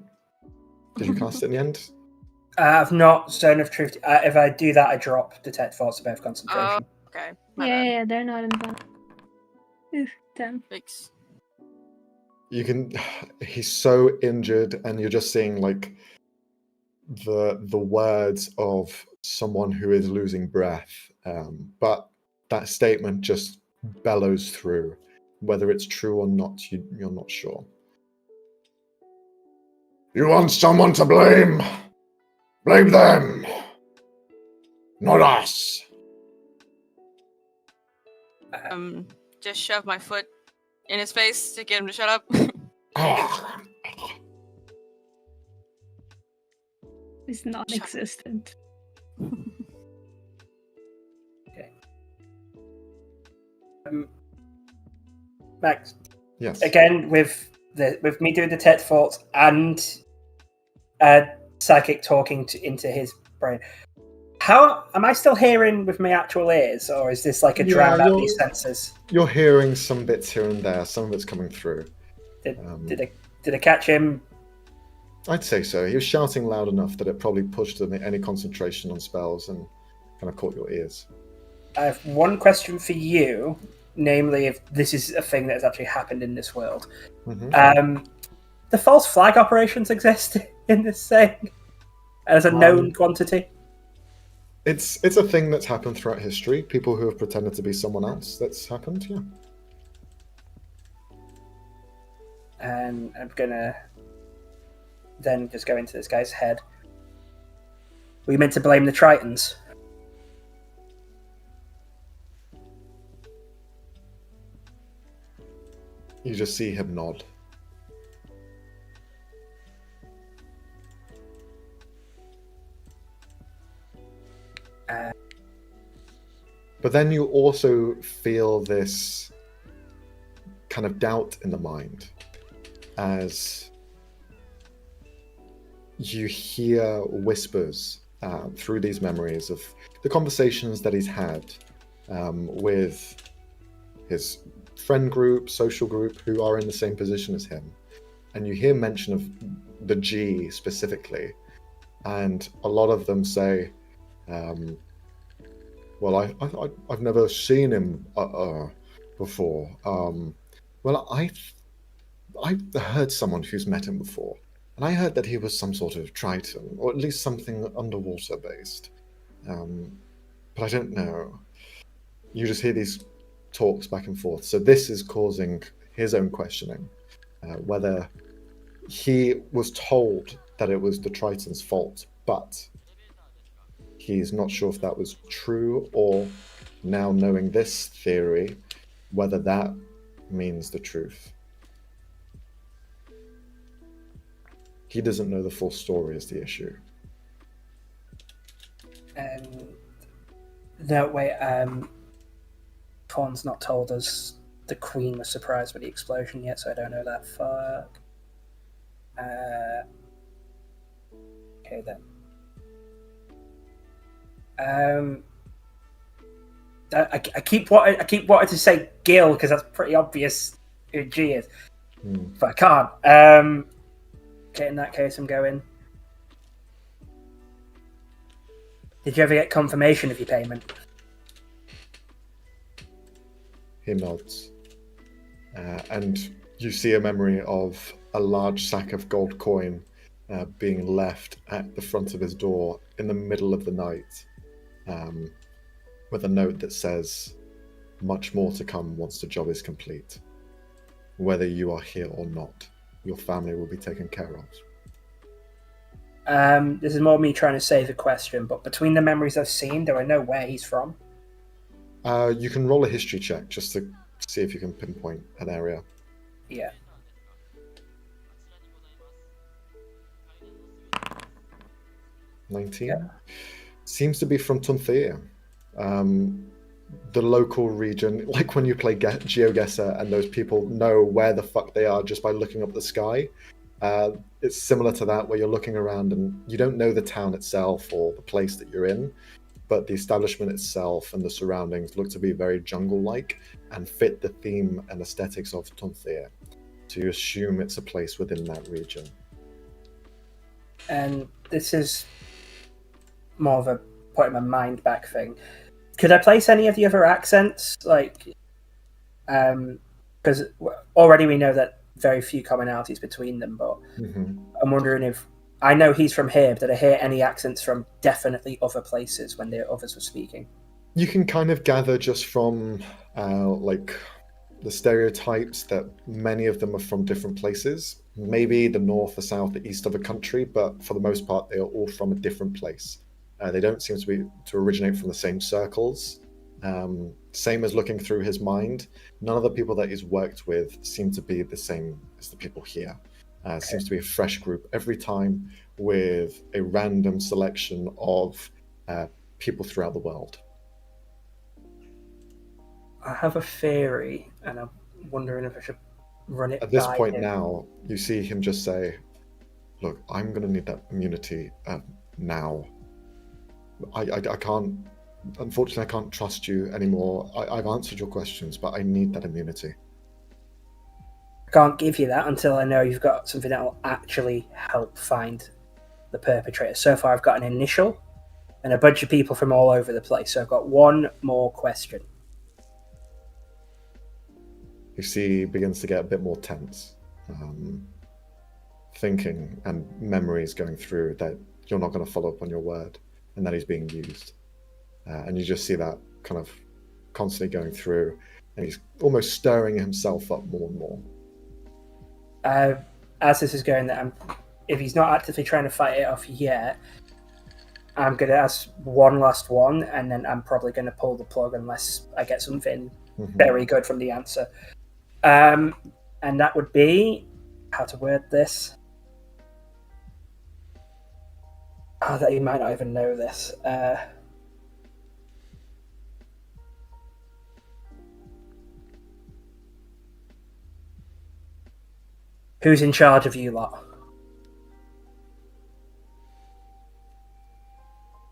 S6: Did you cast it in the end?
S2: I've not Zone of Truth. If I do that, I drop Detect Thoughts above concentration.
S3: Okay. My
S4: Yeah,
S3: bad.
S4: yeah, they're not involved. 10.
S3: Thanks.
S6: You can. He's so injured, and you're just seeing like the words of someone who is losing breath. But that statement just bellows through. Whether it's true or not, you're not sure. You want someone to blame? Blame them, not us.
S3: Just shove my foot in his face to get him to shut up.
S4: It's non-existent.
S2: Max,
S1: Yes.
S2: again with me doing the detect thoughts and psychic talking into his brain. How am I still hearing with my actual ears, or is this like a drowned out these senses?
S1: You're hearing some bits here and there. Some of it's coming through.
S2: Did I catch him?
S1: I'd say so. He was shouting loud enough that it probably pushed any concentration on spells and kind of caught your ears.
S2: I have one question for you, namely if this is a thing that has actually happened in this world.
S1: Mm-hmm.
S2: The false flag operations exist in this thing as a known quantity.
S1: It's a thing that's happened throughout history. People who have pretended to be someone else. That's happened, yeah.
S2: And I'm gonna then just go into this guy's head. Were you meant to blame the Tritons?
S1: You just see him nod. But then you also feel this kind of doubt in the mind as you hear whispers through these memories of the conversations that he's had with his friend group, social group, who are in the same position as him. And you hear mention of the G specifically. And a lot of them say, well, I've never seen him before. Well, I've heard someone who's met him before, and I heard that he was some sort of Triton, or at least something underwater based. But I don't know. You just hear these talks back and forth. So this is causing his own questioning, whether he was told that it was the Triton's fault, but he's not sure if that was true, or now knowing this theory, whether that means the truth. He doesn't know the full story is the issue.
S2: And no, wait, Corn's not told us the Queen was surprised by the explosion yet, so I don't know that. Fuck. Okay then. I keep wanting to say Gil because that's pretty obvious who G is, but I can't. Okay, in that case, I'm going. Did you ever get confirmation of your payment?
S1: He nods, and you see a memory of a large sack of gold coin being left at the front of his door in the middle of the night. With a note that says, much more to come once the job is complete. Whether you are here or not, your family will be taken care of.
S2: This is more me trying to save a question, but between the memories I've seen, do I know where he's from?
S1: You can roll a history check just to see if you can pinpoint an area.
S2: Yeah.
S1: $19?
S2: Yeah.
S1: Seems to be from Tunthea. The local region, like when you play GeoGuessr and those people know where the fuck they are just by looking up the sky. It's similar to that, where you're looking around and you don't know the town itself or the place that you're in, but the establishment itself and the surroundings look to be very jungle-like and fit the theme and aesthetics of Tunthea. So you assume it's a place within that region.
S2: And this is more of a putting my mind back thing. Could I place any of the other accents? Like, because already we know that very few commonalities between them, but I'm wondering if I know he's from here, but did I hear any accents from definitely other places when the others were speaking?
S1: You can kind of gather just from like the stereotypes that many of them are from different places. Maybe the north, the south, the east of a country, but for the most part, they are all from a different place. They don't seem to originate from the same circles. Same as looking through his mind. None of the people that he's worked with seem to be the same as the people here. Seems to be a fresh group every time, with a random selection of people throughout the world.
S2: I have a theory, and I'm wondering if I should run it
S6: At this
S2: by
S6: point
S2: him.
S6: now, you see him just say, "Look, I'm going to need that immunity now. I can't. Unfortunately, I can't trust you anymore. I've answered your questions, but I need that immunity."
S2: I can't give you that until I know you've got something that will actually help find the perpetrator. So far, I've got an initial and a bunch of people from all over the place. So I've got one more question.
S6: You see he begins to get a bit more tense, thinking and memories going through that you're not going to follow up on your word and that he's being used. And you just see that kind of constantly going through, and he's almost stirring himself up more and more.
S2: As this is going, if he's not actively trying to fight it off yet, I'm going to ask one last one, and then I'm probably going to pull the plug unless I get something very good from the answer. And that would be how to word this. Oh, that you might not even know this. Who's in charge of you lot?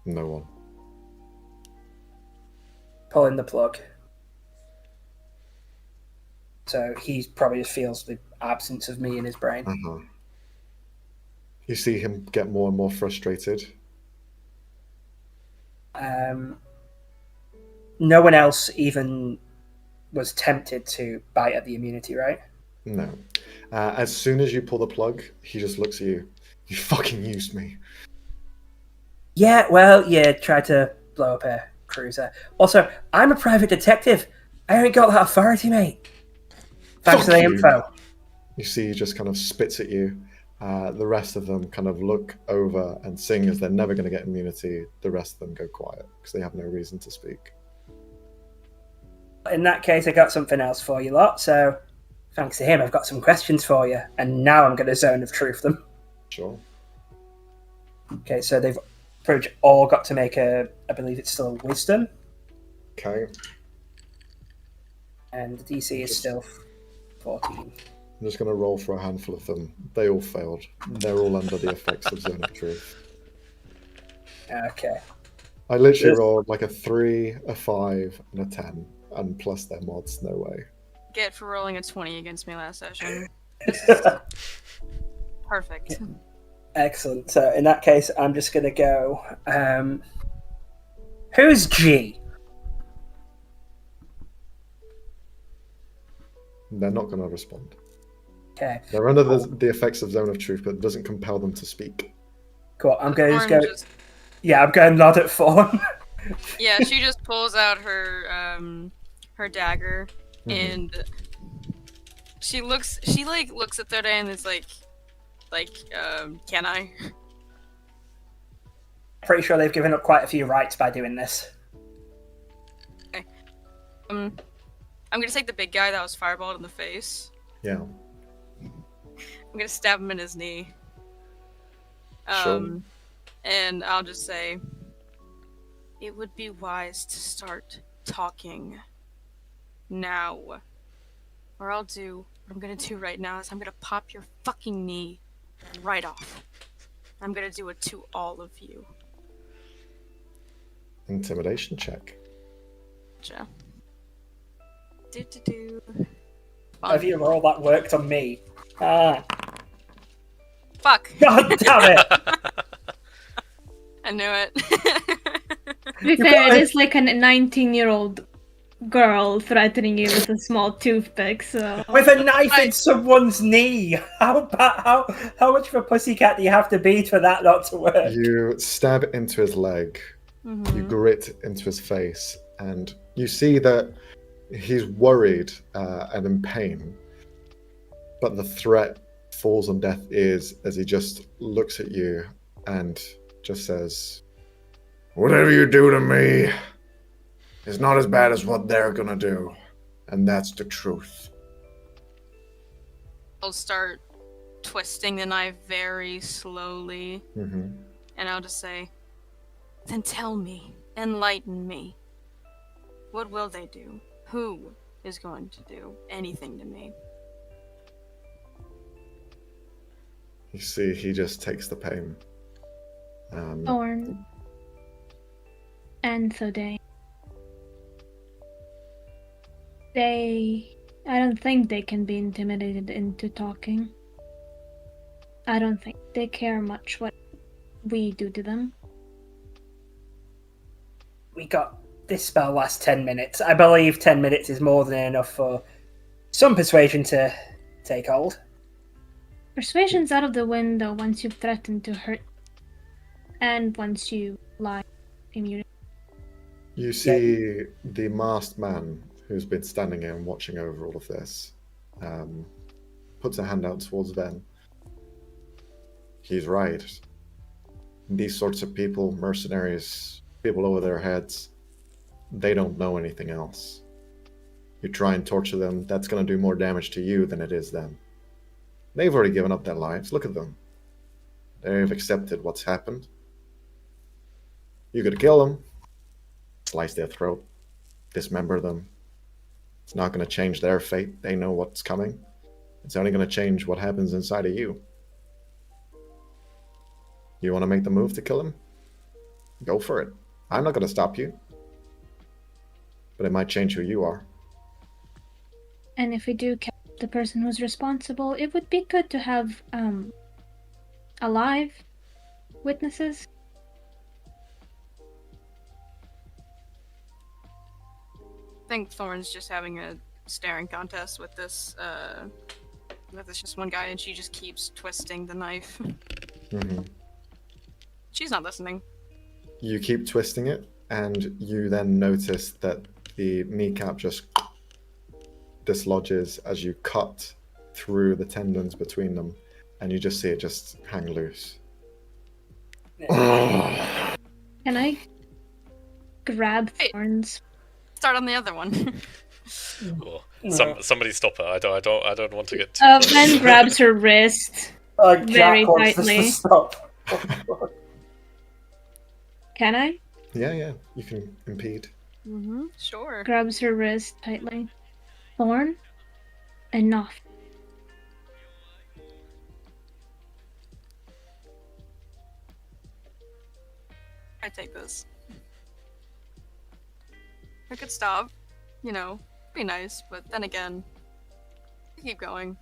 S6: No one.
S2: Pulling the plug. So he probably just feels the absence of me in his brain.
S6: You see him get more and more frustrated.
S2: No one else even was tempted to bite at the immunity, right?
S6: No. As soon as you pull the plug, he just looks at you. You fucking used me.
S2: Yeah, well, yeah, tried to blow up a cruiser. Also, I'm a private detective. I ain't got that authority, mate. Thanks for the info.
S6: You see he just kind of spits at you. The rest of them kind of look over, and seeing as they're never going to get immunity, the rest of them go quiet because they have no reason to speak.
S2: In that case, I got something else for you lot, so thanks to him, I've got some questions for you, and now I'm going to zone of truth them.
S6: Sure.
S2: Okay, so they've pretty much all got to make I believe it's still a wisdom.
S6: Okay.
S2: And the DC is still 14.
S6: I'm just going to roll for a handful of them. They all failed. They're all under the effects of Zone of Truth.
S2: Okay.
S6: I literally rolled like a 3, a 5, and a 10. And plus their mods, no way.
S3: Get for rolling a 20 against me last session. This is perfect.
S2: Yeah. Excellent. So in that case, I'm just going to go... who's G?
S6: They're not going to respond.
S2: Okay.
S6: They're under the effects of Zone of Truth, but it doesn't compel them to speak.
S2: Cool. I'm going to just go... Yeah, I'm going to nod at Fawn.
S3: Yeah, she just pulls out her her dagger, and she looks at Third and is like, can I?
S2: Pretty sure they've given up quite a few rights by doing this.
S3: Okay. I'm gonna take the big guy that was fireballed in the face.
S6: Yeah.
S3: I'm gonna stab him in his knee.
S6: Sure.
S3: And I'll just say, it would be wise to start talking now. Or I'll do what I'm gonna do right now is I'm gonna pop your fucking knee right off. I'm gonna do it to all of you.
S6: Intimidation check.
S3: Gotcha.
S2: Have you rolled that worked on me? Ah.
S3: Fuck.
S2: God damn it!
S3: I knew it.
S4: To be fair, it is like a 19-year-old girl threatening you with a small toothpick, so...
S2: With a knife in someone's knee! How much of a pussycat do you have to be for that not to work?
S6: You stab into his leg, you grit into his face, and you see that he's worried and in pain, but the threat falls on deaf ears as he just looks at you and just says, "Whatever you do to me is not as bad as what they're gonna do, and that's the truth."
S3: I'll start twisting the knife very slowly, and I'll just say, then tell me, enlighten me. What will they do? Who is going to do anything to me?
S6: You see, he just takes the pain.
S4: Thorn and Thordain. I don't think they can be intimidated into talking. I don't think they care much what we do to them.
S2: We got this spell lasts 10 minutes. I believe 10 minutes is more than enough for some persuasion to take hold.
S4: Persuasion's out of the window once you've threatened to hurt, and once you lie immunity.
S6: You see the masked man who's been standing here and watching over all of this, puts a hand out towards Ven. He's right. These sorts of people, mercenaries, people over their heads, they don't know anything else. You try and torture them, that's going to do more damage to you than it is them. They've already given up their lives. Look at them. They've accepted what's happened. You could kill them, slice their throat, dismember them. It's not going to change their fate. They know what's coming. It's only going to change what happens inside of you. You want to make the move to kill him? Go for it. I'm not going to stop you. But it might change who you are.
S4: And if we do catch the person who's responsible, it would be good to have alive witnesses.
S3: I think Thorn's just having a staring contest with this just one guy, and she just keeps twisting the knife.
S6: Mm-hmm.
S3: She's not listening.
S6: You keep twisting it, and you then notice that the kneecap just dislodges as you cut through the tendons between them, and you just see it just hang loose.
S4: Can I grab Thorn's?
S3: Start on the other one.
S5: Well, somebody stop her. I don't want to get too close.
S4: Ven grabs her wrist very
S2: Jack wants us to
S4: tightly.
S2: stop.
S4: Can I?
S6: Yeah, you can impede.
S3: Mm-hmm. Sure.
S4: Grabs her wrist tightly. Thorn? Enough.
S3: I take this. I could stop, be nice, but then again, keep going.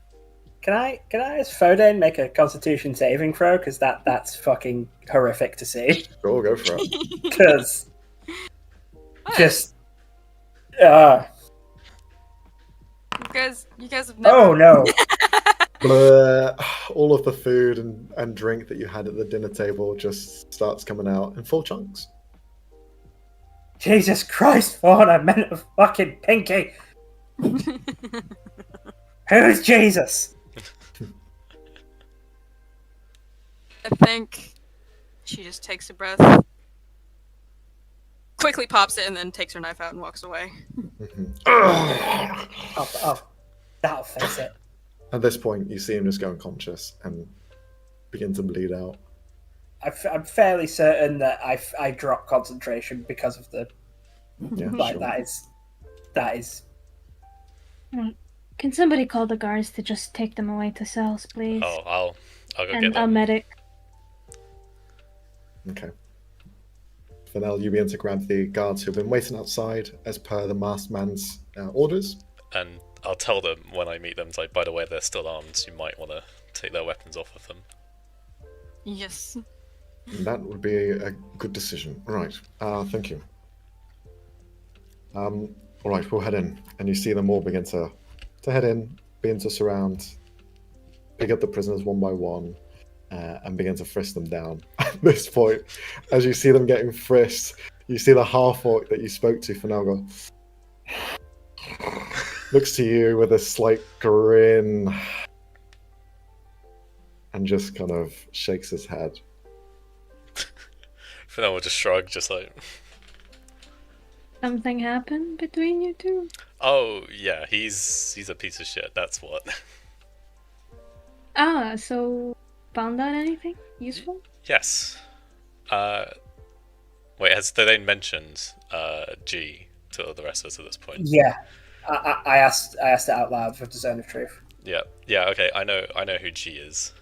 S2: Can I ask Foden make a Constitution saving throw? Because that's fucking horrific to see.
S6: Go for it.
S2: Because just
S3: you guys have never.
S2: oh no.
S6: Blah. All of the food and drink that you had at the dinner table just starts coming out in full chunks.
S2: Jesus Christ, Fawn, I meant a fucking pinky. Who's Jesus?
S3: I think she just takes a breath, quickly pops it, and then takes her knife out and walks away.
S2: That'll fix it.
S6: At this point, you see him just go unconscious and begin to bleed out.
S2: I'm fairly certain that I dropped concentration because of the
S6: Yeah, sure.
S2: that is.
S4: Can somebody call the guards to just take them away to cells, please?
S5: Oh, I'll go
S4: And
S5: get
S4: a
S5: them.
S4: medic.
S6: Okay. Fennel, you begin to grab the guards who've been waiting outside as per the masked man's orders.
S5: And I'll tell them when I meet them, it's like, by the way, they're still armed. You might want to take their weapons off of them.
S3: Yes.
S6: That would be a good decision. Right. Thank you. All right, we'll head in, and you see them all begin to head in, begin to surround, pick up the prisoners one by one, and begin to frisk them down. At this point, as you see them getting frisked, you see the half-orc that you spoke to, Fennel, go, looks to you with a slight grin, and just kind of shakes his head.
S5: Fennel will just shrug, just like,
S4: Something happened between you two?
S5: oh yeah, he's a piece of shit. That's what.
S4: So found out anything useful?
S5: Yes. Wait, has they mentioned G to the rest of us at this point?
S2: Yeah. I asked it out loud for the zone of truth.
S5: Yeah, okay, I know who G is.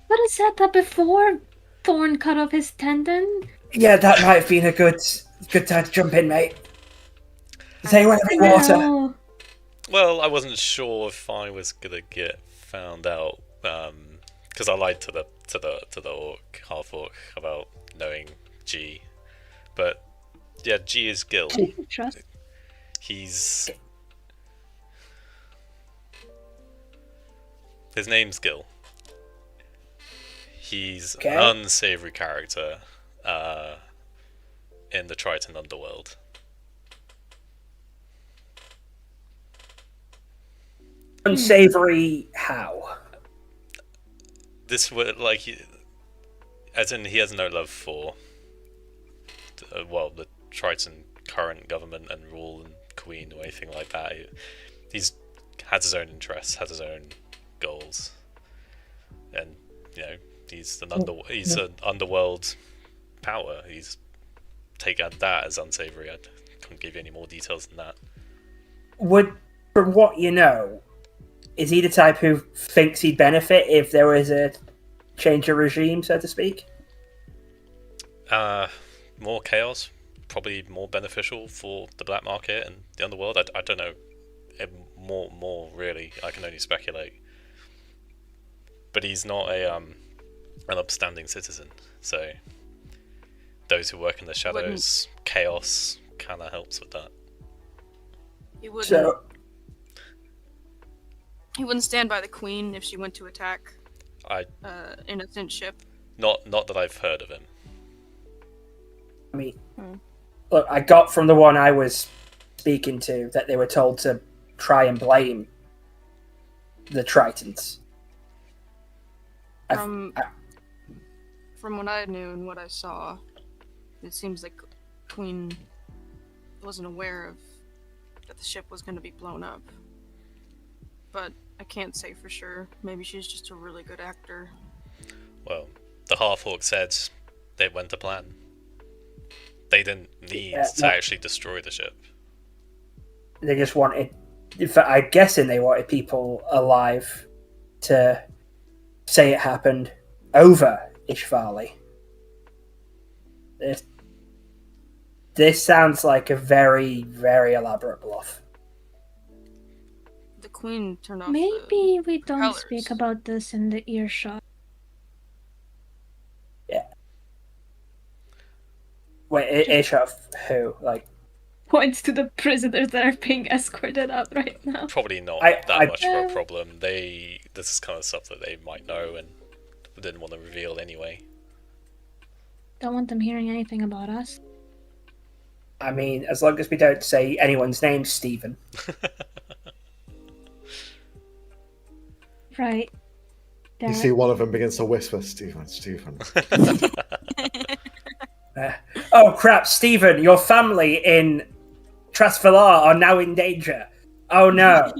S4: But I said that before Thorn cut off his tendon.
S2: Yeah, that might have been a good time to jump in, mate. Does anyone have any water?
S4: No.
S5: Well, I wasn't sure if I was gonna get found out, because I lied to the orc, half orc, about knowing G. But yeah, G is Gil.
S4: Trust.
S5: His name's Gil. He's
S2: Okay.
S5: an unsavory character in the Triton underworld.
S2: Unsavory how?
S5: This would as in he has no love for the Triton current government and rule and queen or anything like that. He's has his own interests, has his own goals, and he's an underworld power. He's taken that as unsavory. I couldn't give you any more details than that.
S2: From what you know, is he the type who thinks he'd benefit if there was a change of regime, so to speak?
S5: More chaos, probably more beneficial for the black market and the underworld. I don't know. More really. I can only speculate. But he's not an upstanding citizen. So those who work in the shadows, chaos kind of helps with that.
S3: He wouldn't.
S2: So,
S3: He wouldn't stand by the queen if she went to attack
S5: I
S3: innocent ship.
S5: not that I've heard of him.
S2: I mean, look, I got from the one I was speaking to that they were told to try and blame the Tritons.
S3: From what I knew and what I saw, it seems like Queen wasn't aware that the ship was going to be blown up. But I can't say for sure. Maybe she's just a really good actor.
S5: Well, the half-orc said they went to plan. They didn't need to actually destroy the ship.
S2: They just wanted... In fact, I'm guessing they wanted people alive to say it happened over Ishvali. This sounds like a very, very elaborate bluff.
S3: The queen turned off
S4: Maybe we don't
S3: propellers.
S4: speak about this in the earshot.
S2: Yeah. Wait, Ishov who? Like,
S4: Points to the prisoners that are being escorted out right now.
S5: Probably not
S2: I-
S5: much of a problem. This is kind of stuff that they might know and didn't want to reveal anyway.
S4: Don't want them hearing anything about us.
S2: I mean, as long as we don't say anyone's name, Stephen.
S4: Right.
S6: You see one of them begins to whisper, Stephen.
S2: Oh crap, Stephen, your family in Trasvalar are now in danger. Oh no.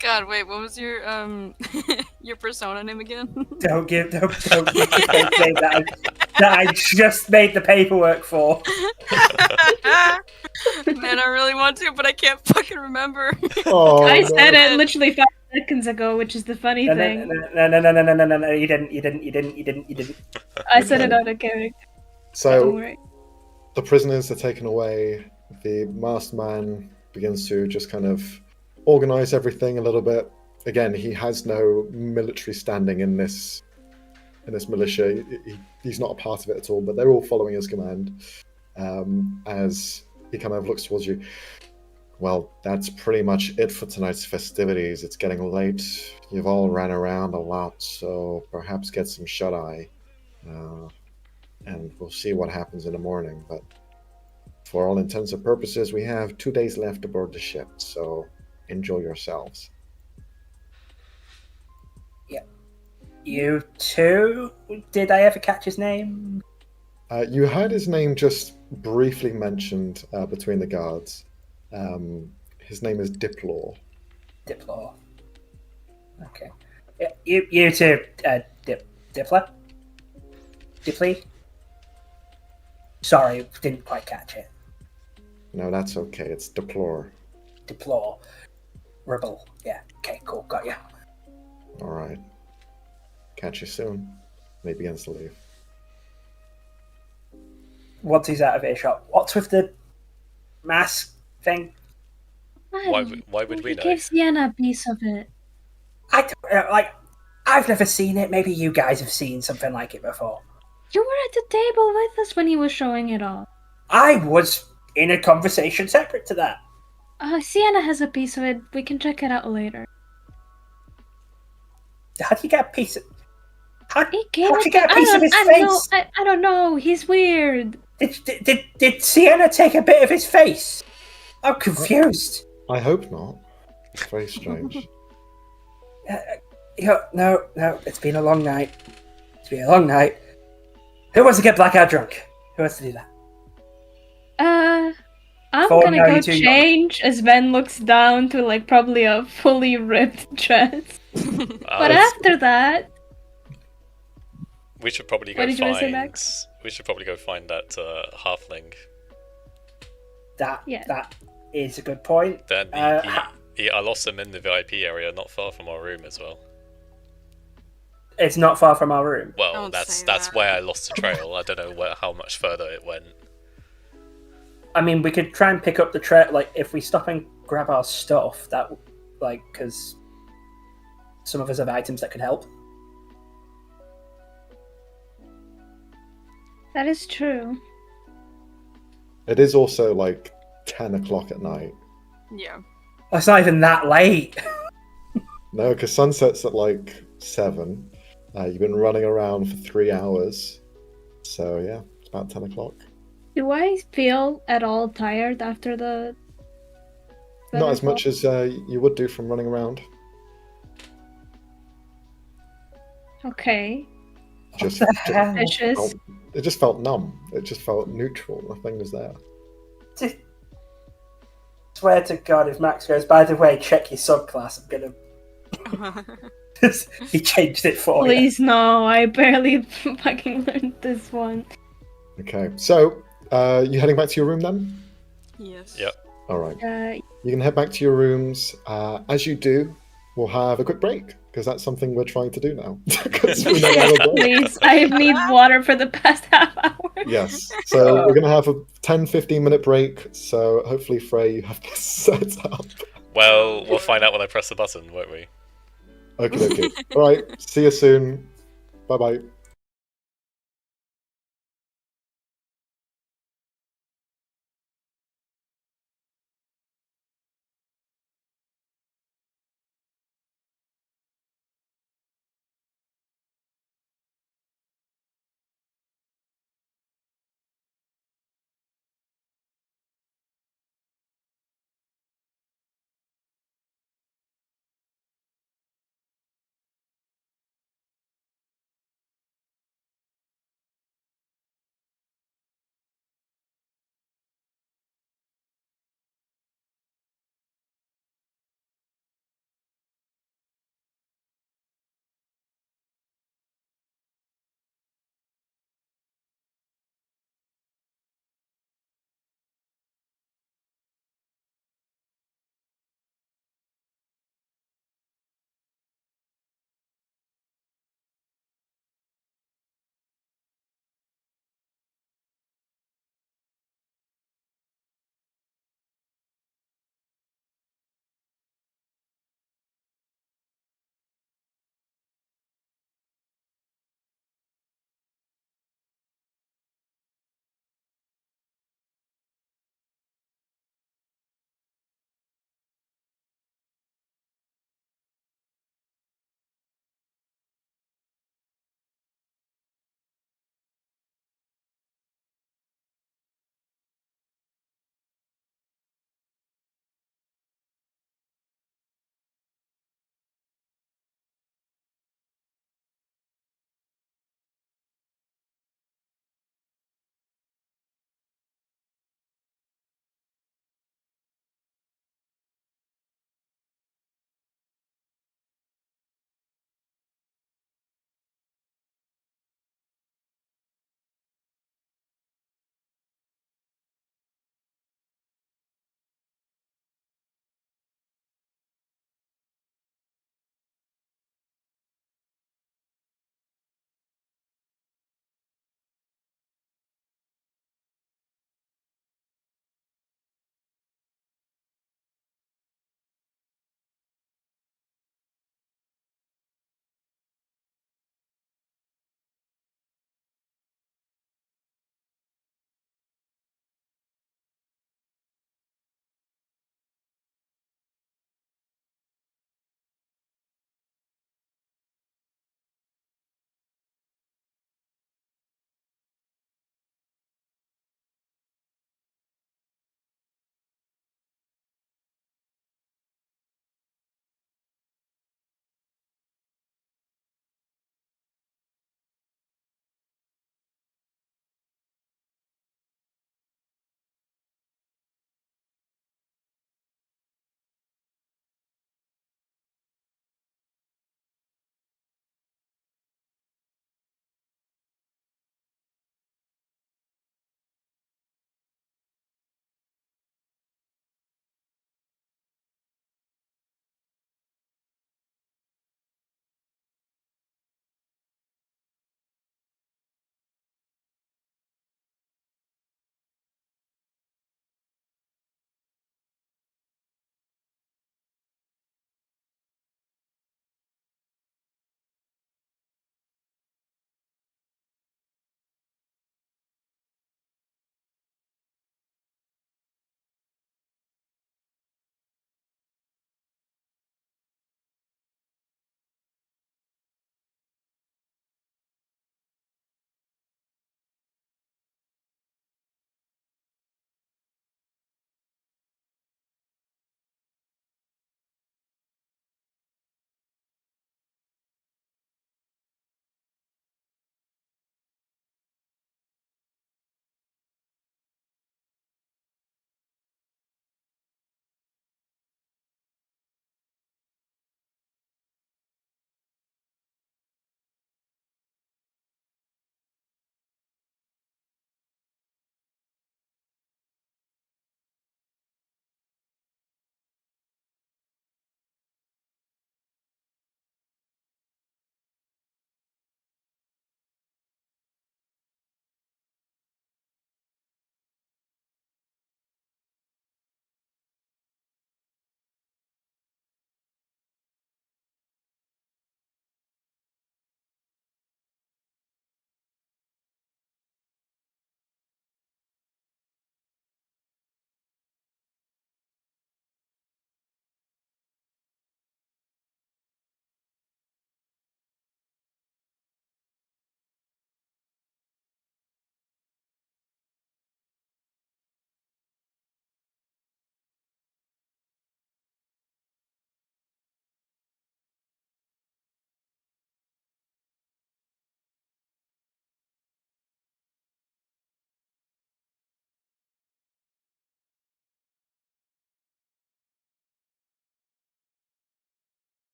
S3: God, wait, what was your your persona name again?
S2: Don't give the fake name that I just made the paperwork for.
S3: Man, I really want to, but I can't fucking remember.
S6: Oh,
S4: I
S6: no.
S4: said it literally 5 seconds ago, which is the funny thing.
S2: No, you didn't.
S4: I said it out of character. Don't
S6: So
S4: worry.
S6: the prisoners are taken away. The masked man begins to just kind of organize everything a little bit. Again, he has no military standing in this militia. He's not a part of it at all, but they're all following his command. As he kind of looks towards you. Well, that's pretty much it for tonight's festivities. It's getting late. You've all ran around a lot, so perhaps get some shut-eye. And we'll see what happens in the morning. But for all intents and purposes, we have 2 days left aboard the ship, so enjoy yourselves.
S2: You too? Did I ever catch his name?
S6: You heard his name just briefly mentioned between the guards. His name is Diplor.
S2: Diplor. Okay. Yeah, you too, Dipler? Dipley? Sorry, didn't quite catch it.
S6: No, that's okay. It's deplore.
S2: Deplore. Rebel. Yeah. Okay, cool. Got you.
S6: All right. Catch you soon. And he begins to leave.
S2: Once he's out of earshot, what's with the mask thing?
S5: Why would we know?
S4: Give Sienna a piece of it.
S2: I don't, like. I've never seen it. Maybe you guys have seen something like it before.
S4: You were at the table with us when he was showing it off.
S2: I was in a conversation separate to that.
S4: Sienna has a piece of it. We can check it out later.
S2: How do you get a piece of? How
S4: He
S2: do
S4: gave
S2: you
S4: it
S2: get a piece of his
S4: I
S2: face?
S4: I don't know. He's weird.
S2: Did Sienna take a bit of his face? I'm confused.
S6: I hope not. Very strange.
S2: No. It's been a long night. It's been a long night. Who wants to get blackout drunk? Who wants to do that?
S4: I'm
S2: Phone,
S4: gonna
S2: no,
S4: go
S2: you're too young.
S4: change as Ben looks down to like probably a fully ripped dress. But
S5: That's-
S4: after that,
S5: we should probably go
S4: What did you wanna say,
S5: find.
S4: Max?
S5: We should probably go find that halfling.
S2: That
S4: Yeah.
S2: that is a good point.
S5: Then I lost him in the VIP area, not far from our room as well.
S2: It's not far from our room.
S5: Well,
S3: Don't
S5: that's
S3: say that.
S5: where I lost the trail. I don't know how much further it went.
S2: I mean, we could try and pick up the trail. Like, if we stop and grab our stuff, that because some of us have items that could help.
S4: that is true.
S6: It is also like 10 o'clock at night.
S3: Yeah.
S2: It's not even that late.
S6: No, because sunset's at like 7. You've been running around for 3 hours. So yeah, it's about 10 o'clock.
S4: Do I feel at all tired after the?
S6: Not as much as you would do from running around.
S4: Okay.
S6: Just,
S2: What the hell?
S4: Vicious.
S6: it just felt numb. It just felt neutral. Nothing was there.
S2: Swear to God, if Max goes, by the way, check your subclass, I'm gonna. He changed it for you.
S4: Please no, I barely fucking learned this one.
S6: Okay, so you heading back to your room then?
S3: Yes.
S5: Yep.
S6: All right.
S4: Uh,
S6: You can head back to your rooms. As you do, we'll have a quick break because that's something we're trying to do now. 'Cause we never have a break.
S4: please, I need water for the past half hour.
S6: Yes. So we're going to have a 10-15 minute break. So hopefully, Frey, you have this set up.
S5: Well, we'll find out when I press the button, won't we?
S6: Okay. All right. See you soon. Bye bye.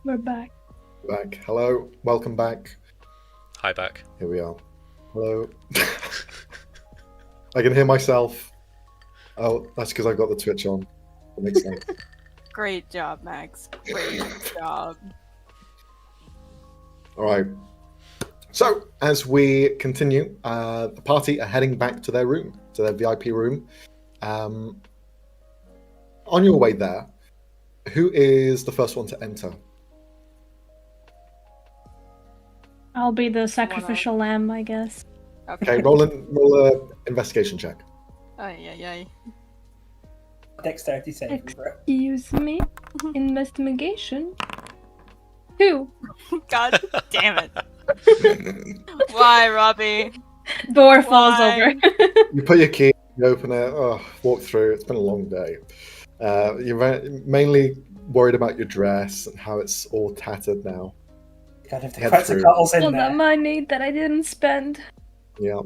S4: We're back.
S6: Back. Hello. Welcome back.
S5: Hi back.
S6: Here we are. Hello. I can hear myself. Oh, that's because I've got the Twitch on. That makes sense.
S3: Great job, Max. Great job.
S6: All right. So, as we continue, the party are heading back to their room, to their VIP room. On your way there, who is the first one to enter?
S4: I'll be the sacrificial lamb, I guess.
S6: Okay, roll a investigation check.
S3: Ay.
S2: Dexterity saving throw.
S4: Excuse me. Investigation. 2.
S3: God damn it. Why, Robbie?
S4: Door falls
S3: Why?
S4: over.
S6: You put your key, you open it, walk through. It's been a long day. You're mainly worried about your dress and how it's all tattered now.
S2: God, if the
S6: Head
S2: quite
S6: through.
S2: cottle's
S4: All
S2: in
S4: the
S2: there.
S4: money that I didn't spend.
S6: Yeah.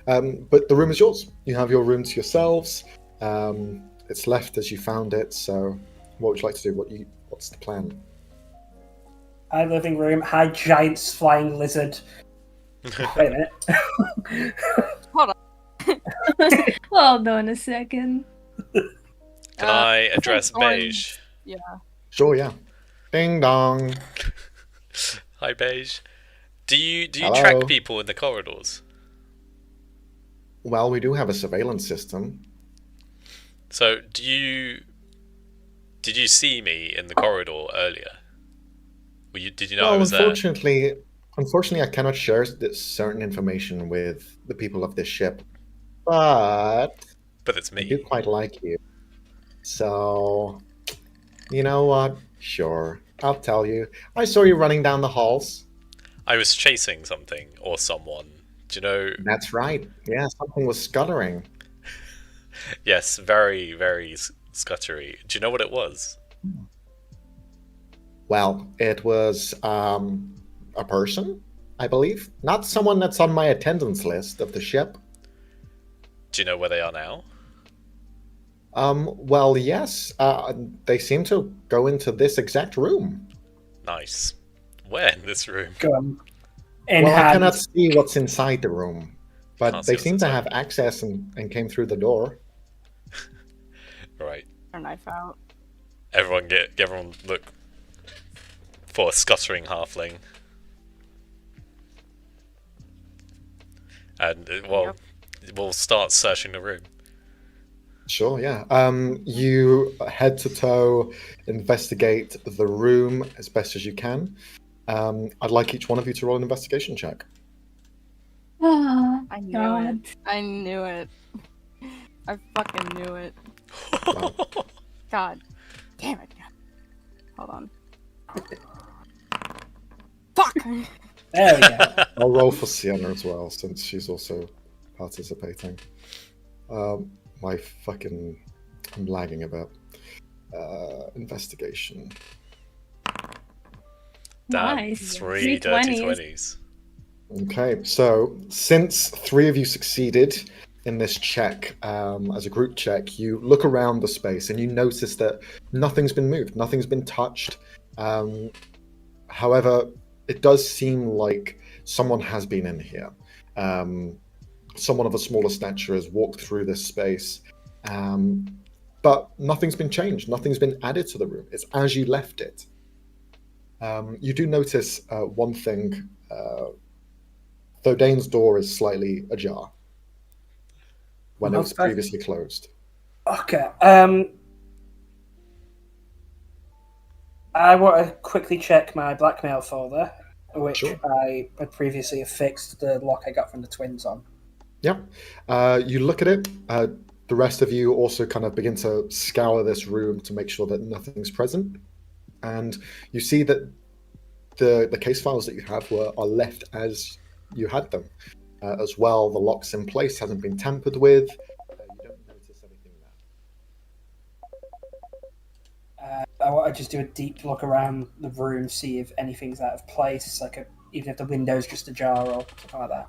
S6: But the room is yours. You have your room to yourselves. It's left as you found it. So, what would you like to do? What's the plan?
S2: High living room, high giant flying lizard. Wait a minute.
S4: Hold on a second.
S5: Can I address
S3: orange.
S5: Beige?
S3: Yeah.
S6: Sure, yeah. Ding dong.
S5: Hi Beige. Do you
S6: Hello.
S5: track people in the corridors?
S6: Well, we do have a surveillance system.
S5: So did you see me in the corridor earlier? Did you know I was there?
S6: Unfortunately, I cannot share this certain information with the people of this ship. But
S5: It's
S6: I
S5: me.
S6: do quite like you. So, you know what? Sure, I'll tell you. I saw you running down the halls.
S5: I was chasing something or someone. Do you know?
S6: That's right. Yeah, something was scuttering.
S5: Yes, very, very scuttery. Do you know what it was?
S6: Well, it was a person, I believe. Not someone that's on my attendance list of the ship.
S5: Do you know where they are now?
S6: Well, yes. They seem to go into this exact room.
S5: Nice. Where in this room?
S2: Go on. In
S6: Well, I
S2: hand.
S6: cannot see what's inside the room, but
S5: Can't see
S6: they
S5: what's
S6: seem to
S5: inside.
S6: have access and came through the door.
S5: Right.
S3: Our knife out.
S5: Everyone look for a scuttering halfling. And we'll start searching the room.
S6: Sure, yeah. You head to toe, investigate the room as best as you can. I'd like each one of you to roll an investigation check.
S4: Oh,
S3: I knew
S4: God.
S3: it. I knew it. I fucking knew it.
S6: Wow.
S3: God. Damn it. Hold on. Fuck!
S2: There we go.
S6: I'll roll for Sienna as well, since she's also participating. I'm lagging a bit. Investigation.
S5: Damn,
S4: Nice.
S5: 3 dirty
S4: 20s.
S5: 20s.
S6: Okay, so since 3 of you succeeded in this check, as a group check, you look around the space and you notice that nothing's been moved, nothing's been touched. However, it does seem like someone has been in here. Someone of a smaller stature has walked through this space, but nothing's been changed, nothing's been added to the room. It's as you left it. You do notice one thing. Thodane's door is slightly ajar when it was
S2: Okay.
S6: previously closed.
S2: Okay. I want to quickly check my blackmail folder, which
S6: Sure.
S2: I had previously affixed the lock I got from the twins on.
S6: Yeah. You look at it. The rest of you also kind of begin to scour this room to make sure that nothing's present. And you see that the case files that you have are left as you had them. As well, the lock's in place, hasn't been tampered with. You don't notice anything there.
S2: I want to just do a deep look around the room, see if anything's out of place, even if the window's just ajar or something like that.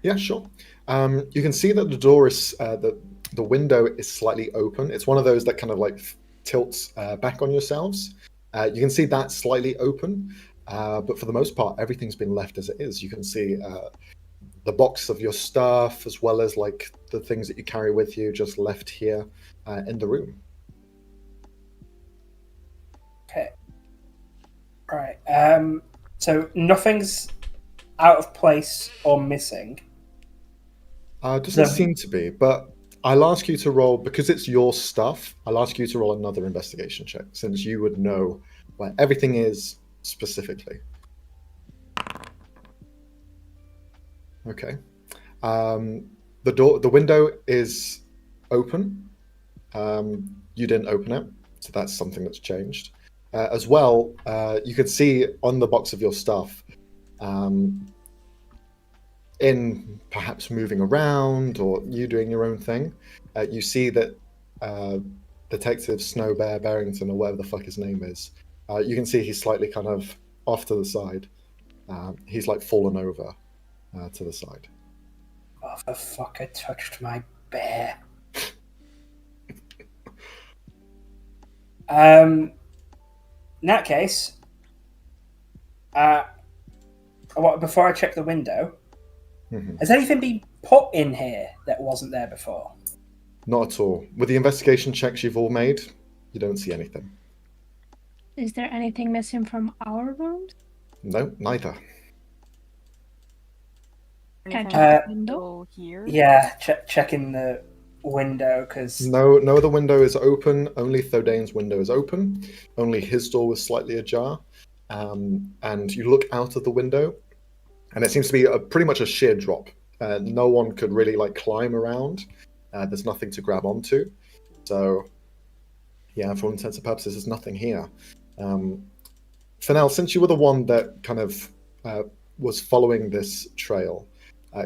S6: Yeah, sure. You can see that the door is the window is slightly open. It's one of those that kind of like tilts back on yourselves. You can see that slightly open, but for the most part, everything's been left as it is. You can see the box of your stuff, as well as like the things that you carry with you, just left here in the room.
S2: Okay. Right. So nothing's out of place or missing.
S6: Doesn't
S2: No.
S6: seem to be, but I'll ask you to roll, because it's your stuff, I'll ask you to roll another investigation check, since you would know where everything is specifically. Okay. The window is open. You didn't open it, so that's something that's changed. As well, you can see on the box of your stuff, in perhaps moving around or you doing your own thing, you see that Detective Snow Bear Barrington, or whatever the fuck his name is, you can see he's slightly kind of off to the side. He's like fallen over to the side.
S2: Motherfucker touched my bear. In that case, before I check the window, has anything been put in here that wasn't there before?
S6: Not at all. With the investigation checks you've all made, you don't see anything.
S4: Is there anything missing from our rooms?
S6: No, neither.
S4: Can I
S3: Anything
S4: check the window?
S3: go here?
S2: Yeah, checking the window, because...
S6: No other window is open. Only Thodane's window is open. Only his door was slightly ajar. And you look out of the window, and it seems to be pretty much a sheer drop. No one could really like climb around. There's nothing to grab onto. So, yeah, for all intents and purposes, there's nothing here. Fennell, since you were the one that kind of was following this trail,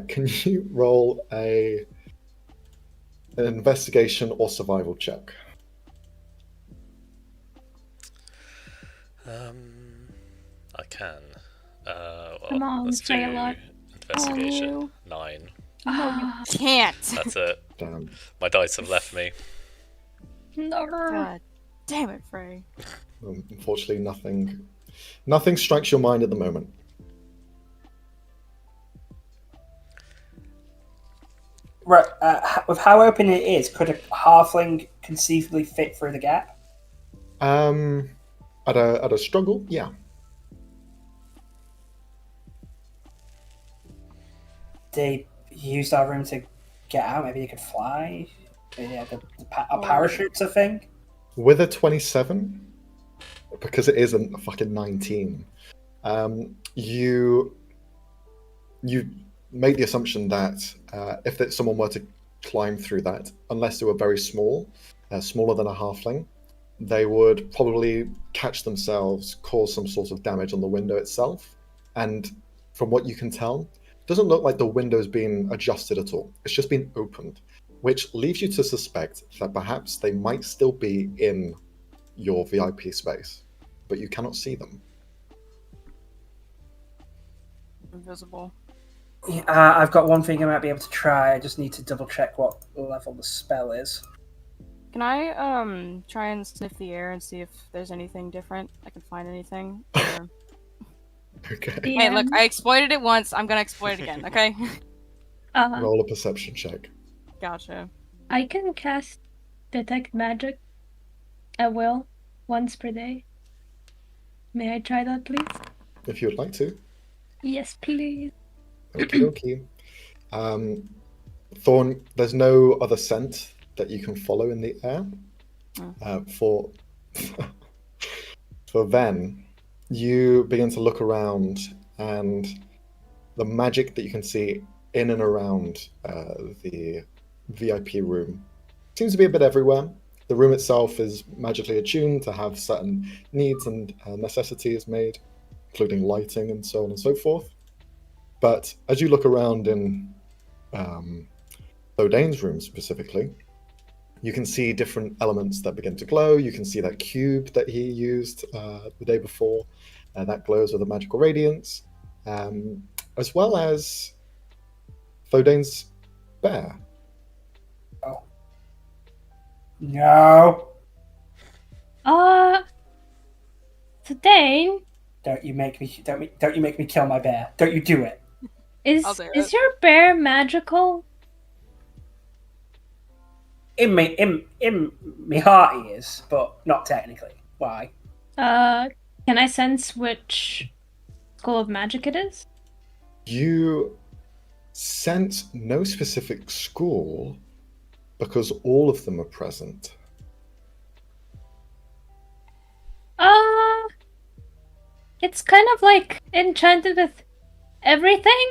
S6: can you roll an investigation or survival check?
S5: I can.
S4: Come on,
S5: let's do
S4: say a lot.
S5: investigation.
S4: Oh.
S5: 9.
S3: No, you can't.
S5: That's it.
S6: Damn.
S5: My dice have left me.
S4: No.
S3: God damn it, Frey.
S6: Unfortunately, nothing strikes your mind at the moment.
S2: Right, with how open it is, could a halfling conceivably fit through the gap?
S6: At a struggle, yeah.
S2: They used our room to get out. Maybe they could fly. Yeah, a parachute's a thing.
S6: With a 27, because it isn't a fucking 19, you make the assumption that if someone were to climb through that, unless they were very small, smaller than a halfling, they would probably catch themselves, cause some sort of damage on the window itself. And from what you can tell, it doesn't look like the window's been adjusted at all. It's just been opened, which leaves you to suspect that perhaps they might still be in your VIP space, but you cannot see them.
S3: Invisible.
S2: I've got one thing I might be able to try. I just need to double check what level the spell is.
S3: Can I try and sniff the air and see if there's anything different? I can find anything? Or...
S6: Okay.
S3: Hey, look, I exploited it once. I'm gonna exploit it again, okay?
S6: Roll a perception check.
S3: Gotcha.
S4: I can cast Detect Magic at will once per day. May I try that, please?
S6: If you would like to.
S4: Yes, please.
S6: Okay. Thorn, there's no other scent that you can follow in the air. For Ven, you begin to look around, and the magic that you can see in and around the VIP room seems to be a bit everywhere. The room itself is magically attuned to have certain needs and necessities made, including lighting and so on and so forth. But as you look around in Thodane's room specifically, you can see different elements that begin to glow. You can see that cube that he used the day before. That glows with a magical radiance, as well as Thodane's bear.
S2: Oh. No.
S4: Dane,
S2: Don't you make me kill my bear. Don't you do it.
S3: I'll do
S4: is
S3: it.
S4: your bear magical?
S2: In me heart he is, but not technically. Why?
S4: Can I sense which school of magic it is?
S6: You sense no specific school because all of them are present.
S4: It's kind of like enchanted with everything.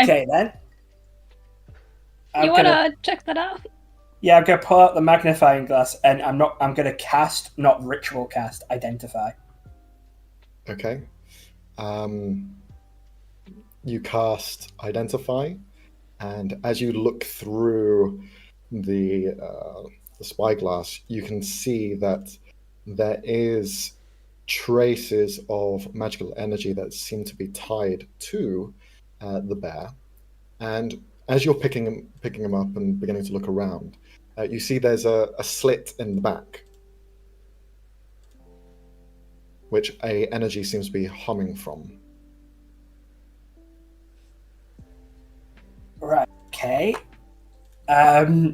S2: Okay then.
S4: You wanna check that out?
S2: Yeah, I'm gonna pull out the magnifying glass, and I'm gonna cast, not ritual cast, identify.
S6: Okay. You cast Identify, and as you look through the spyglass, you can see that there is traces of magical energy that seem to be tied to the bear. And as you're picking him up and beginning to look around, you see there's a slit in the back, which a energy seems to be humming from.
S2: Right. Okay. Oh,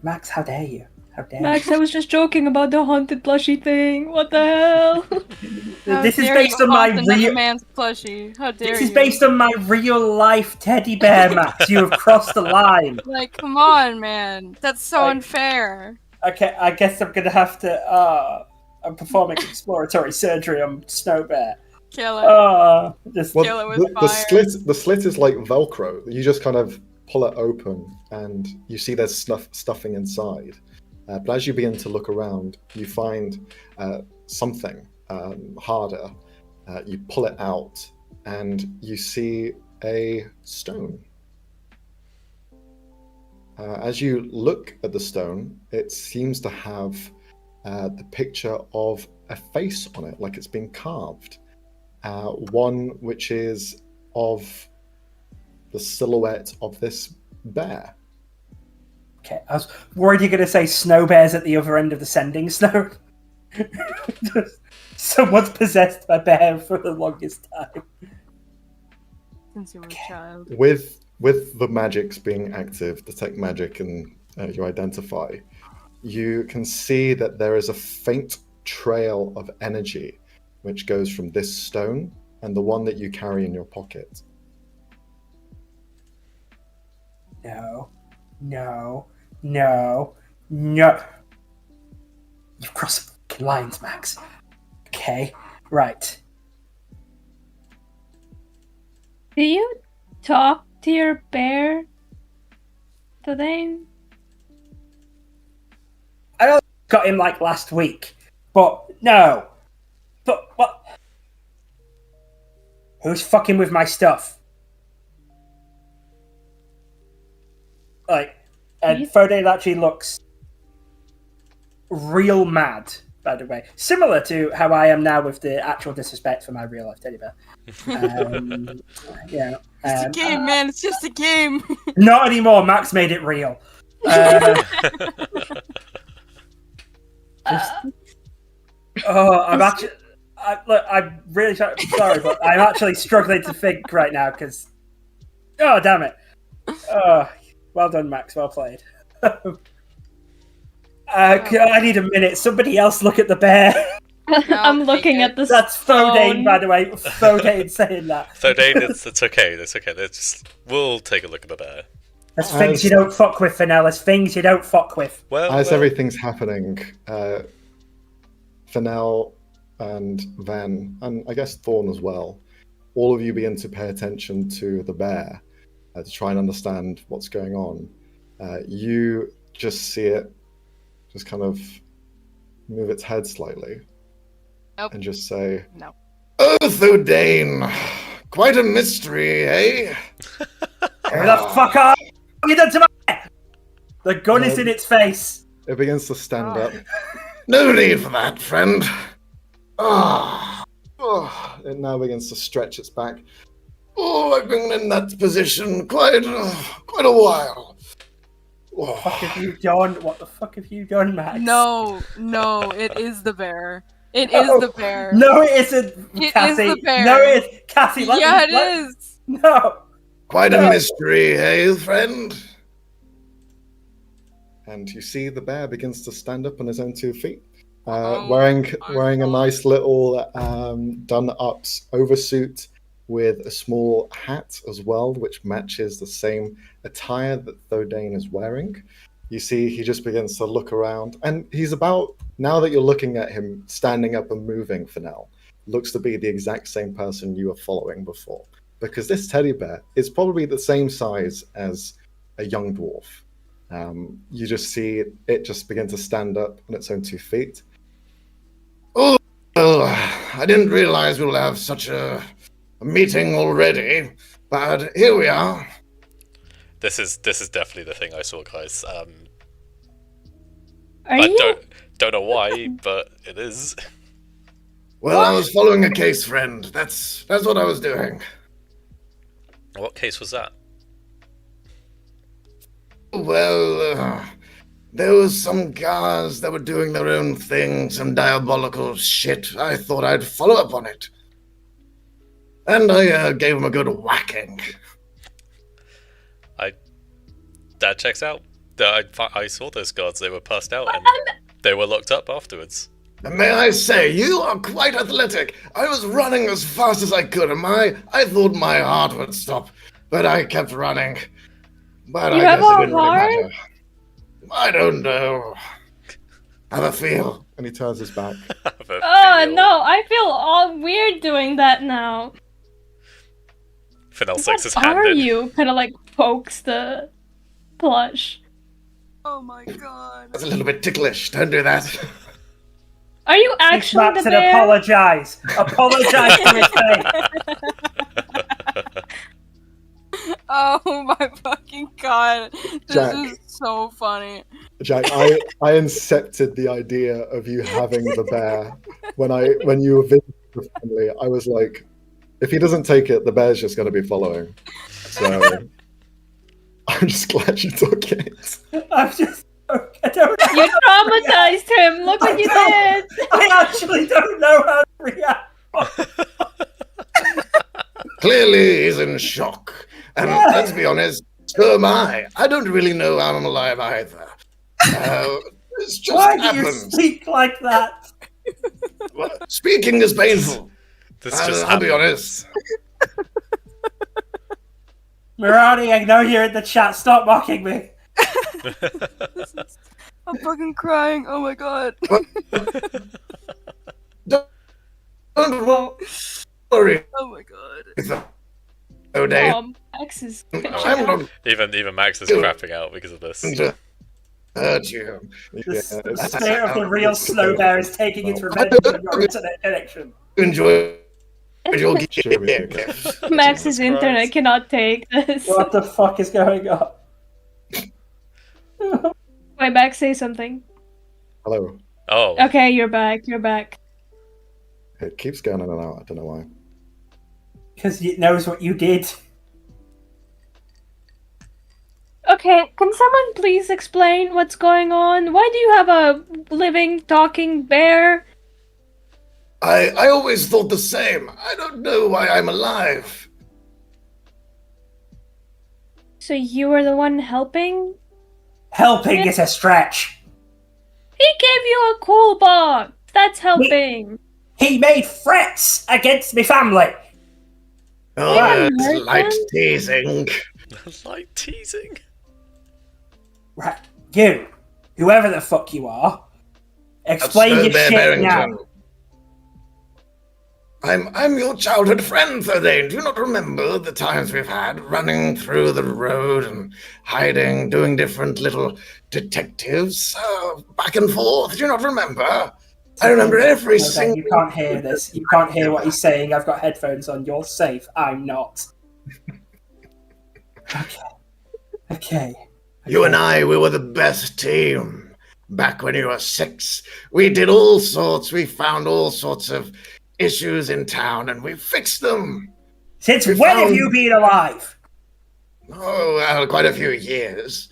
S2: Max, how dare you? How dare
S4: Max, I was just joking about the haunted plushie thing. What the hell?
S3: How
S2: This is
S3: dare
S2: based
S3: you
S2: on my
S3: haunt another
S2: real.
S3: man's plushie. How dare
S2: This
S3: you?
S2: is based on my real life teddy bear, Max. You have crossed the line.
S3: Like, come on, man. That's so
S2: Like-
S3: unfair.
S2: Okay, I guess I'm gonna have to. I'm performing exploratory surgery on Snow Bear.
S3: Kill it.
S2: Just
S6: Well,
S3: Kill it with
S6: the
S3: fire.
S6: the slit is like Velcro. You just kind of pull it open, and you see there's stuffing inside. But as you begin to look around, you find something harder. You pull it out, and you see a stone. As you look at the stone, it seems to have the picture of a face on it, like it's been carved. One which is of the silhouette of this bear.
S2: okay. I was worried you're gonna say Snow Bear's at the other end of the sending stone. Someone's possessed by bear for the longest time.
S3: Since you were a child.
S6: With the magics being active, detect magic, and you identify, you can see that there is a faint trail of energy which goes from this stone and the one that you carry in your pocket.
S2: No. You've crossed the fucking lines, Max. Okay, right.
S4: Do you talk to your bear today?
S2: Got him like last week, but no. But what? Who's fucking with my stuff? Like, and Fodale actually looks real mad, by the way. Similar to how I am now with the actual disrespect for my real life teddy bear. Yeah.
S3: It's a game, man. It's just a game.
S2: Not anymore. Max made it real. I'm actually. I'm really sorry, but I'm actually struggling to think right now because. Oh, damn it. Well done, Max. Well played. I need a minute. Somebody else look at the bear.
S4: I'm looking at the
S2: That's Fodane, by the way. Fodane saying that.
S5: Fodane, it's okay. It's okay. We'll take a look at the bear.
S2: There's things you don't fuck with, Fennell. There's things you don't fuck with.
S6: As everything's happening, Fennell and Van, and I guess Thorn as well, all of you begin to pay attention to the bear to try and understand what's going on. You just see it just kind of move its head slightly.
S3: Nope.
S6: And just say,
S3: No.
S6: "Oh, Thudane, quite a mystery, eh?"
S2: Who the fuck are you done to my bear? The gun is in its face.
S6: It begins to stand up. No need for that, friend. It now begins to stretch its back. Oh, I've been in that position quite a while.
S2: What the fuck have you done? What the fuck have you done, Max?
S3: No, it is the bear. It
S2: No.
S3: is the bear.
S2: No, it isn't,
S3: It
S2: Cassie.
S3: is the bear.
S2: No, it is. Cassie, let
S3: Yeah,
S2: me...
S3: it is.
S2: No.
S6: Quite a
S2: No.
S6: mystery, hey, friend?
S1: And you see the bear begins to stand up on his own 2 feet,
S3: Oh
S1: wearing a
S3: God.
S1: nice little done-up oversuit with a small hat as well, which matches the same attire that Thodane is wearing. You see he just begins to look around, and he's about, now that you're looking at him standing up and moving for now, looks to be the exact same person you were following before. Because this teddy bear is probably the same size as a young dwarf. You just see it just begin to stand up on its own 2 feet.
S6: Oh, well, I didn't realize we'll have such a meeting already, but here we are.
S5: This is definitely the thing I saw, guys.
S4: Are
S5: I
S4: you?
S5: don't know why, but it is.
S6: Well, I was following a case, friend. That's what I was doing.
S5: What case was that?
S6: Well, there was some guys that were doing their own thing, some diabolical shit. I thought I'd follow up on it. And I gave them a good whacking.
S5: That checks out. I saw those guards. They were passed out and they were locked up afterwards.
S6: And may I say, you are quite athletic. I was running as fast as I could, and I thought my heart would stop, but I kept running. But
S4: You
S6: I
S4: have
S6: guess it
S4: a
S6: didn't really
S4: heart?
S6: matter. I don't know. Have a feel.
S1: And he turns his back.
S5: Have a
S4: Oh
S5: feel.
S4: no, I feel all weird doing that now.
S5: Finel sticks his
S4: What
S5: hand
S4: are
S5: in.
S4: you? Kind of like pokes the plush.
S3: Oh my God.
S6: That's a little bit ticklish. Don't do that.
S4: Are you actually
S2: Max
S4: the
S2: and
S4: bear?
S2: apologize. Apologize to his face.
S3: Oh my fucking God. This
S1: Jack.
S3: is so funny.
S1: Jack, I incepted the idea of you having the bear when you were visiting the family. I was like, if he doesn't take it, the bear's just going to be following. So I'm just glad you took it.
S2: I'm just... I don't know.
S4: You traumatized him. Look what you did.
S2: I actually don't know how to react.
S6: Clearly, he's in shock. And let's be honest, so am I. I don't really know how I'm alive either. This just
S2: Why do you
S6: happens.
S2: speak like that?
S6: Well, speaking is painful.
S5: This just
S6: I'll be
S5: happened.
S6: honest.
S2: Mirani, I know you're in the chat. Stop mocking me.
S3: I'm fucking crying. Oh my God.
S6: Don't worry.
S3: Oh my God.
S6: Oh, Dave.
S4: Max is.
S6: I'm not
S5: Even Max is crapping out because of this.
S6: going to hurt you.
S2: The
S1: it's-
S2: spirit of the real Snow Bear is taking its revenge on your internet connection.
S6: Enjoy your
S1: Sure, we do.
S6: gift.
S4: Max's
S5: Jesus
S4: internet
S5: Christ.
S4: cannot take this.
S2: What the fuck is going on?
S4: Wait, Max, say something.
S1: Hello.
S5: Oh,
S4: Okay, you're back. You're back.
S1: It keeps going in and out. I don't know why.
S2: Because it knows what you did.
S4: Okay, can someone please explain what's going on? Why do you have a living, talking bear?
S6: I always thought the same. I don't know why I'm alive.
S4: So you were the one helping?
S2: Helping is a stretch.
S4: He gave you a cool box. That's helping.
S2: He made threats against me family.
S6: Oh,
S4: Yeah,
S6: it's
S4: American.
S6: light teasing.
S5: like teasing.
S2: Right, you, whoever the fuck you are, explain
S6: That's
S2: your
S6: Bear
S2: shit now.
S6: Barrington. I'm your childhood friend, Thordain. Do you not remember the times we've had running through the road and hiding, doing different little detectives back and forth? Do you not remember? I remember every
S2: Okay,
S6: single.
S2: you can't hear this. You can't hear what he's saying. I've got headphones on. You're safe. I'm not. Okay.
S6: You and I, we were the best team. Back when you were 6, we did all sorts. We found all sorts of issues in town, and we fixed them.
S2: Since
S6: We
S2: when have
S6: found-
S2: you been alive?
S6: Oh, well, quite a few years.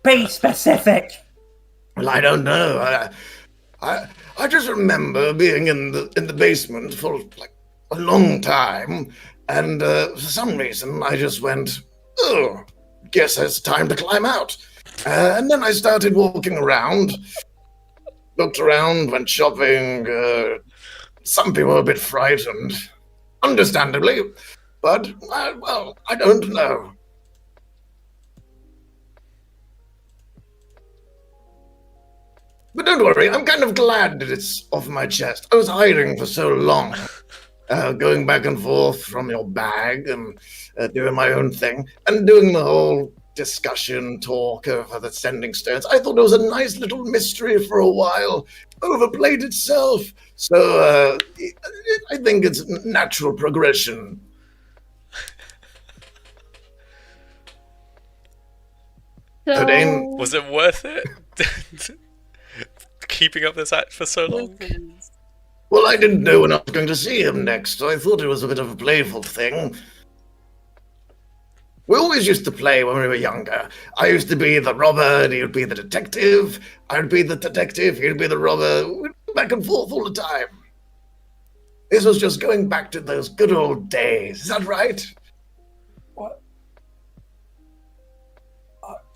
S2: Be specific.
S7: Well, I don't know. I just remember being in the basement for like a long time, and for some reason I just went, oh, guess it's time to climb out. And then I started walking around, looked around, went shopping. Some people were a bit frightened, understandably, but well, I don't know. But don't worry, I'm kind of glad that it's off my chest. I was hiding for so long, going back and forth from your bag and doing my own thing, and doing the whole discussion talk over the sending stones. I thought it was a nice little mystery for a while. Overplayed itself. So I think it's natural progression.
S4: So,
S5: Was it worth it? Keeping up this act for so long?
S7: Well, I didn't know when I was going to see him next, so I thought it was a bit of a playful thing. We always used to play when we were younger. I used to be the robber, and he would be the detective. I would be the detective, he would be the robber. We'd go back and forth all the time. This was just going back to those good old days. Is that right?
S2: What?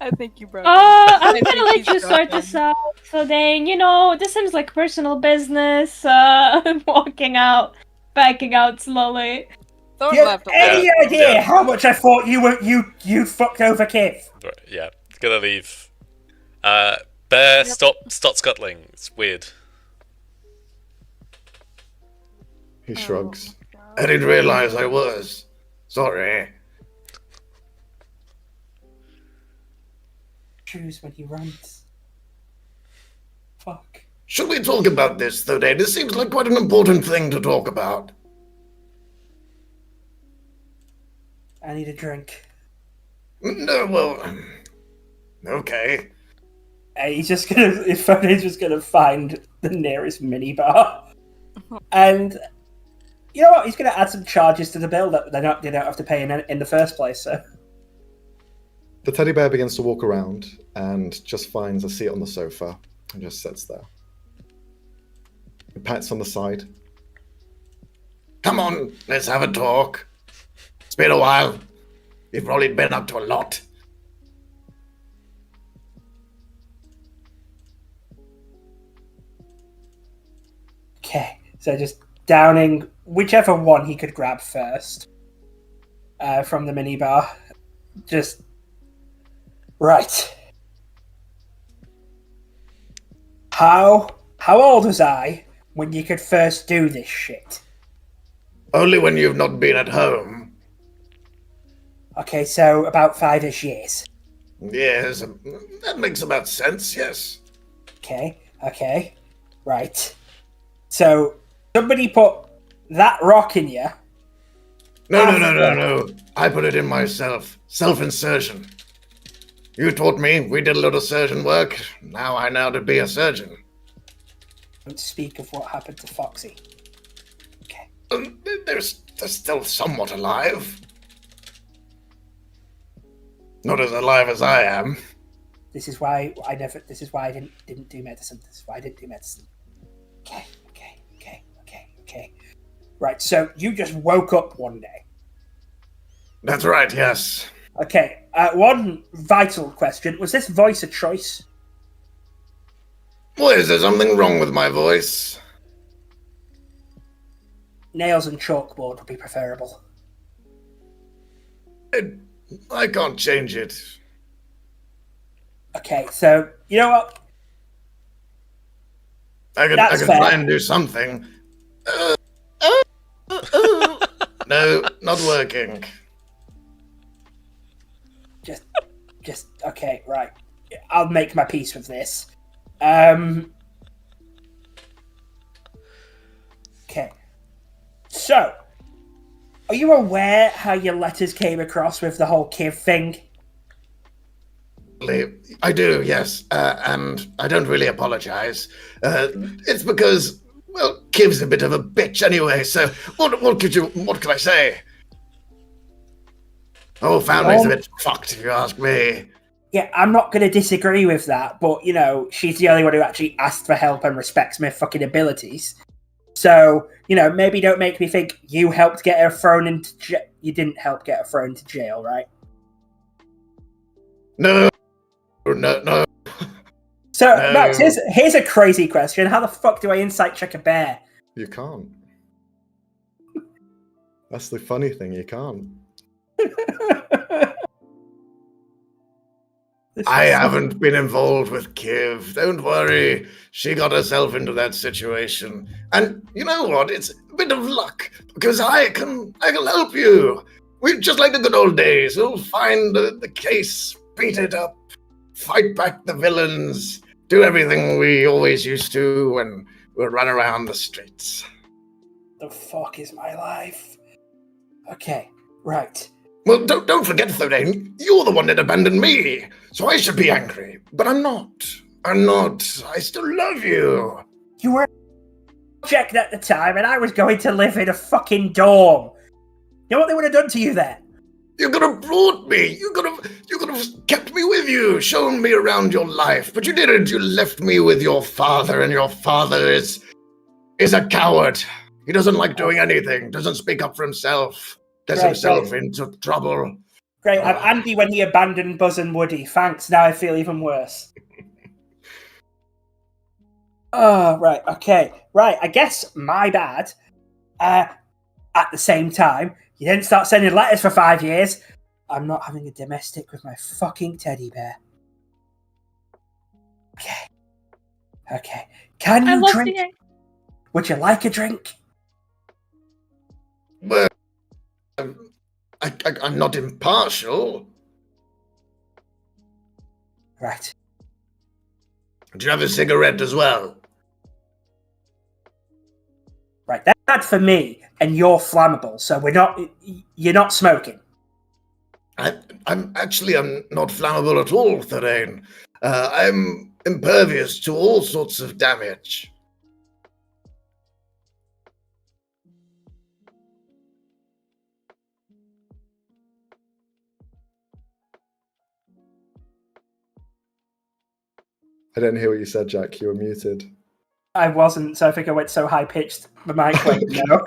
S3: I think you broke.
S4: I'm
S3: think
S4: gonna let
S3: he's
S4: you sort
S3: broken.
S4: this out. So then, this seems like personal business. Walking out, backing out slowly.
S3: Thor
S2: Do you have
S3: left.
S2: any
S5: Yeah,
S2: idea
S5: yeah.
S2: how much I thought you fucked over Kiv?
S5: Right, yeah, gonna leave. Bear, stop scuttling. It's weird.
S6: He shrugs.
S7: I didn't realize I was. Sorry.
S2: Choose when he runs. Fuck.
S7: Should we talk about this, though, Dave? This seems like quite an important thing to talk about.
S2: I need a drink.
S7: No, well, okay.
S2: He's just gonna find the nearest minibar, and you know what? He's gonna add some charges to the bill that they don't have to pay in the first place. So
S6: The teddy bear begins to walk around and just finds a seat on the sofa and just sits there. He pats on the side.
S7: Come on, let's have a talk. It's been a while. You've probably been up to a lot.
S2: okay, so just downing whichever one he could grab first from the minibar. Just right. How old was I when you could first do this shit?
S7: Only when you've not been at home.
S2: Okay, so about 5-ish years.
S7: Yes, that makes about sense, yes.
S2: Okay, right. So somebody put that rock in you.
S7: No. I put it in myself. Self-insertion. You taught me, we did a lot of surgeon work. Now I know how to be a surgeon.
S2: Don't speak of what happened to Foxy. Okay.
S7: They're still somewhat alive. Not as alive as I am.
S2: This is why I didn't do medicine. This is why I didn't do medicine. Okay. Right, so you just woke up one day.
S7: That's right, yes.
S2: Okay, one vital question. Was this voice a choice?
S7: Boy, is there something wrong with my voice?
S2: Nails and chalkboard would be preferable.
S7: I can't change it.
S2: Okay, so, you know what?
S7: I could
S2: That's
S7: try
S2: fair.
S7: and do something. No, not working.
S2: Just, okay, right. I'll make my peace with this. Okay. So, are you aware how your letters came across with the whole Kiv thing?
S7: I do, yes, and I don't really apologize. It's because, well, Kiv's a bit of a bitch anyway. So what could I say? The whole family's a bit fucked, if you ask me.
S2: Yeah, I'm not going to disagree with that, but, you know, she's the only one who actually asked for help and respects my fucking abilities. So, you know, maybe don't make me think you helped get her thrown into jail. You didn't help get her thrown into jail, right?
S7: No.
S2: So,
S7: No.
S2: Max, here's a crazy question. How the fuck do I insight check a bear?
S6: You can't. That's the funny thing, you can't.
S7: I haven't been involved with Kiv. Don't worry. She got herself into that situation. And you know what? It's a bit of luck because I can help you. We just like the good old days. We'll find the case, beat it up, fight back the villains, do everything we always used to when we run around the streets.
S2: The fuck is my life? Okay, right.
S7: Well, don't forget, Thorane, you're the one that abandoned me, so I should be angry. But I'm not. I still love you.
S2: You were checked at the time, and I was going to live in a fucking dorm. You know what they would have done to you there?
S7: You could have brought me. You could have kept me with you, shown me around your life. But you didn't. You left me with your father, and your father is a coward. He doesn't like doing anything. Doesn't speak up for himself. Gets himself into trouble.
S2: Great, I'm Andy when he abandoned Buzz and Woody. Thanks, now I feel even worse. Oh, right, okay. Right, I guess my bad. At the same time, you didn't start sending letters for 5 years. I'm not having a domestic with my fucking teddy bear. Okay. Can you drink? Would you like a drink?
S7: Well, I'm not impartial.
S2: Right.
S7: Do you have a cigarette as well?
S2: Right, that's bad for me, and you're flammable, so you're not smoking.
S7: I'm not flammable at all, Thorane. I'm impervious to all sorts of damage.
S6: I didn't hear what you said, Jack. You were muted.
S2: I wasn't, so I think I went so high-pitched, the mic went no.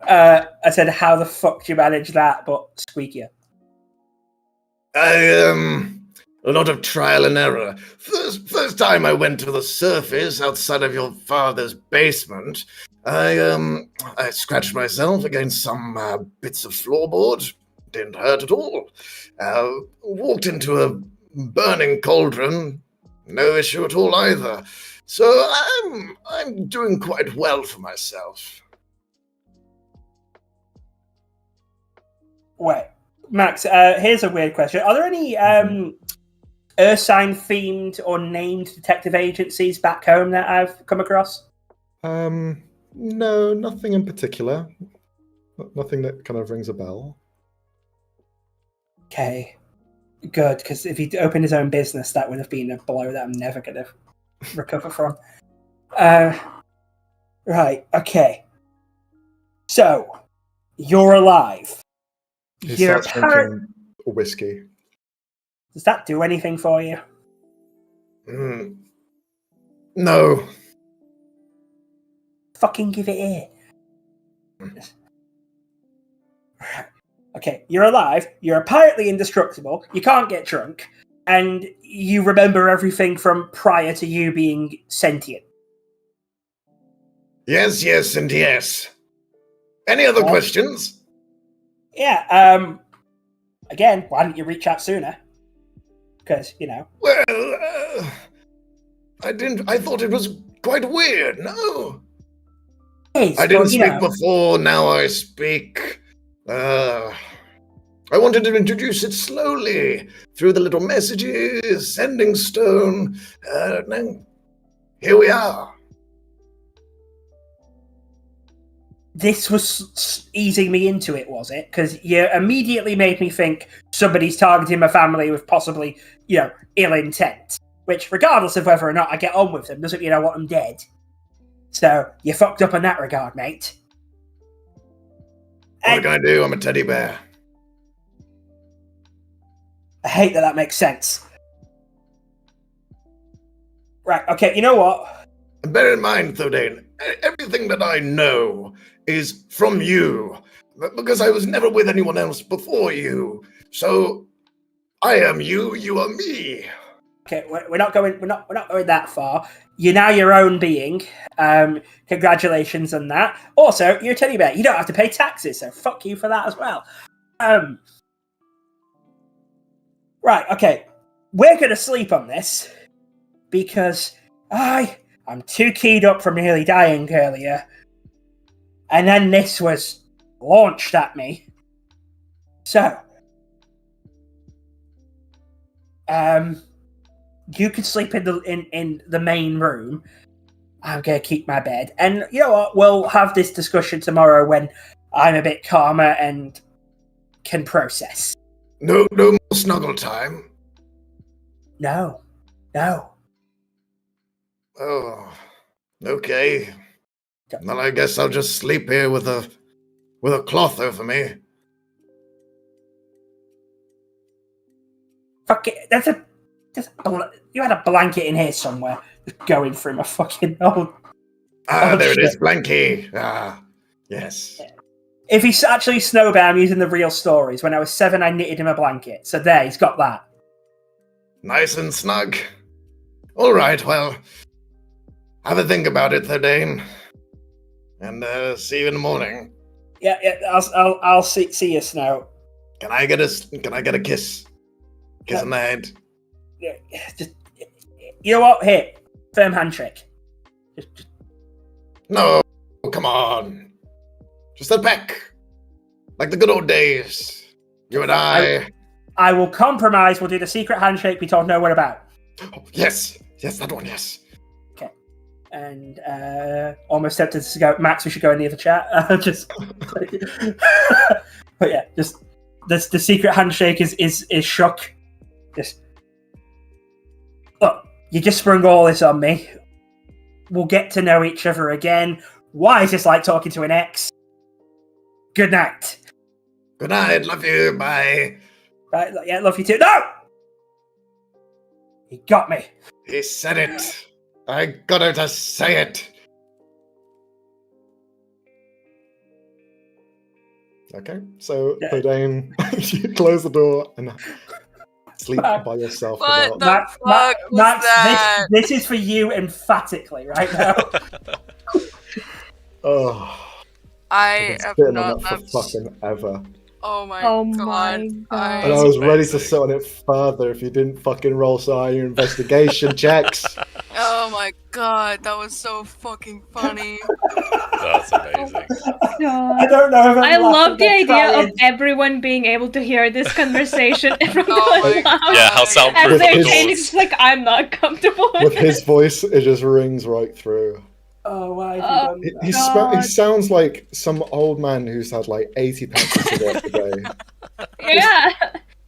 S2: I said, how the fuck do you manage that, but squeakier?
S7: A lot of trial and error. First time I went to the surface outside of your father's basement, I scratched myself against some bits of floorboard. Didn't hurt at all. Walked into a burning cauldron. No issue at all either. So I'm doing quite well for myself.
S2: Wait, Max, here's a weird question. Are there any Ursine-themed or named detective agencies back home that I've come across?
S6: No, nothing in particular. Nothing that kind of rings a bell.
S2: Okay, good, because if he'd opened his own business, that would have been a blow that I'm never going to recover from. Right, okay. So, you're alive.
S6: He
S2: You're
S6: starts drinking whiskey.
S2: Does that do anything for you?
S7: No.
S2: Fucking give it here. Okay, you're alive, you're apparently indestructible, you can't get drunk, and you remember everything from prior to you being sentient.
S7: Yes, and yes. Any other questions?
S2: Yeah, again, why didn't you reach out sooner? Because,
S7: Well, I thought it was quite weird, no? I didn't speak before, now I speak. I wanted to introduce it slowly, through the little messages, sending stone, and here we are.
S2: This was easing me into it, was it? Because you immediately made me think somebody's targeting my family with possibly, ill intent. Which, regardless of whether or not I get on with them, doesn't mean I want them dead. So, you fucked up in that regard, mate.
S7: What are you going to do? I'm a teddy bear.
S2: I hate that makes sense. Right, okay, you know what?
S7: And bear in mind, Thodane, everything that I know is from you, because I was never with anyone else before you. So I am you, you are me.
S2: Okay, we're not going that far. You're now your own being. Congratulations on that. Also, you're a teddy bear. You don't have to pay taxes, so fuck you for that as well. Right, okay. We're gonna sleep on this because I'm too keyed up from nearly dying earlier. And then this was launched at me. So you can sleep in the main room. I'm gonna keep my bed. And you know what? We'll have this discussion tomorrow when I'm a bit calmer and can process.
S7: No more snuggle time.
S2: No.
S7: Oh, okay. Well, I guess I'll just sleep here with a cloth over me.
S2: Fuck it. You had a blanket in here somewhere. Just going through my fucking old.
S7: There
S2: shit.
S7: it is, Blanky. Yes.
S2: If he's actually snowbound using the real stories, when I was 7, I knitted him a blanket. So there, he's got that.
S7: Nice and snug. All right, well, have a think about it, Thodane. And see you in the morning.
S2: Yeah. I'll see you, Snow.
S7: Can I get a kiss? Kiss on the head.
S2: Yeah, just, you know what? Here, firm handshake. Just.
S7: No, come on. Just a peck. Like the good old days. You and I.
S2: I will compromise. We'll do the secret handshake we don't know what about.
S7: Oh, yes, that one, yes.
S2: Okay. And almost tempted to go, Max, we should go in the other chat. But yeah, just the secret handshake is shook. Just look, you just sprung all this on me. We'll get to know each other again. Why is this like talking to an ex? Good night.
S7: Good night, love you, bye.
S2: Right, yeah, love you too. No! He got me.
S7: He said it. I got her to say it.
S6: Okay, so Thodane, you close the door and sleep by yourself.
S3: What the
S2: Max,
S3: fuck was
S2: Max,
S3: that?
S2: this is for you emphatically right now.
S6: Oh,
S3: I
S6: I've
S3: have
S6: been sitting on
S3: not
S6: that for
S3: left.
S6: fucking ever.
S3: Oh my
S4: Oh
S3: god.
S4: my
S6: And I
S5: That's
S6: was ready to
S5: amazing.
S6: sit on it further if you didn't fucking roll some of your investigation checks.
S3: Oh my god, that was so fucking funny.
S5: That's amazing.
S2: I don't know if I'm
S4: I love the
S2: laughing or
S4: idea of
S2: crying.
S4: everyone being able to hear this conversation from
S3: Oh
S4: the
S3: my
S4: loud.
S3: god.
S5: Yeah, how soundproof
S4: As they're
S6: With
S4: saying,
S6: his-
S4: it's like, I'm not comfortable
S6: With his voice, it just rings right through.
S2: Oh, why have
S4: Oh,
S2: you done
S6: He
S2: that?
S4: God.
S6: sounds like some old man who's had like 80 packs of cigarettes a day.
S4: Yeah.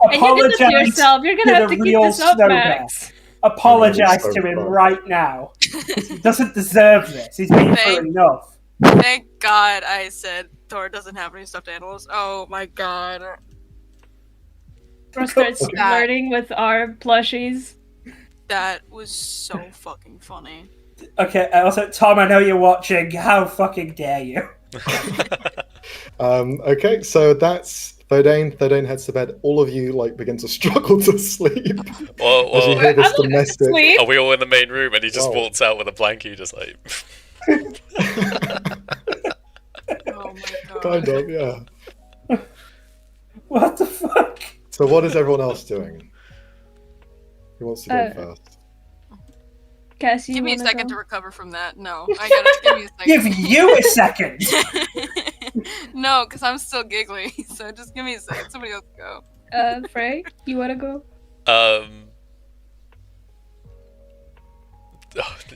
S4: And you did this to
S2: Apologize
S4: yourself. You're gonna
S2: to
S4: have
S2: the
S4: to keep
S2: real
S4: this up,
S2: Snow
S4: Max.
S2: Apologize
S6: I'm
S2: to
S6: really
S2: him
S6: so
S2: right now. He doesn't deserve this. He's been through
S3: Thank-
S2: enough.
S3: Thank god I said Thor doesn't have any stuffed animals. Oh my god.
S4: Thor starts
S6: Okay.
S4: flirting with our plushies.
S3: That was so fucking funny.
S2: Okay, also, Tom, I know you're watching. How fucking dare you?
S6: Okay, so that's Thodane. Thodane heads to bed. All of you like begin to struggle to sleep
S5: Well,
S6: as you hear this
S4: I'm looking at
S6: domestic.
S4: sleep.
S5: are we all in the main room and he just
S6: Oh.
S5: walks out with a blankie, just like.
S3: Oh my god.
S6: Kind of, yeah.
S2: What the fuck?
S6: So what is everyone else doing? Who wants to go first?
S4: Cassie,
S3: Give me a
S4: wanna
S3: second
S4: go?
S3: to recover from that. No, I gotta give me a
S2: Give
S3: second.
S2: you a second.
S3: No, because I'm still giggling. So just give me a second. Somebody else go.
S4: Frey, you wanna go?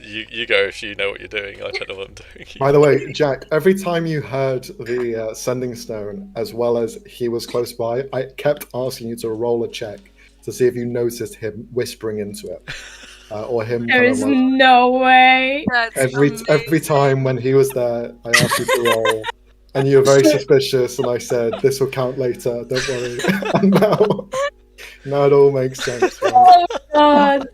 S5: You go if you know what you're doing. I don't know what I'm doing.
S6: By the way, Jack, every time you heard the sending stone, as well as he was close by, I kept asking you to roll a check to see if you noticed him whispering into it. Or him
S4: There
S6: kind of
S4: is
S6: like,
S4: no way.
S3: That's
S6: every
S3: amazing.
S6: time when he was there, I asked you to roll. And you were very suspicious, and I said, this will count later, don't worry. And now it all makes sense. Right?
S4: Oh god.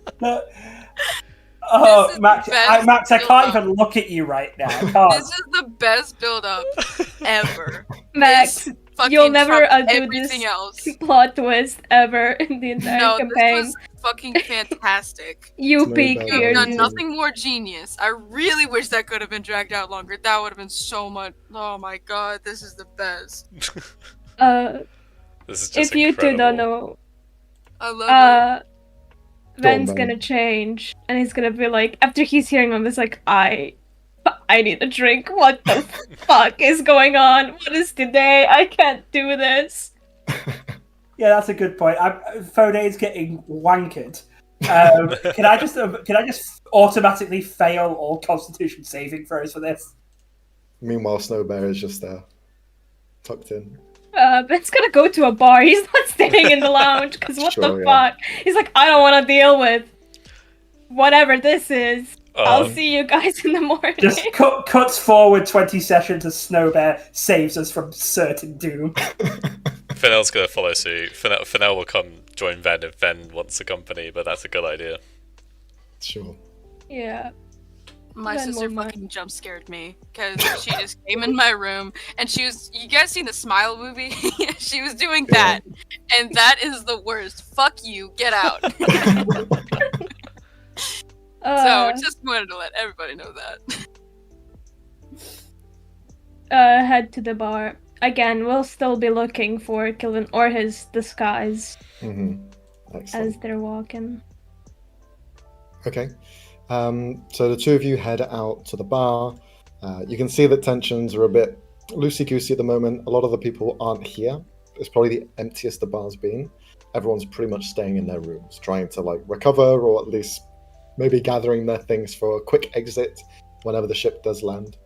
S2: Oh,
S3: is
S2: Max,
S3: the best
S2: Max, I can't
S3: build-up.
S2: even look at you right now. I
S3: This
S2: can't.
S3: is the best build-up ever.
S4: Max,
S3: This fucking
S4: you'll never
S3: trumps
S4: do
S3: everything
S4: this
S3: else.
S4: plot twist ever in the entire
S3: No,
S4: campaign.
S3: this was fucking fantastic.
S4: You
S6: Snowbell
S4: peaked
S3: You
S4: here.
S3: have done
S6: Dude.
S3: nothing more genius. I really wish that could have been dragged out longer. That would have been so much. Oh my god, this is the best.
S5: This is just
S4: If you two
S5: incredible.
S4: don't know,
S3: I love it.
S4: Ven's
S6: Ben.
S4: gonna change, and he's gonna be like, after he's hearing all this, like, I need a drink. What the fuck is going on? What is today? I can't do this.
S2: Yeah, that's a good point. Fode's getting wankered. Can I just automatically fail all Constitution saving throws for this?
S6: Meanwhile, Snowbear is just there, tucked in.
S4: Ben's gonna go to a bar. He's not staying in the lounge, because what
S6: Sure,
S4: the
S6: yeah.
S4: fuck? He's like, I don't want to deal with whatever this is. I'll
S5: Um,
S4: see you guys in the morning.
S2: Just cuts forward 20 sessions as Snowbear saves us from certain doom.
S5: Fennell's gonna follow suit. Fennell will come join Ven if Ven wants a company, but that's a good idea.
S6: Sure.
S4: Yeah.
S3: My
S4: Then
S3: sister
S4: we'll
S3: fucking jump scared me because she just came in my room and she was. You guys seen the Smile movie? She was doing that, and that is the worst. Fuck you, get out. So just wanted to let everybody know that.
S4: Head to the bar. Again, we'll still be looking for Kilvin or his disguise
S6: Excellent.
S4: as they're walking.
S6: Okay. So the two of you head out to the bar. You can see that tensions are a bit loosey-goosey at the moment. A lot of the people aren't here. It's probably the emptiest the bar's been. Everyone's pretty much staying in their rooms, trying to recover, or at least maybe gathering their things for a quick exit whenever the ship does land.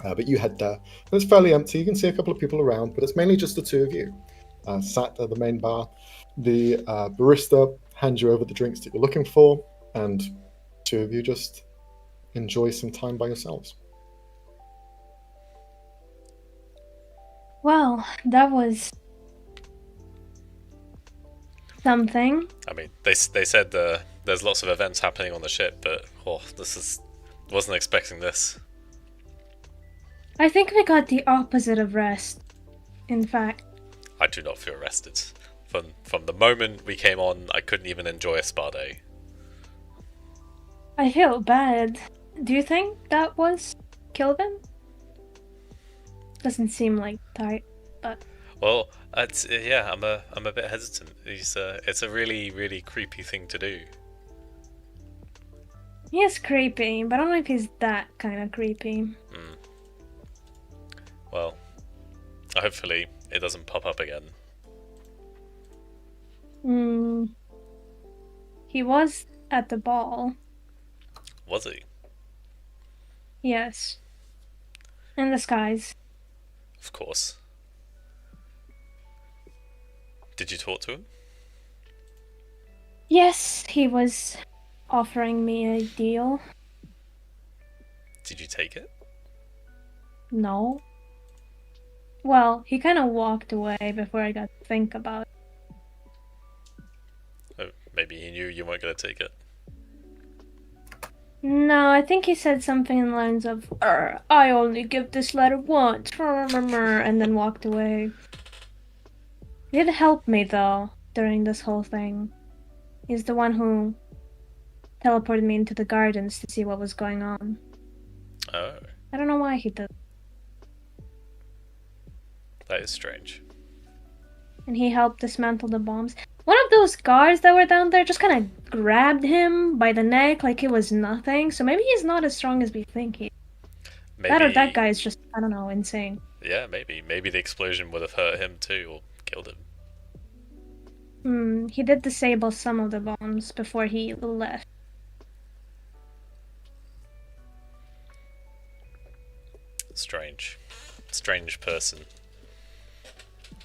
S6: But you head there. And it's fairly empty. You can see a couple of people around, but it's mainly just the two of you. Sat at the main bar. The barista hands you over the drinks that you're looking for, and two of you just enjoy some time by yourselves.
S4: Well, that was something.
S5: I mean, they said there's lots of events happening on the ship, but wasn't expecting this.
S4: I think we got the opposite of rest. In fact,
S5: I do not feel rested. From the moment we came on, I couldn't even enjoy a spa day.
S4: I feel bad. Do you think that was Kilvin? Doesn't seem like type, but
S5: Well, I'm a bit hesitant. It's a really, really creepy thing to do.
S4: he is creepy, but I don't know if he's that kind of creepy.
S5: Well, hopefully it doesn't pop up again.
S4: He was at the ball.
S5: Was he?
S4: Yes. In the skies.
S5: Of course. Did you talk to him?
S4: Yes, he was offering me a deal.
S5: Did you take it?
S4: No. Well, he kind of walked away before I got to think about it.
S5: Oh, maybe he knew you weren't going to take it.
S4: No, I think he said something in the lines of, I only give this letter once, and then walked away. He did help me, though, during this whole thing. He's the one who teleported me into the gardens to see what was going on.
S5: Oh,
S4: I don't know why he did.
S5: that is strange.
S4: And he helped dismantle the bombs. One of those guards that were down there just kind of grabbed him by the neck like it was nothing. So maybe he's not as strong as we think he is.
S5: Maybe
S4: That or that guy is just, I don't know, insane.
S5: Yeah, maybe the explosion would have hurt him too, or killed him.
S4: He did disable some of the bombs before he left.
S5: Strange person.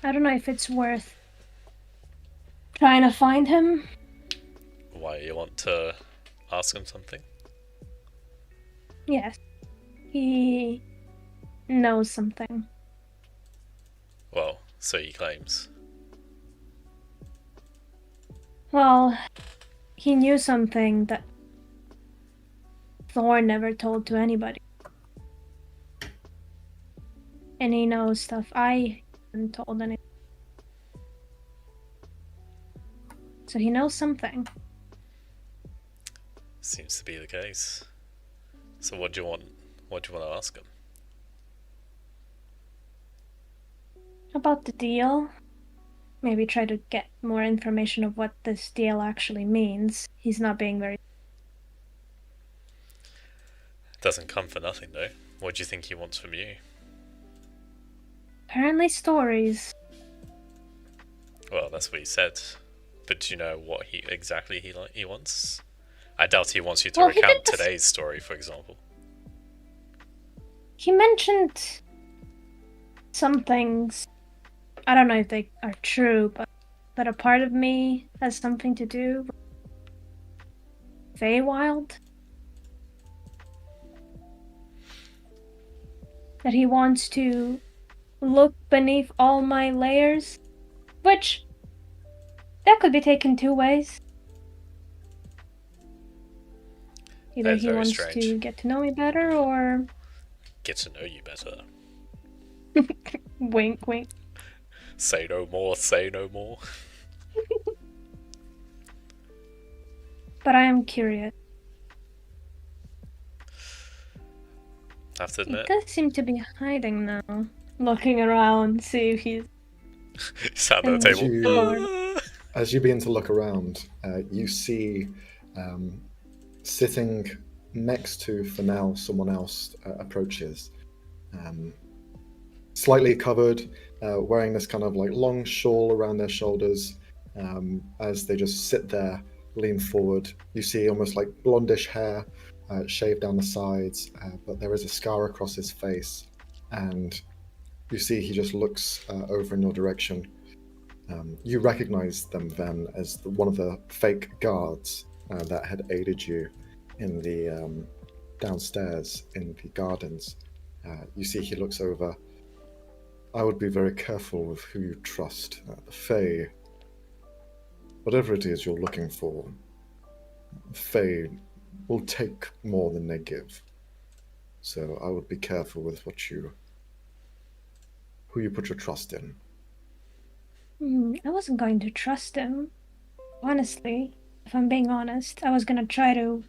S4: I don't know if it's worth trying to find him.
S5: Why, you want to ask him something?
S4: Yes. He knows something.
S5: Well, so he claims.
S4: Well, he knew something that Thorn never told to anybody. And he knows stuff I haven't told anyone. So he knows something.
S5: Seems to be the case. So what do you want? What do you want to ask him?
S4: About the deal. Maybe try to get more information of what this deal actually means. He's not being very...
S5: Doesn't come for nothing though. What do you think he wants from you?
S4: Apparently stories.
S5: Well, that's what he said. But do you know what he wants? I doubt he wants you to
S4: Well, he
S5: recount
S4: did this-
S5: today's story, for example.
S4: He mentioned some things. I don't know if they are true, but that a part of me has something to do with Feywild. That he wants to look beneath all my layers, which that could be taken two ways. Either
S5: That's
S4: he
S5: very
S4: wants
S5: strange.
S4: to get to know me better, or
S5: Get to know you better.
S4: wink, wink.
S5: Say no more, say no more.
S4: But I am curious.
S5: I have to
S4: He
S5: admit,
S4: does seem to be hiding now, looking around, see if he's
S5: sat at the
S1: As
S5: table.
S1: you, as you begin to look around, you see sitting next to Fennell, someone else approaches. Slightly covered, wearing this kind of like long shawl around their shoulders. As they just sit there, lean forward, you see almost like blondish hair, shaved down the sides, but there is a scar across his face, and you see he just looks over in your direction. You recognize them then as one of the fake guards that had aided you in the downstairs in the gardens. You see he looks over. I would be very careful with who you trust. The Fae, whatever it is you're looking for, Fae will take more than they give. So I would be careful with who you put your trust in.
S4: I wasn't going to trust him. Honestly, if I'm being honest, I was gonna try to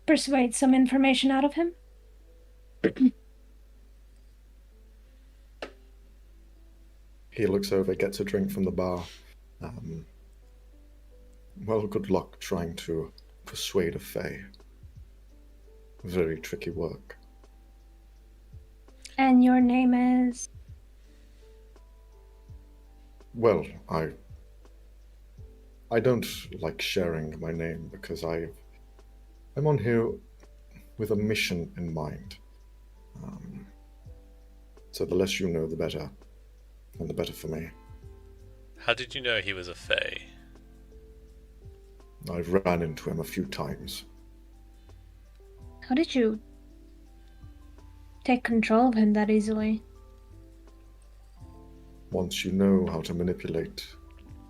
S4: persuade some information out of him.
S1: He looks over, gets a drink from the bar. Well, good luck trying to persuade a Fae. Very tricky work.
S4: And your name is...
S1: Well, I don't like sharing my name because I'm on here with a mission in mind. So the less you know, the better. And the better for me.
S5: How did you know he was a Fae?
S1: I've ran into him a few times.
S4: How did you take control of him that easily?
S1: Once you know how to manipulate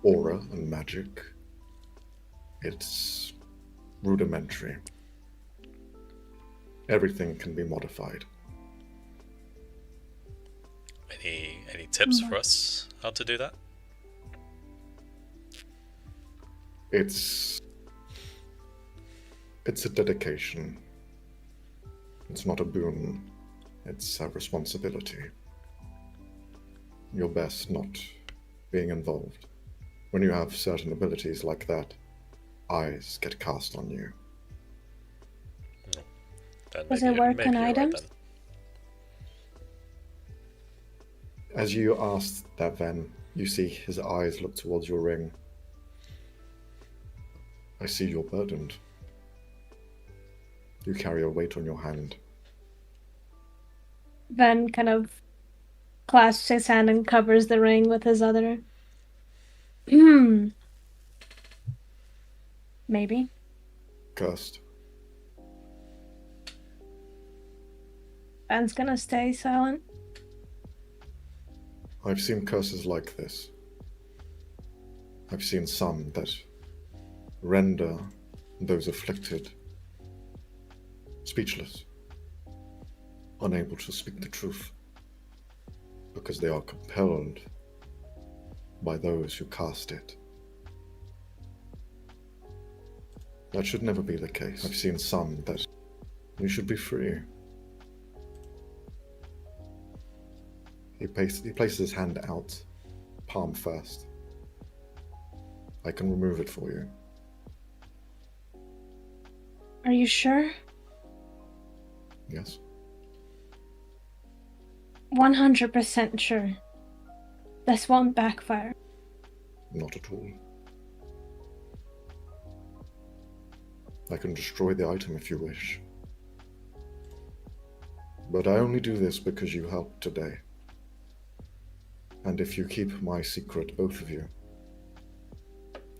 S1: aura and magic, it's rudimentary. Everything can be modified.
S5: Any tips for us how to do that?
S1: It's a dedication. It's not a boon. It's a responsibility. You're best not being involved. When you have certain abilities like that, eyes get cast on you.
S5: Then
S4: Does
S5: maybe-
S4: it work
S5: maybe
S4: on
S5: you're right
S4: items?
S5: then.
S1: As you asked that, then you see his eyes look towards your ring. I see you're burdened. You carry a weight on your hand.
S4: Ven kind of clasps his hand and covers the ring with his other. Maybe.
S1: Cursed.
S4: Ven's gonna stay silent.
S1: I've seen curses like this. I've seen some that render those afflicted
S6: speechless, unable to speak the truth, because they are compelled by those who cast it. That should never be the case. I've seen some that you should be free. He places his hand out, palm first. I can remove it for you.
S4: Are you sure?
S6: Yes.
S4: 100% sure. This won't backfire.
S6: Not at all. I can destroy the item if you wish. But I only do this because you helped today. And if you keep my secret, both of you,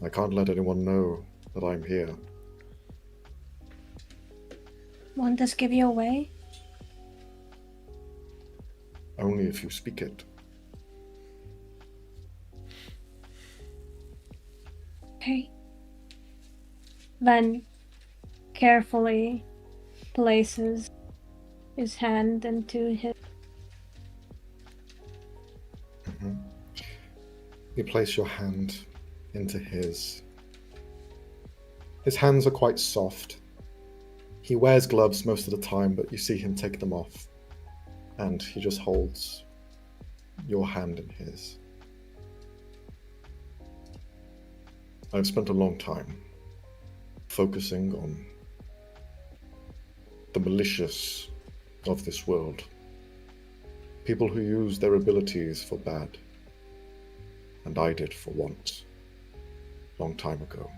S6: I can't let anyone know that I'm here.
S4: Won't this give you away?
S6: Only if you speak it.
S4: Okay. Then carefully places his hand into his.
S6: You place your hand into his. His hands are quite soft. He wears gloves most of the time, but you see him take them off. And he just holds your hand in his. I've spent a long time focusing on the malicious of this world. People who use their abilities for bad. And I did for once, long time ago.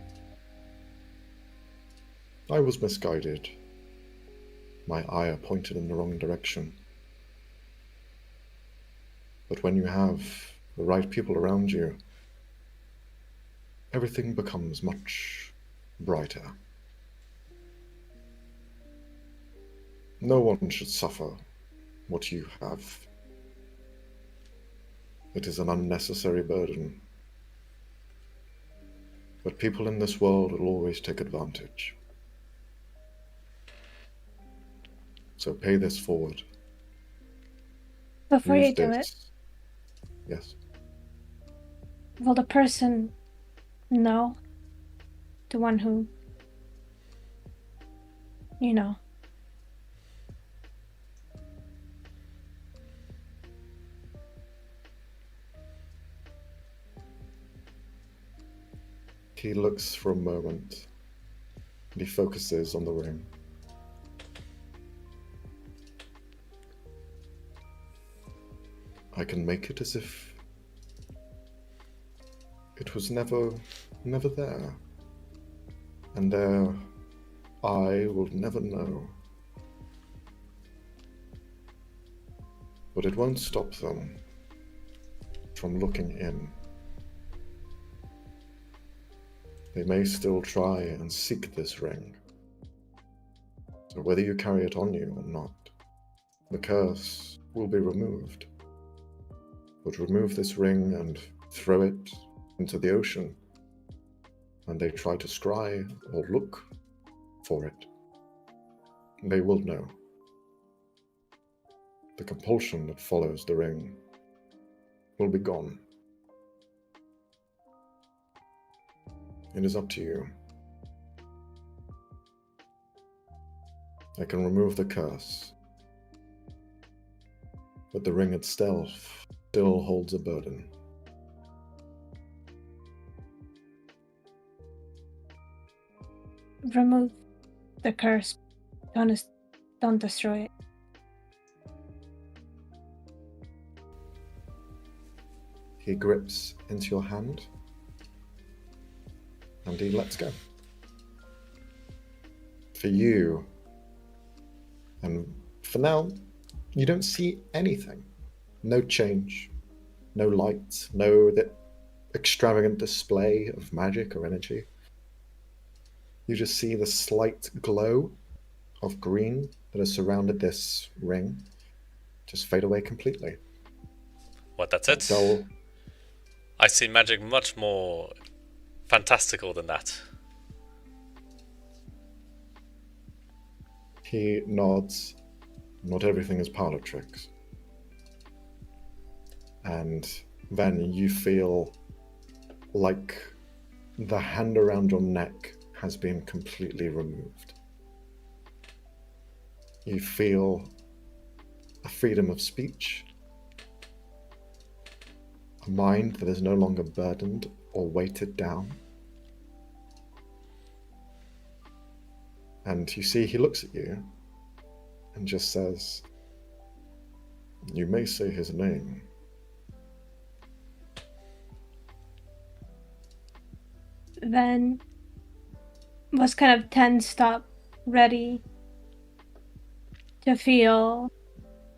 S6: I was misguided. My ire pointed in the wrong direction. But when you have the right people around you, everything becomes much brighter. No one should suffer what you have. It is an unnecessary burden. But people in this world will always take advantage. So pay this forward.
S4: Before
S6: Use
S4: you do it,
S6: this. Yes.
S4: will the person know? The one who, you know.
S6: He looks for a moment, and he focuses on the ring. I can make it as if it was never there. And their eye will never know. But it won't stop them from looking in. They may still try and seek this ring. So whether you carry it on you or not, the curse will be removed. But remove this ring and throw it into the ocean, and they try to scry or look for it, they will know. The compulsion that follows the ring will be gone. It is up to you. I can remove the curse, but the ring itself still holds a burden.
S4: Remove the curse. Don't destroy it.
S6: He grips into your hand, and he lets go. For you, and for now, you don't see anything. No change, no light, no extravagant display of magic or energy. You just see the slight glow of green that has surrounded this ring just fade away completely.
S5: What, that's it?
S6: Dull.
S5: I see magic much more fantastical than that.
S6: He nods. Not everything is parlor tricks. And then you feel like the hand around your neck has been completely removed. You feel a freedom of speech, a mind that is no longer burdened or weighted down. And you see he looks at you and just says, "You may say his name."
S4: Then was kind of tensed up, ready to feel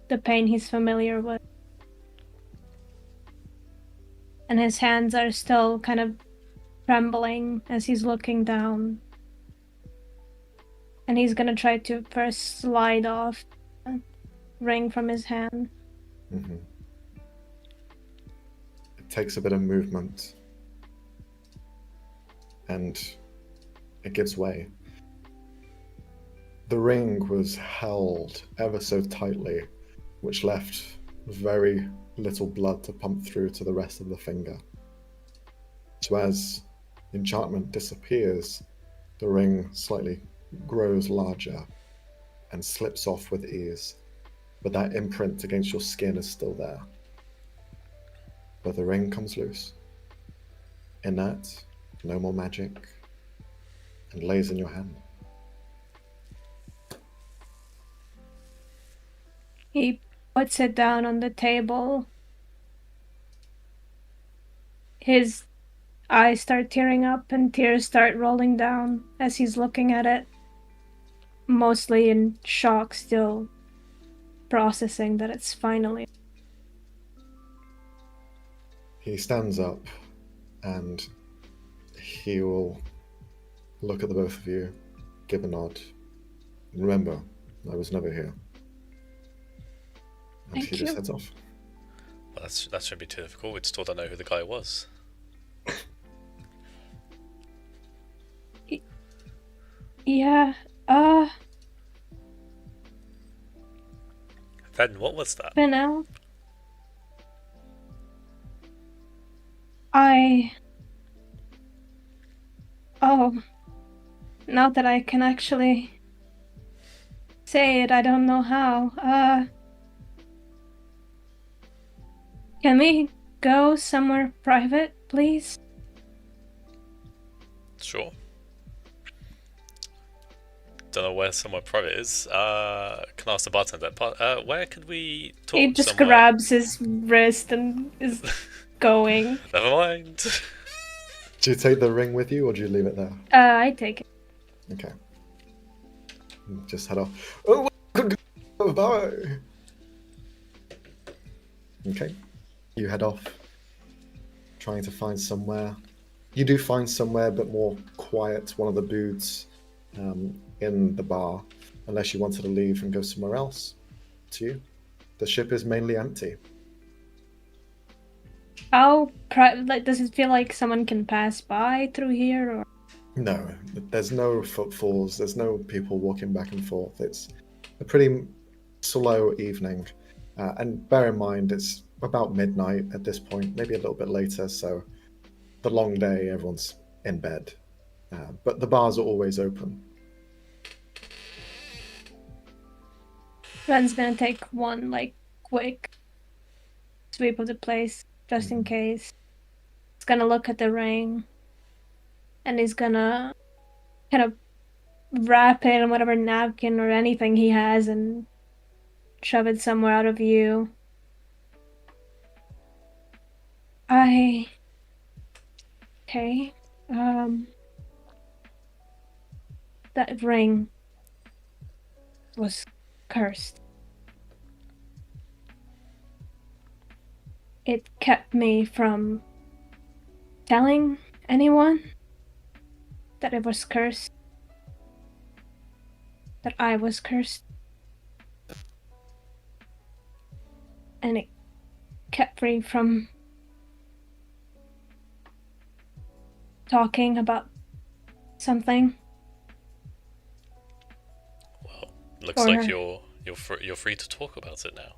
S4: the pain he's familiar with. And his hands are still kind of trembling as he's looking down. And he's gonna try to first slide off the ring from his hand.
S6: Mm-hmm. It takes a bit of movement, and it gives way. The ring was held ever so tightly, which left very little blood to pump through to the rest of the finger. So as enchantment disappears, the ring slightly grows larger and slips off with ease, but that imprint against your skin is still there. But the ring comes loose, inert, no more magic, and lays in your hand.
S4: He puts it down on the table. His eyes start tearing up and tears start rolling down as he's looking at it. Mostly in shock, still processing that it's finally.
S6: He stands up and he will look at the both of you, give a nod. Remember, I was never here. And
S4: Thank
S6: he just
S4: you.
S6: heads off.
S5: Well, that shouldn't be too difficult. We still don't know who the guy was.
S4: Yeah,
S5: Then what was that?
S4: Benel. Oh, now that I can actually say it, I don't know how. Can we go somewhere private, please?
S5: Sure. Don't know where somewhere private is. Can I ask the bartender? Where could we talk?
S4: He just
S5: somewhere?
S4: grabs his wrist and is going.
S5: Never mind.
S6: Do you take the ring with you or do you leave it there?
S4: I take it.
S6: Okay. Just head off. Oh, bye. Okay. You head off, trying to find somewhere. You do find somewhere a bit more quiet, one of the booths in the bar, unless you wanted to leave and go somewhere else. To you. The ship is mainly empty.
S4: How does it feel like someone can pass by through here? Or
S6: No, there's no footfalls, there's no people walking back and forth. It's a pretty slow evening. And bear in mind, it's about midnight at this point, maybe a little bit later, so the long day, everyone's in bed. But the bars are always open.
S4: Ren's gonna take one quick sweep of the place just in case. He's gonna look at the ring, and he's gonna kind of wrap it in whatever napkin or anything he has and shove it somewhere out of view. Okay. That ring was cursed. It kept me from telling anyone that it was cursed. That I was cursed. And it kept me from talking about something.
S5: Well, looks
S4: for
S5: like
S4: her.
S5: you're free to talk about it now.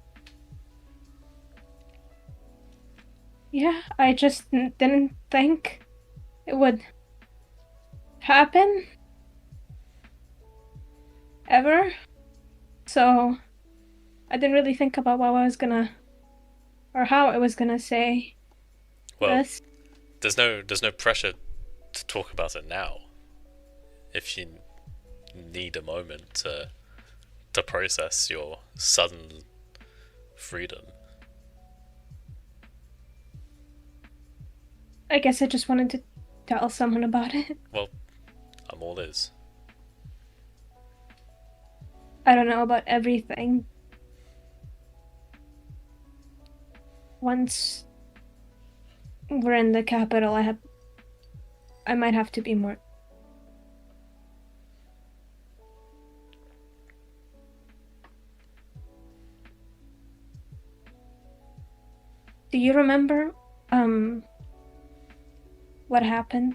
S4: Yeah, I just didn't think it would happen ever. So I didn't really think about what I was gonna or how I was gonna say
S5: Well,
S4: this.
S5: there's no pressure to talk about it now. If you need a moment to process your sudden freedom.
S4: I guess I just wanted to tell someone about it.
S5: Well, I'm all ears.
S4: I don't know about everything. Once we're in the capital, I might have to be more. Do you remember what happened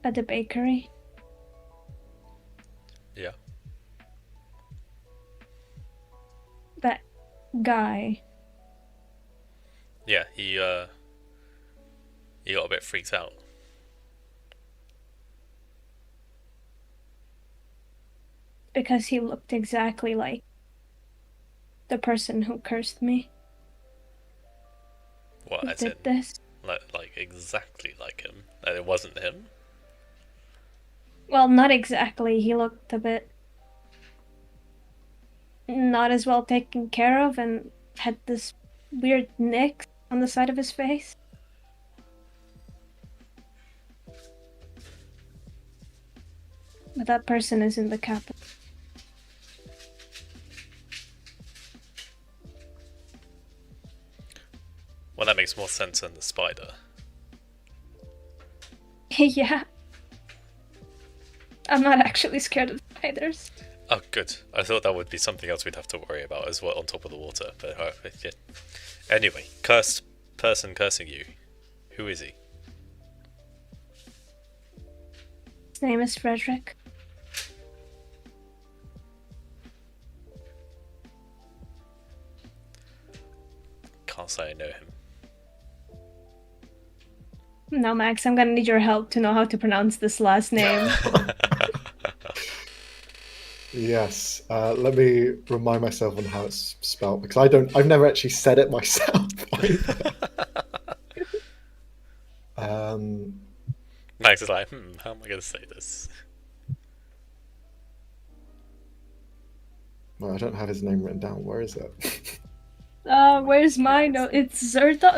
S4: at the bakery?
S5: Yeah.
S4: That guy.
S5: Yeah, he got a bit freaked out.
S4: Because he looked exactly like the person who cursed me.
S5: What,
S4: Who
S5: as
S4: did
S5: in,
S4: this?
S5: like exactly like him? And it wasn't him?
S4: Well, not exactly. He looked a bit not as well taken care of and had this weird nick on the side of his face. But that person is in the capital.
S5: Well, that makes more sense than the spider.
S4: Yeah. I'm not actually scared of spiders.
S5: Oh, good. I thought that would be something else we'd have to worry about as well on top of the water. But yeah. Anyway, cursed person cursing you. Who is he?
S4: His name is Frederick.
S5: Can't say I know him.
S4: No, Max, I'm gonna need your help to know how to pronounce this last name.
S6: Yes. Let me remind myself on how it's spelled because I've never actually said it myself either.
S5: Max is like, how am I going to say this?
S6: Well, I don't have his name written down. Where is it?
S4: Where's mine? Oh, it's Zerdo?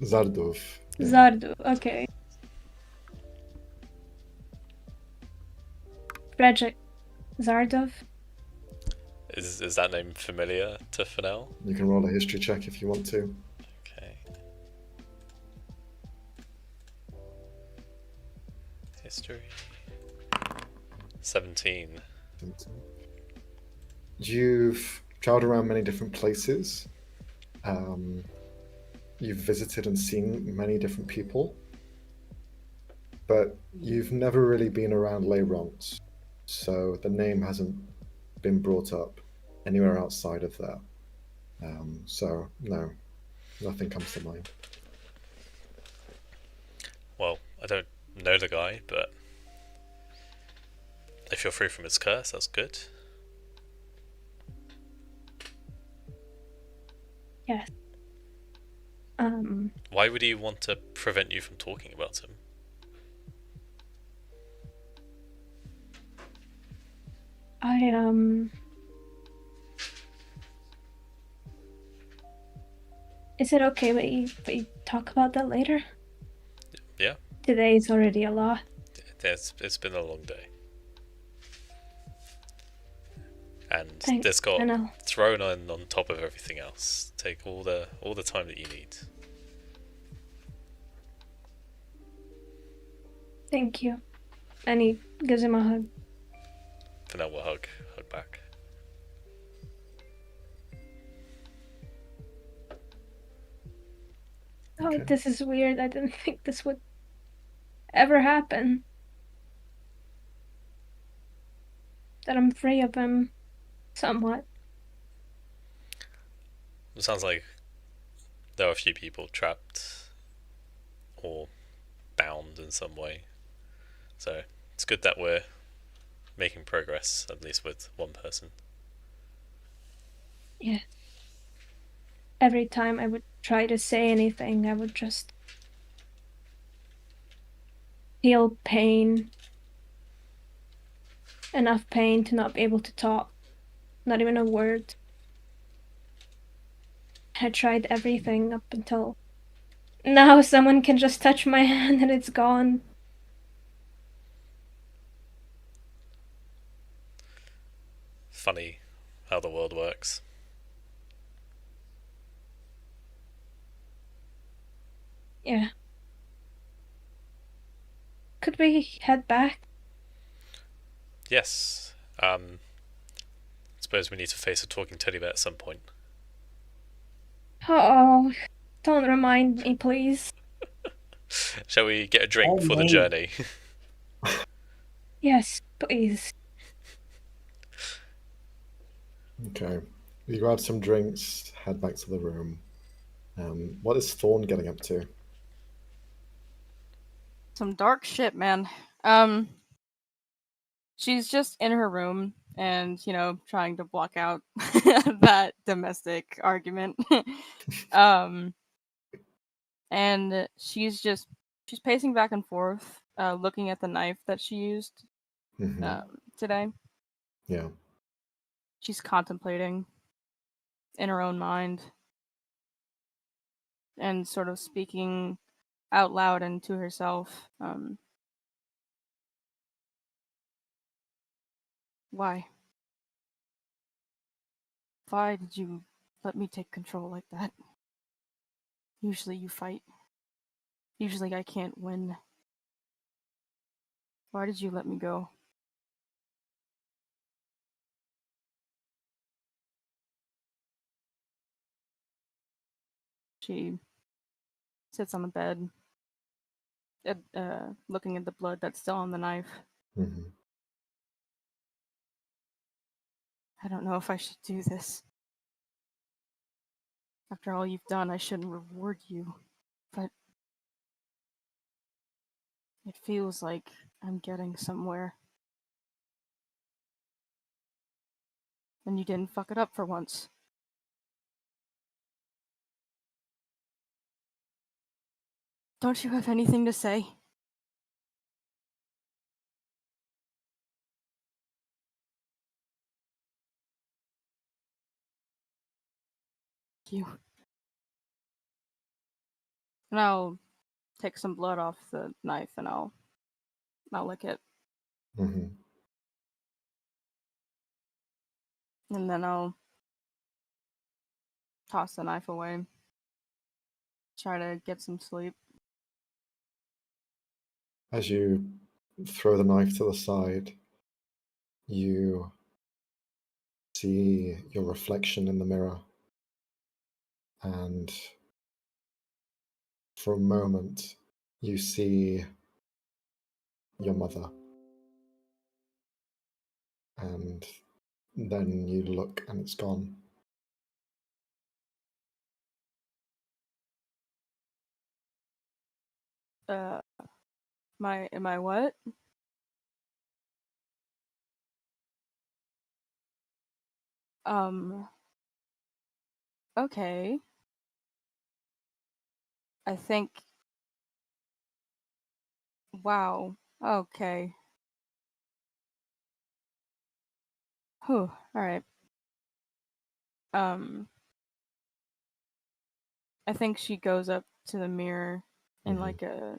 S6: Zardov. Yeah.
S4: Zardu, okay. Frederick Zardov.
S5: Is that name familiar to Fennel?
S6: You can roll a history check if you want to.
S5: Okay. History. 17.
S6: You've traveled around many different places. You've visited and seen many different people. But you've never really been around Leyront. So the name hasn't been brought up anywhere outside of that. So, no, nothing comes to mind.
S5: Well, I don't know the guy, but if you're free from his curse, that's good.
S4: Yes.
S5: Why would he want to prevent you from talking about him?
S4: Is it okay we talk about that later?
S5: Yeah,
S4: Today is already a lot.
S5: it's been a long day. And
S4: Thanks,
S5: this got
S4: Fennel.
S5: thrown on top of everything else. Take all the time that you need.
S4: Thank you. And he gives him a hug.
S5: Fennel will hug back.
S4: Oh,
S6: Okay.
S4: this is weird. I didn't think this would ever happen. that I'm free of him, somewhat.
S5: It sounds like there are a few people trapped or bound in some way. So it's good that we're making progress, at least with one person.
S4: Yeah. Every time I would try to say anything, I would just feel pain. Enough pain to not be able to talk. Not even a word. I tried everything up until now someone can just touch my hand and it's gone.
S5: Funny how the world works.
S4: Yeah. Could we head back?
S5: Yes. Suppose we need to face a talking teddy bear at some point.
S4: Oh, don't remind me, please.
S5: Shall we get a drink
S2: Oh,
S5: for the
S2: no.
S5: journey?
S4: Yes, please.
S1: Okay. You grab some drinks, head back to the room. What is Thorn getting up to?
S3: Some dark shit, man. She's just in her room and, trying to block out that domestic argument. um and she's pacing back and forth, looking at the knife that she used
S1: Hmm.
S3: today.
S1: Yeah.
S3: She's contemplating in her own mind and sort of speaking out loud and to herself. Why? Why did you let me take control like that? Usually you fight. Usually I can't win. Why did you let me go? She sits on the bed, looking at the blood that's still on the knife.
S1: Hmm.
S3: I don't know if I should do this. After all you've done, I shouldn't reward you. But it feels like I'm getting somewhere. And you didn't fuck it up for once. Don't you have anything to say? You. And I'll take some blood off the knife and I'll lick it.
S1: Hmm.
S3: And then I'll toss the knife away. Try to get some sleep.
S1: As you throw the knife to the side, you see your reflection in the mirror, and for a moment, you see your mother, and then you look and it's gone.
S3: Am I what? Okay. I think. Wow. Okay. Whew. Alright. Um, I think she goes up to the mirror in
S1: Mhm.
S3: like a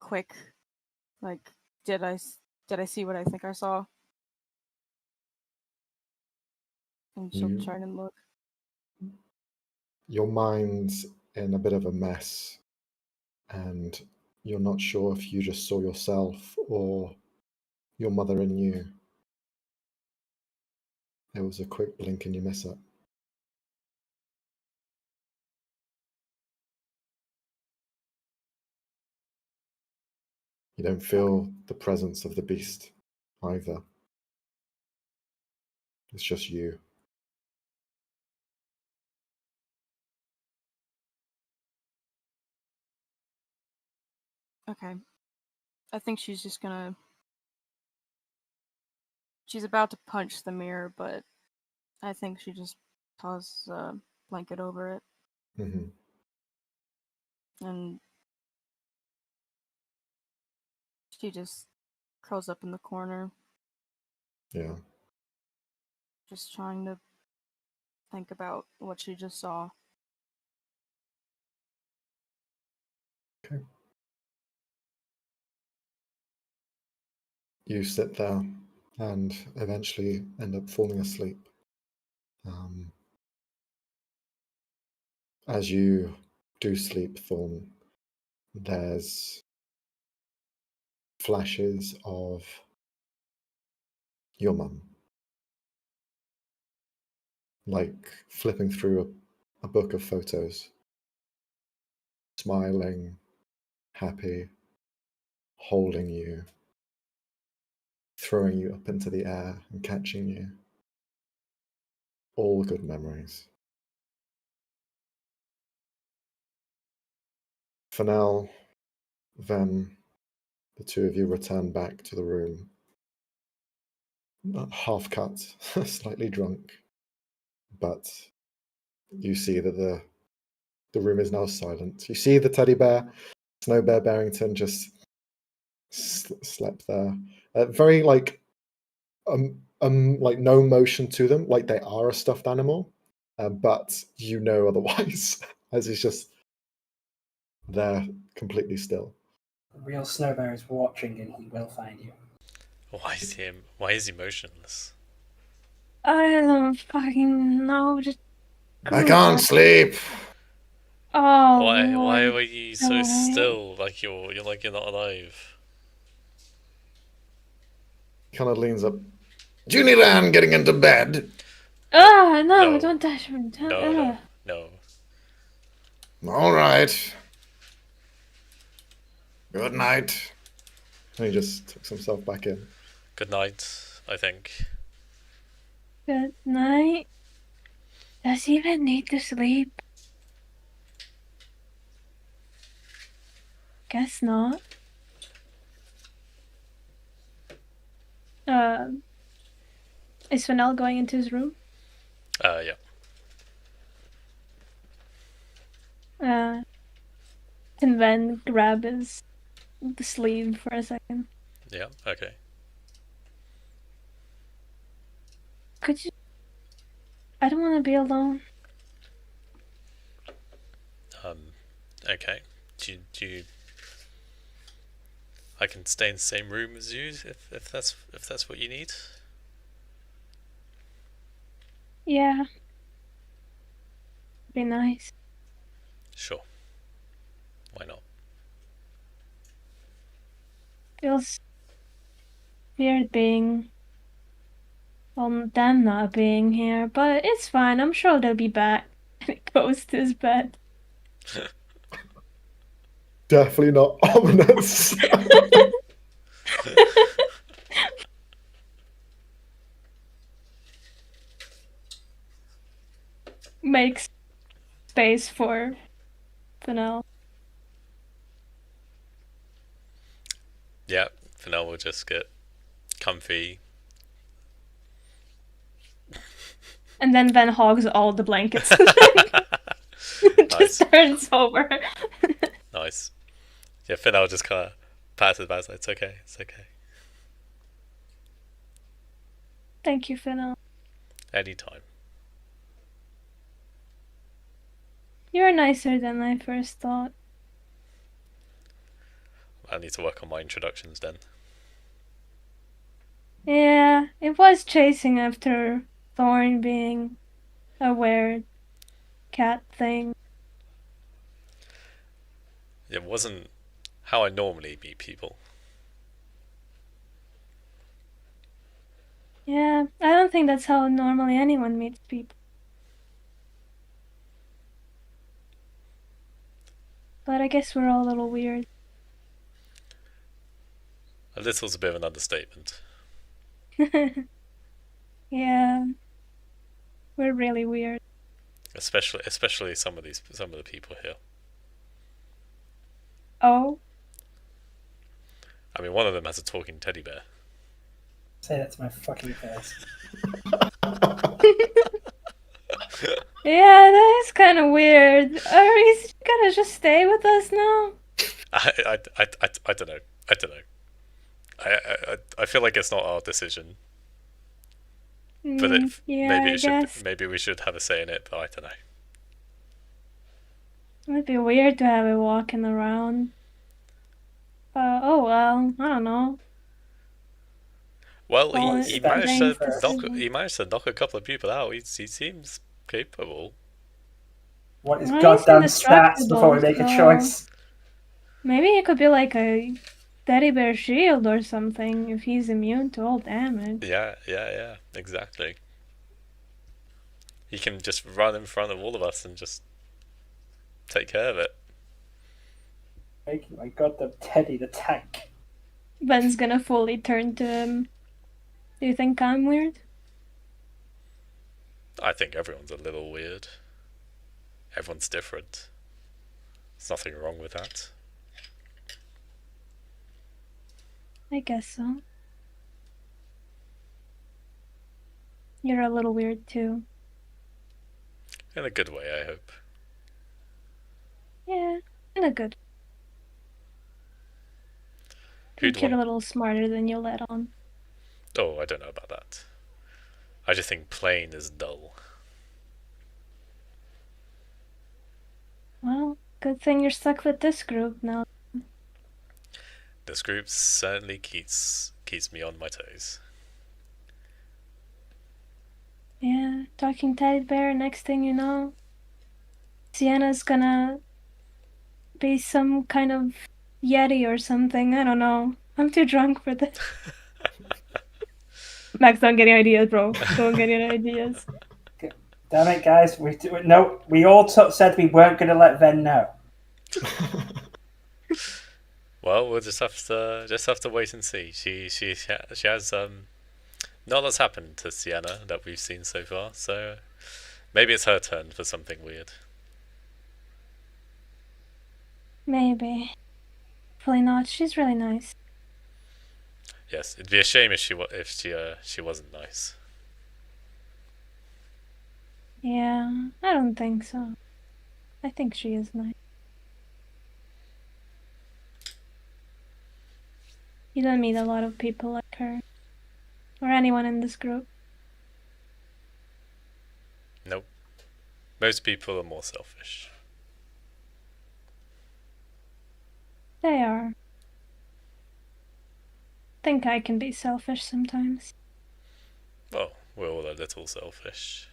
S3: quick, like, did I see what I think I saw? And she'll
S1: You,
S3: try and look.
S1: your mind's in a bit of a mess, and you're not sure if you just saw yourself or your mother in you. It was a quick blink and you miss it. You don't feel the presence of the beast either.
S6: It's just you.
S3: Okay. I think she's just gonna. She's about to punch the mirror, but I think she just tosses a blanket over it
S6: Hmm.
S3: and she just curls up in the corner,
S6: Yeah.
S3: just trying to think about what she just saw.
S6: Okay. You sit there and eventually end up falling asleep. As you do sleep, Thorn, there's flashes of your mum, like flipping through a book of photos, smiling, happy, holding you, throwing you up into the air and catching you. All good memories. For now, then the two of you return back to the room, half cut, slightly drunk, but you see that the room is now silent. You see the teddy bear, Snow Bear Barrington, just slept there. Very like no motion to them, like they are a stuffed animal, but you know otherwise, as he's just there completely still.
S2: The real Snow Bear is watching, and he will find you.
S5: Why is he motionless?
S4: I don't fucking know. Just
S7: I can't sleep.
S4: Oh,
S5: Why
S4: Lord.
S5: were you so still? Like you're not alive.
S6: He kind of leans up.
S7: Do you need a hand getting into bed?
S4: Oh, no,
S5: No.
S4: don't touch me.
S5: No.
S7: All right. Good night.
S6: And he just tucks himself back in.
S5: Good night, I think.
S4: Good night. Does he even need to sleep? Guess not. Is Fennel going into his room?
S5: Yeah.
S4: And then grab the sleeve for a second.
S5: Yeah, okay.
S4: Could you? I don't want to be alone.
S5: Okay. Do you I can stay in the same room as you if that's what you need.
S4: Yeah. Be nice.
S5: Sure. Why not?
S4: Feels weird being on them not being here, but it's fine. I'm sure they'll be back. And it goes to his bed.
S6: Definitely not ominous.
S4: Makes space for Fennel.
S5: Yeah, for now we'll just get comfy.
S4: And then Van hogs all the blankets.
S5: Nice.
S4: Just turns over.
S5: Nice. Yeah, Finn, just kind of pat his back. Like, it's okay. It's okay.
S4: Thank you, Fennel.
S5: Anytime.
S4: You're nicer than I first thought.
S5: I need to work on my introductions then.
S4: Yeah, it was chasing after Thorn being a weird cat thing.
S5: It wasn't how I normally meet people.
S4: Yeah, I don't think that's how normally anyone meets people. But I guess we're all a little weird.
S5: A little's a bit of an understatement.
S4: Yeah. We're really weird.
S5: Especially some of the people here.
S4: Oh,
S5: I mean, one of them has a talking teddy bear.
S2: Say that to my fucking face.
S4: yeah, that is kind of weird. Are we gonna just stay with us now?
S5: I don't know. I don't know. I feel like it's not our decision, but
S4: Yeah, I guess.
S5: maybe we should have a say in it. But I don't know.
S4: It would be weird to have it walking around. Oh well, I don't know.
S5: Well,
S4: Well,
S5: he
S4: it's
S5: managed
S4: Dane's
S5: to
S4: decision.
S5: knock a couple of people out. He seems capable.
S2: What is
S4: Well, he's
S2: goddamn stats before we
S4: indestructible,
S2: make a
S4: so
S2: choice?
S4: maybe it could be like a teddy bear shield or something if he's immune to all damage.
S5: Yeah, exactly. He can just run in front of all of us and just take care of it.
S2: Making my goddamn Teddy the tank.
S4: Ben's gonna fully turn to him. Do you think I'm weird?
S5: I think everyone's a little weird. Everyone's different. There's nothing wrong with that.
S4: I guess so. You're a little weird too.
S5: In a good way, I hope.
S4: Yeah, in a good. I
S5: Who'd
S4: think you're a
S5: want...
S4: little smarter than you let on.
S5: Oh, I don't know about that. I just think plain is dull.
S4: Well, good thing you're stuck with this group now.
S5: This group certainly keeps me on my toes.
S4: Yeah, talking teddy bear, next thing you know, Sienna's gonna be some kind of yeti or something. I don't know. I'm too drunk for this. Max, don't get any ideas, bro. Don't get any ideas.
S2: Damn it, guys! We all said we weren't going to let Ven know.
S5: Well, we'll just have to wait and see. She has not lots happened to Sienna that we've seen so far, so maybe it's her turn for something weird.
S4: Maybe. Hopefully not. She's really nice.
S5: Yes, it'd be a shame if she wasn't nice.
S4: Yeah, I don't think so. I think she is nice. You don't meet a lot of people like her. Or anyone in this group.
S5: Nope. Most people are more selfish.
S4: They are. Think I can be selfish sometimes.
S5: Well, we're all a little selfish.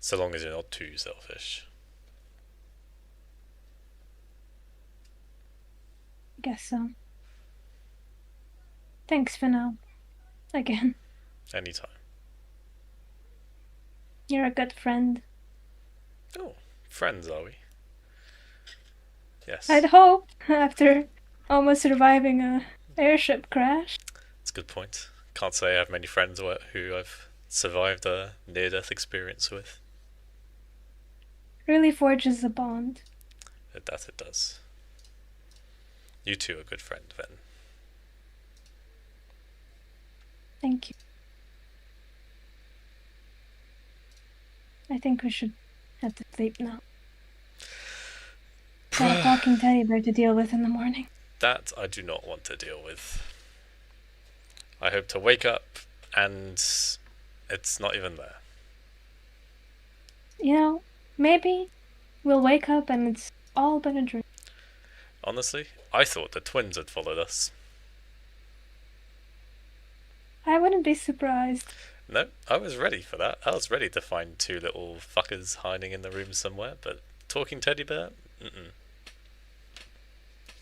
S5: So long as you're not too selfish.
S4: Guess so. Thanks for now. Again.
S5: Anytime.
S4: You're a good friend.
S5: Oh, friends are we? Yes.
S4: I'd hope, after almost surviving a airship crash.
S5: That's a good point. Can't say I have many friends who I've survived a near-death experience with.
S4: Really forges a bond.
S5: That it does. You two are a good friend, Ven.
S4: Thank you. I think we should head to sleep now. Got a talking teddy bear to deal with in the morning.
S5: That I do not want to deal with. I hope to wake up and it's not even there.
S4: You know, maybe we'll wake up and it's all been a dream.
S5: Honestly, I thought the twins had followed us.
S4: I wouldn't be surprised.
S5: No, I was ready for that. I was ready to find two little fuckers hiding in the room somewhere, but talking teddy bear? Mm-mm.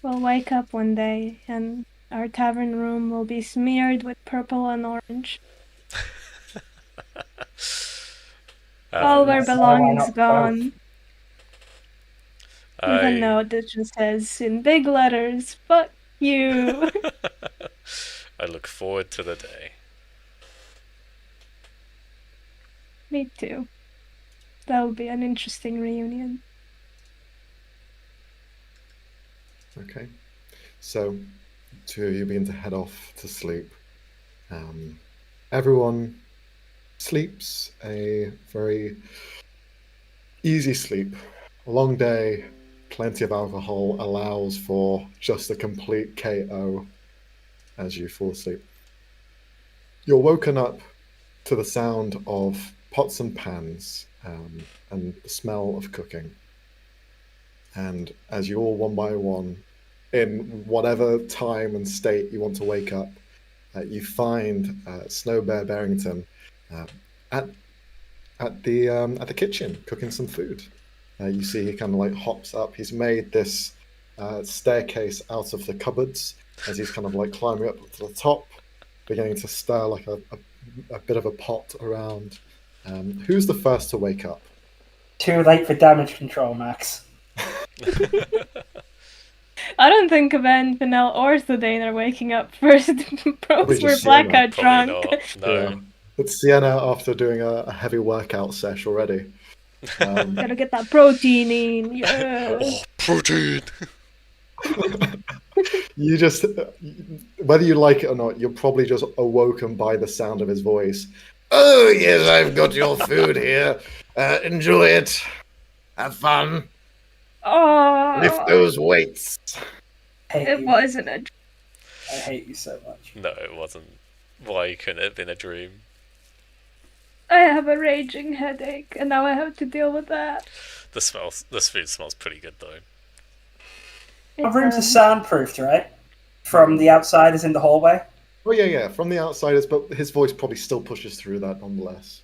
S4: We'll wake up one day and our tavern room will be smeared with purple and orange. All of our
S2: Yes, why
S4: belongings
S2: not
S4: gone. With a
S5: I
S4: note that just says in big letters, "Fuck you."
S5: I look forward to the day.
S4: Me too. That'll be an interesting reunion.
S6: Okay. So, two of you begin to head off to sleep. Everyone sleeps a very easy sleep. A long day, plenty of alcohol allows for just a complete KO as you fall asleep. You're woken up to the sound of pots and pans and the smell of cooking. And as you all one by one, in whatever time and state you want to wake up, you find Snow Bear Barrington at the kitchen cooking some food. You see he kind of like hops up. He's made this staircase out of the cupboards as he's kind of like climbing up to the top, beginning to stir like a bit of a pot around. Who's the first to wake up?
S2: Too late for damage control, Max.
S4: I don't think Ben, Fennel, or Thudane are waking up first. Pros were
S6: just Sienna.
S4: blackout
S5: Probably
S4: drunk.
S5: not. No.
S6: Yeah. It's Sienna after doing a heavy workout sesh already.
S4: Gotta get that protein in. Yeah.
S5: Oh, protein!
S6: You just, whether you like it or not, you're probably just awoken by the sound of his voice.
S7: Oh, yes, I've got your food here. Enjoy it. Have fun.
S4: Oh,
S7: Lift those weights.
S4: it wasn't a.
S2: I hate you so much.
S5: No, it wasn't. Why couldn't it have been a dream?
S4: I have a raging headache, and now I have to deal with that.
S5: This food smells pretty good though.
S2: Our rooms are soundproofed, right? From the outsiders in the hallway.
S6: Oh yeah, from the outsiders, but his voice probably still pushes through that nonetheless.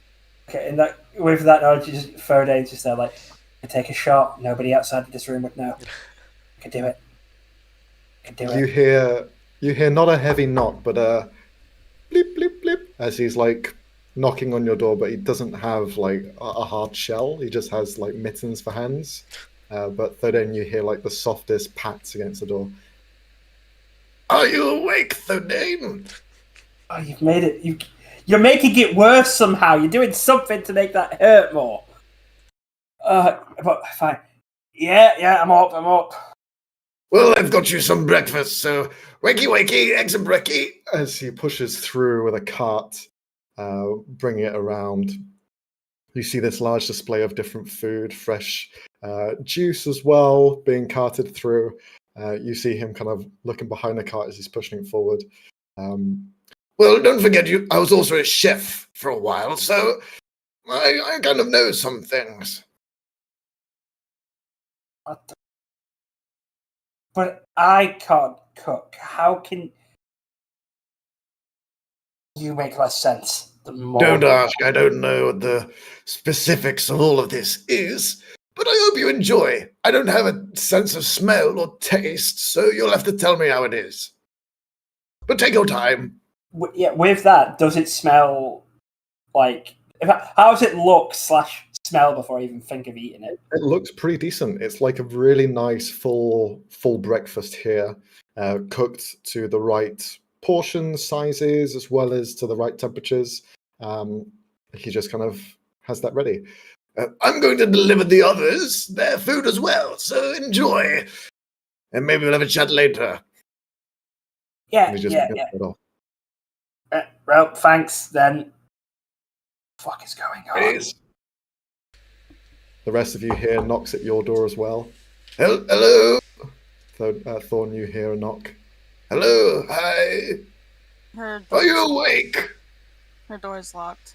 S2: Okay, and that with that knowledge, Fodane's just there like, I take a shot. Nobody outside of this room would know. I could do it. I could do it.
S6: You hear not a heavy knock, but a bleep bleep bleep as he's like knocking on your door, but he doesn't have like a hard shell. He just has like mittens for hands. But then you hear like the softest pats against the door.
S7: Are you awake, Thudane?
S2: Oh, you've made it. You're making it worse somehow. You're doing something to make that hurt more. But fine. Yeah, I'm up.
S7: Well, I've got you some breakfast, so wakey, eggs and brekkie.
S6: As he pushes through with a cart, bringing it around, you see this large display of different food, fresh juice as well, being carted through. You see him kind of looking behind the cart as he's pushing it forward.
S7: Well, don't forget, I was also a chef for a while, so I kind of know some things.
S2: But I can't cook. How can you make less sense?
S7: Don't ask. I don't know what the specifics of all of this is, but I hope you enjoy. I don't have a sense of smell or taste, so you'll have to tell me how it is. But take your time.
S2: Yeah, with that, does it smell like... How does it look / smell before I even think of eating it?
S6: It looks pretty decent. It's like a really nice full breakfast here, cooked to the right portion sizes as well as to the right temperatures. He just kind of has that ready.
S7: I'm going to deliver the others their food as well, so enjoy. And maybe we'll have a chat later.
S2: Yeah. Well, thanks then. What the fuck is going on?
S7: Please.
S6: The rest of you here knocks at your door as well.
S7: Hello.
S6: Thorn, you hear a knock.
S7: Hello. Hi. Are you awake?
S3: Her door is locked.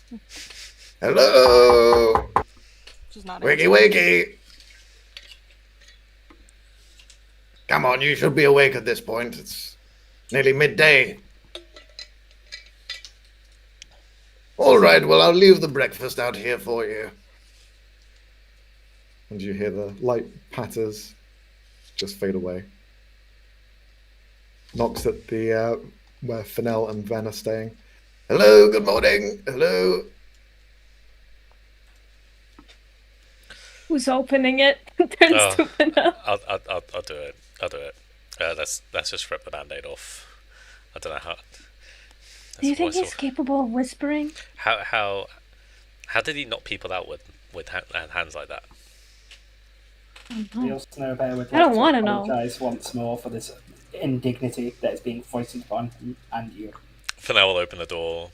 S7: Hello.
S3: She's not.
S7: Wakey. Come on, you should be awake at this point. It's nearly midday. All right, well, I'll leave the breakfast out here for you.
S6: And you hear the light patters just fade away. Knocks at the where Fennel and Ven are staying.
S7: Hello, good morning. Hello.
S4: Who's opening it? Turns to Fennel.
S5: I'll do it. Let's just rip the band-aid off. I don't know how.
S4: Do you think he's capable of whispering?
S5: How How did he knock people out with hands like that?
S2: Real Snow Bear would
S4: I don't
S2: like
S4: wanna
S2: to
S4: know.
S2: apologise once more for this indignity that is being foisted upon him and you.
S5: Fennel will open the door.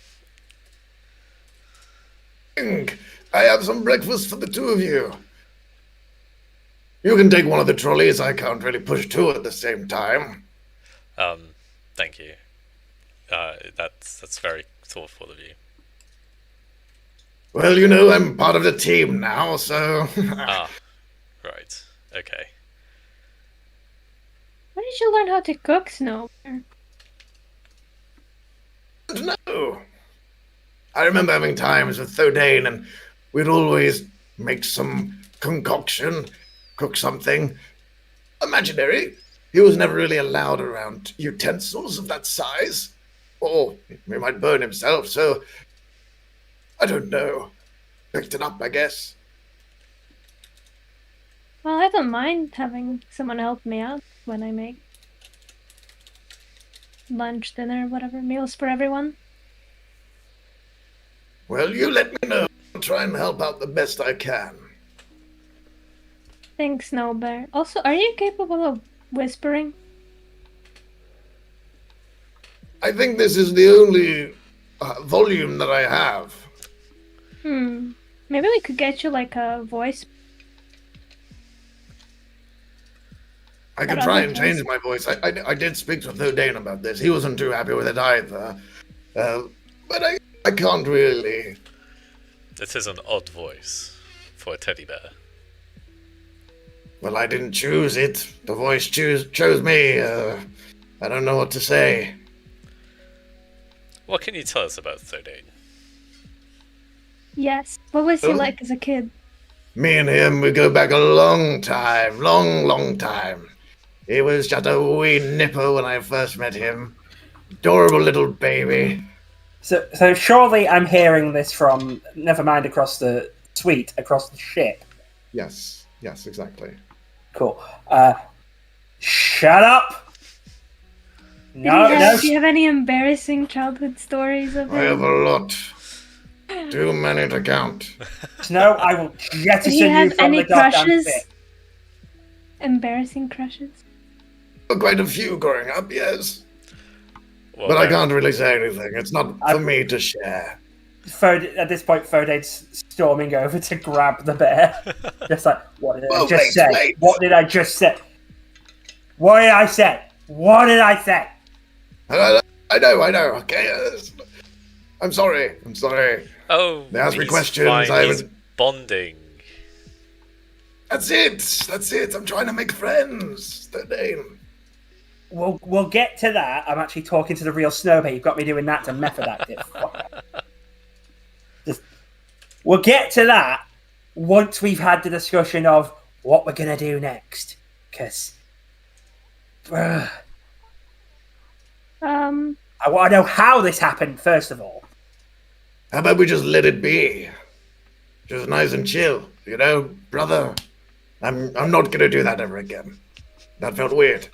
S7: I have some breakfast for the two of you. You can take one of the trolleys. I can't really push two at the same time.
S5: Thank you. That's very thoughtful of you.
S7: Well, you know, I'm part of the team now, so...
S5: Ah, right. Okay.
S4: When did you learn how to cook, Snow Bear?
S7: No. I remember having times with Thodane, and we'd always make some concoction, cook something imaginary. He was never really allowed around utensils of that size, or he might burn himself, so I don't know. Picked it up, I guess.
S4: Well, I don't mind having someone help me out when I make lunch, dinner, whatever, meals for everyone.
S7: Well, you let me know. I'll try and help out the best I can.
S4: Thanks, Snow Bear. Also, are you capable of whispering?
S7: I think this is the only volume that I have.
S4: Maybe we could get you like a voice.
S7: I can
S4: That
S7: try
S4: other
S7: and change my voice. I did speak to Thodane about this. He wasn't too happy with it either. But I can't really.
S5: It is an odd voice for a teddy bear.
S7: Well, I didn't choose it. The voice chose me. I don't know what to say.
S5: What can you tell us about Thodane?
S4: Yes. What was he
S7: Oh.
S4: like as a kid?
S7: Me and him, we go back a long time. Long time. He was just a wee nipper when I first met him. Adorable little baby.
S2: So surely I'm hearing this from, never mind across the suite, across the ship.
S6: Yes, exactly.
S2: Cool. Shut up!
S4: Do
S2: No.
S4: you have any embarrassing childhood stories of
S7: I have
S4: him?
S7: a lot. Too many to count.
S2: Snow, I will
S4: Did he
S2: jettison you
S4: have
S2: from
S4: any
S2: the goddamn
S4: crushes?
S2: ship.
S4: Embarrassing crushes?
S7: Quite a few growing up, yes.
S5: Well,
S7: But I
S5: no.
S7: can't really say anything. It's not for me to share.
S2: At this point, Fodane's storming over to grab the bear. Just like, what did I
S7: Well,
S2: just say?
S7: wait.
S2: What did I just say? What did I say? What did I say?
S7: I know. Okay. I'm sorry.
S5: Oh,
S7: They ask me
S5: he's
S7: questions,
S5: fine.
S7: I
S5: He's
S7: haven't-
S5: bonding.
S7: That's it. I'm trying to make friends. The name.
S2: We'll get to that. I'm actually talking to the real Snowbear. You've got me doing that to method act it. We'll get to that once we've had the discussion of what we're gonna do next. Because I want to know how this happened first of all.
S7: How about we just let it be? Just nice and chill, you know, brother. I'm not gonna do that ever again. That felt weird.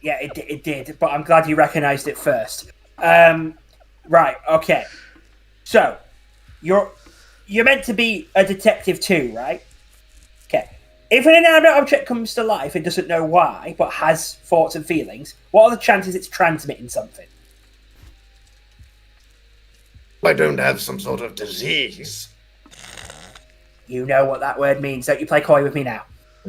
S2: Yeah, it did, but I'm glad you recognised it first. Right, okay. So, you're meant to be a detective too, right? Okay. If an inanimate object comes to life and doesn't know why, but has thoughts and feelings, what are the chances it's transmitting something?
S7: I don't have some sort of disease.
S2: You know what that word means. Don't you play coy with me now?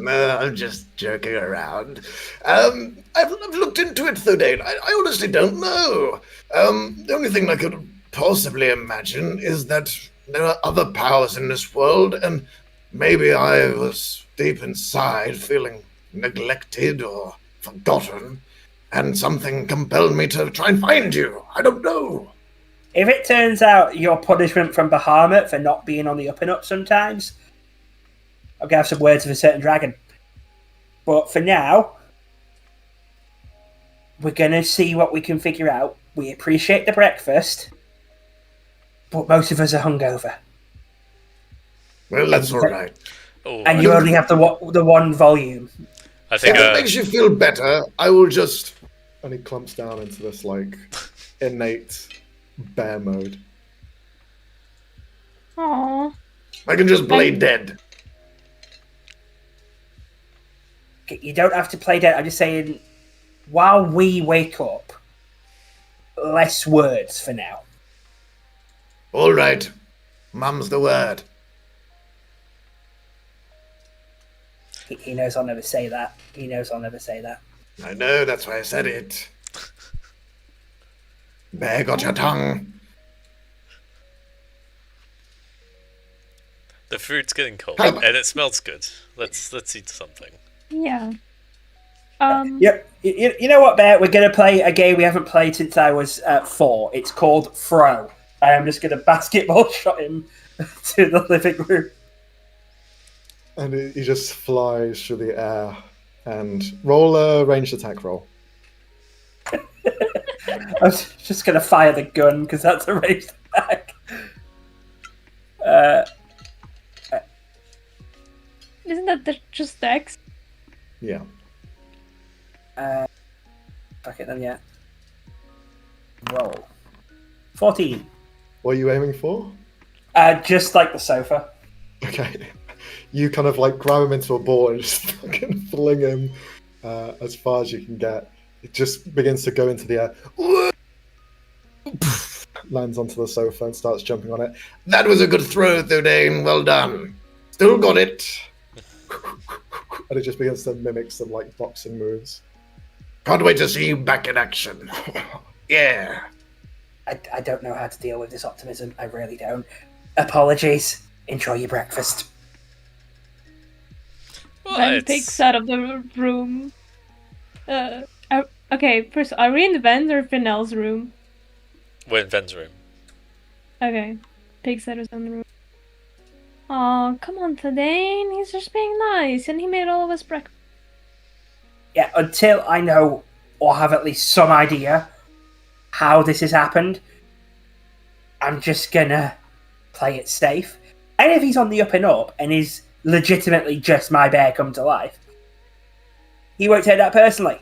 S7: I'm just joking around. I've looked into it, Thodane. I honestly don't know. The only thing I could possibly imagine is that there are other powers in this world, and maybe I was deep inside feeling neglected or forgotten, and something compelled me to try and find you. I don't know.
S2: If it turns out your punishment from Bahamut for not being on the up and up sometimes, I'll have some words of a certain dragon. But for now, we're going to see what we can figure out. We appreciate the breakfast, but most of us are hungover.
S7: Well, that's all right.
S5: Oh,
S2: And you only have the one volume.
S5: I think
S7: If it makes you feel better, I will just...
S6: And he clumps down into this like innate bear mode.
S4: Aww.
S7: I can just play dead.
S2: You don't have to play dead. I'm just saying, while we wake up, less words for now.
S7: All right. Mum's the word.
S2: He knows I'll never say that. He knows I'll never say that.
S7: I know, that's why I said it. Bear got your tongue.
S5: The food's getting cold,
S7: How-
S5: and it smells good. Let's eat something.
S4: Yeah.
S2: Yep. You know what, Bear? We're going to play a game we haven't played since I was 4. It's called Throw. I'm just going to basketball shot him to the living room.
S6: And he just flies through the air. And roll a ranged attack roll.
S2: I was just going to fire the gun because that's a ranged attack.
S4: Isn't that just Dex?
S6: Yeah.
S2: Fuck it then, yeah. Roll. 14.
S6: What are you aiming for?
S2: Just like the sofa.
S6: Okay. You kind of like grab him into a ball and just fucking fling him as far as you can get. It just begins to go into the air. Lands onto the sofa and starts jumping on it.
S7: That was a good throw, Thudane. Well done. Still got it.
S6: And it just begins to mimic some like boxing moves.
S7: Can't wait to see you back in action. Yeah.
S2: I don't know how to deal with this optimism. I really don't. Apologies. Enjoy your breakfast.
S5: Well,
S4: Ben
S5: it's-
S4: peeks out of the room. Okay, first, are we in Ven's or Fennell's room?
S5: We're in Ven's room.
S4: Okay. Peeks out of his own room. Oh, come on, Thadane. He's just being nice, and he made all of us breakfast.
S2: Yeah, until I know or have at least some idea how this has happened, I'm just gonna play it safe. And if he's on the up and up and is legitimately just my bear come to life, he won't take that personally.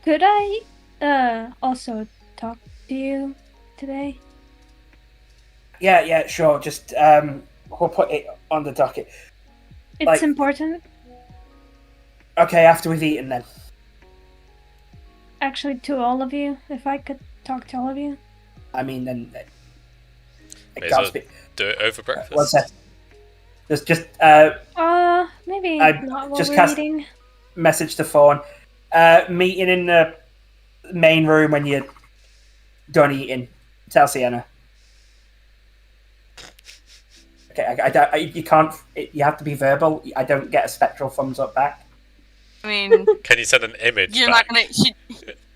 S4: Could I, also talk to you today?
S2: Yeah, sure. Just, we'll put it on the docket.
S4: It's
S2: Like-
S4: important.
S2: Okay, after we've eaten then.
S4: Actually, to all of you, if I could talk to all of you.
S2: I mean, then... I
S5: May as
S2: can't
S5: well
S2: speak.
S5: do it over breakfast.
S2: One sec. Just,
S4: Maybe
S2: I
S4: not while
S2: just
S4: we're
S2: cast-
S4: eating.
S2: message to phone. Meeting in the main room when you're done eating. Tell Sienna. Okay, you can't. You have to be verbal. I don't get a spectral thumbs up back.
S3: I mean,
S5: Can you send an image
S3: you're
S5: back?
S3: not gonna.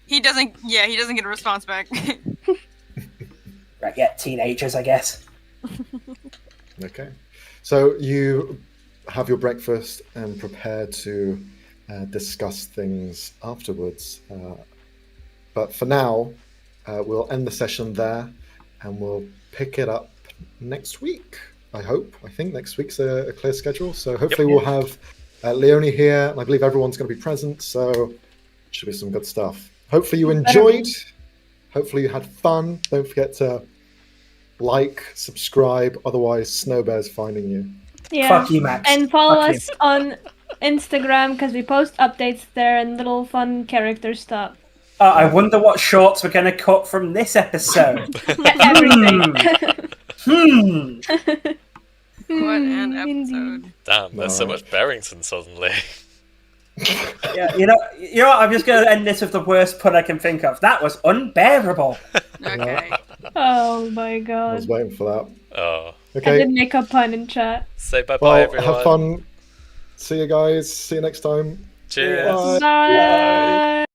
S3: He doesn't. Yeah, he doesn't get a response back.
S2: Right, yeah, teenagers, I guess.
S6: Okay. So you have your breakfast and prepare to discuss things afterwards. But for now, we'll end the session there and we'll pick it up next week. I hope. I think next week's a clear schedule. So hopefully we'll have Leonie here. And I believe everyone's going to be present. So it should be some good stuff. Hopefully you enjoyed. Hopefully you had fun. Don't forget to like, subscribe. Otherwise, Snow Bear's finding you.
S4: Yeah.
S2: Fuck you, Max.
S4: And follow
S2: Fuck you.
S4: us on Instagram because we post updates there and little fun character stuff.
S2: I wonder what shorts we're going to cut from this episode.
S4: Everything.
S3: What an
S4: Indeed.
S3: episode!
S5: Damn, there's so
S6: Alright.
S5: much Barrington suddenly.
S2: Yeah, you know what? I'm just going to end this with the worst pun I can think of. That was unbearable.
S3: Okay.
S4: Oh my
S6: I
S4: god.
S6: was waiting for that.
S5: Oh.
S4: I
S6: Okay.
S4: didn't make a pun in chat.
S5: Say bye
S6: Well,
S5: bye, everyone.
S6: have fun. See you guys. See you next time.
S5: Cheers.
S6: Bye.
S4: Bye.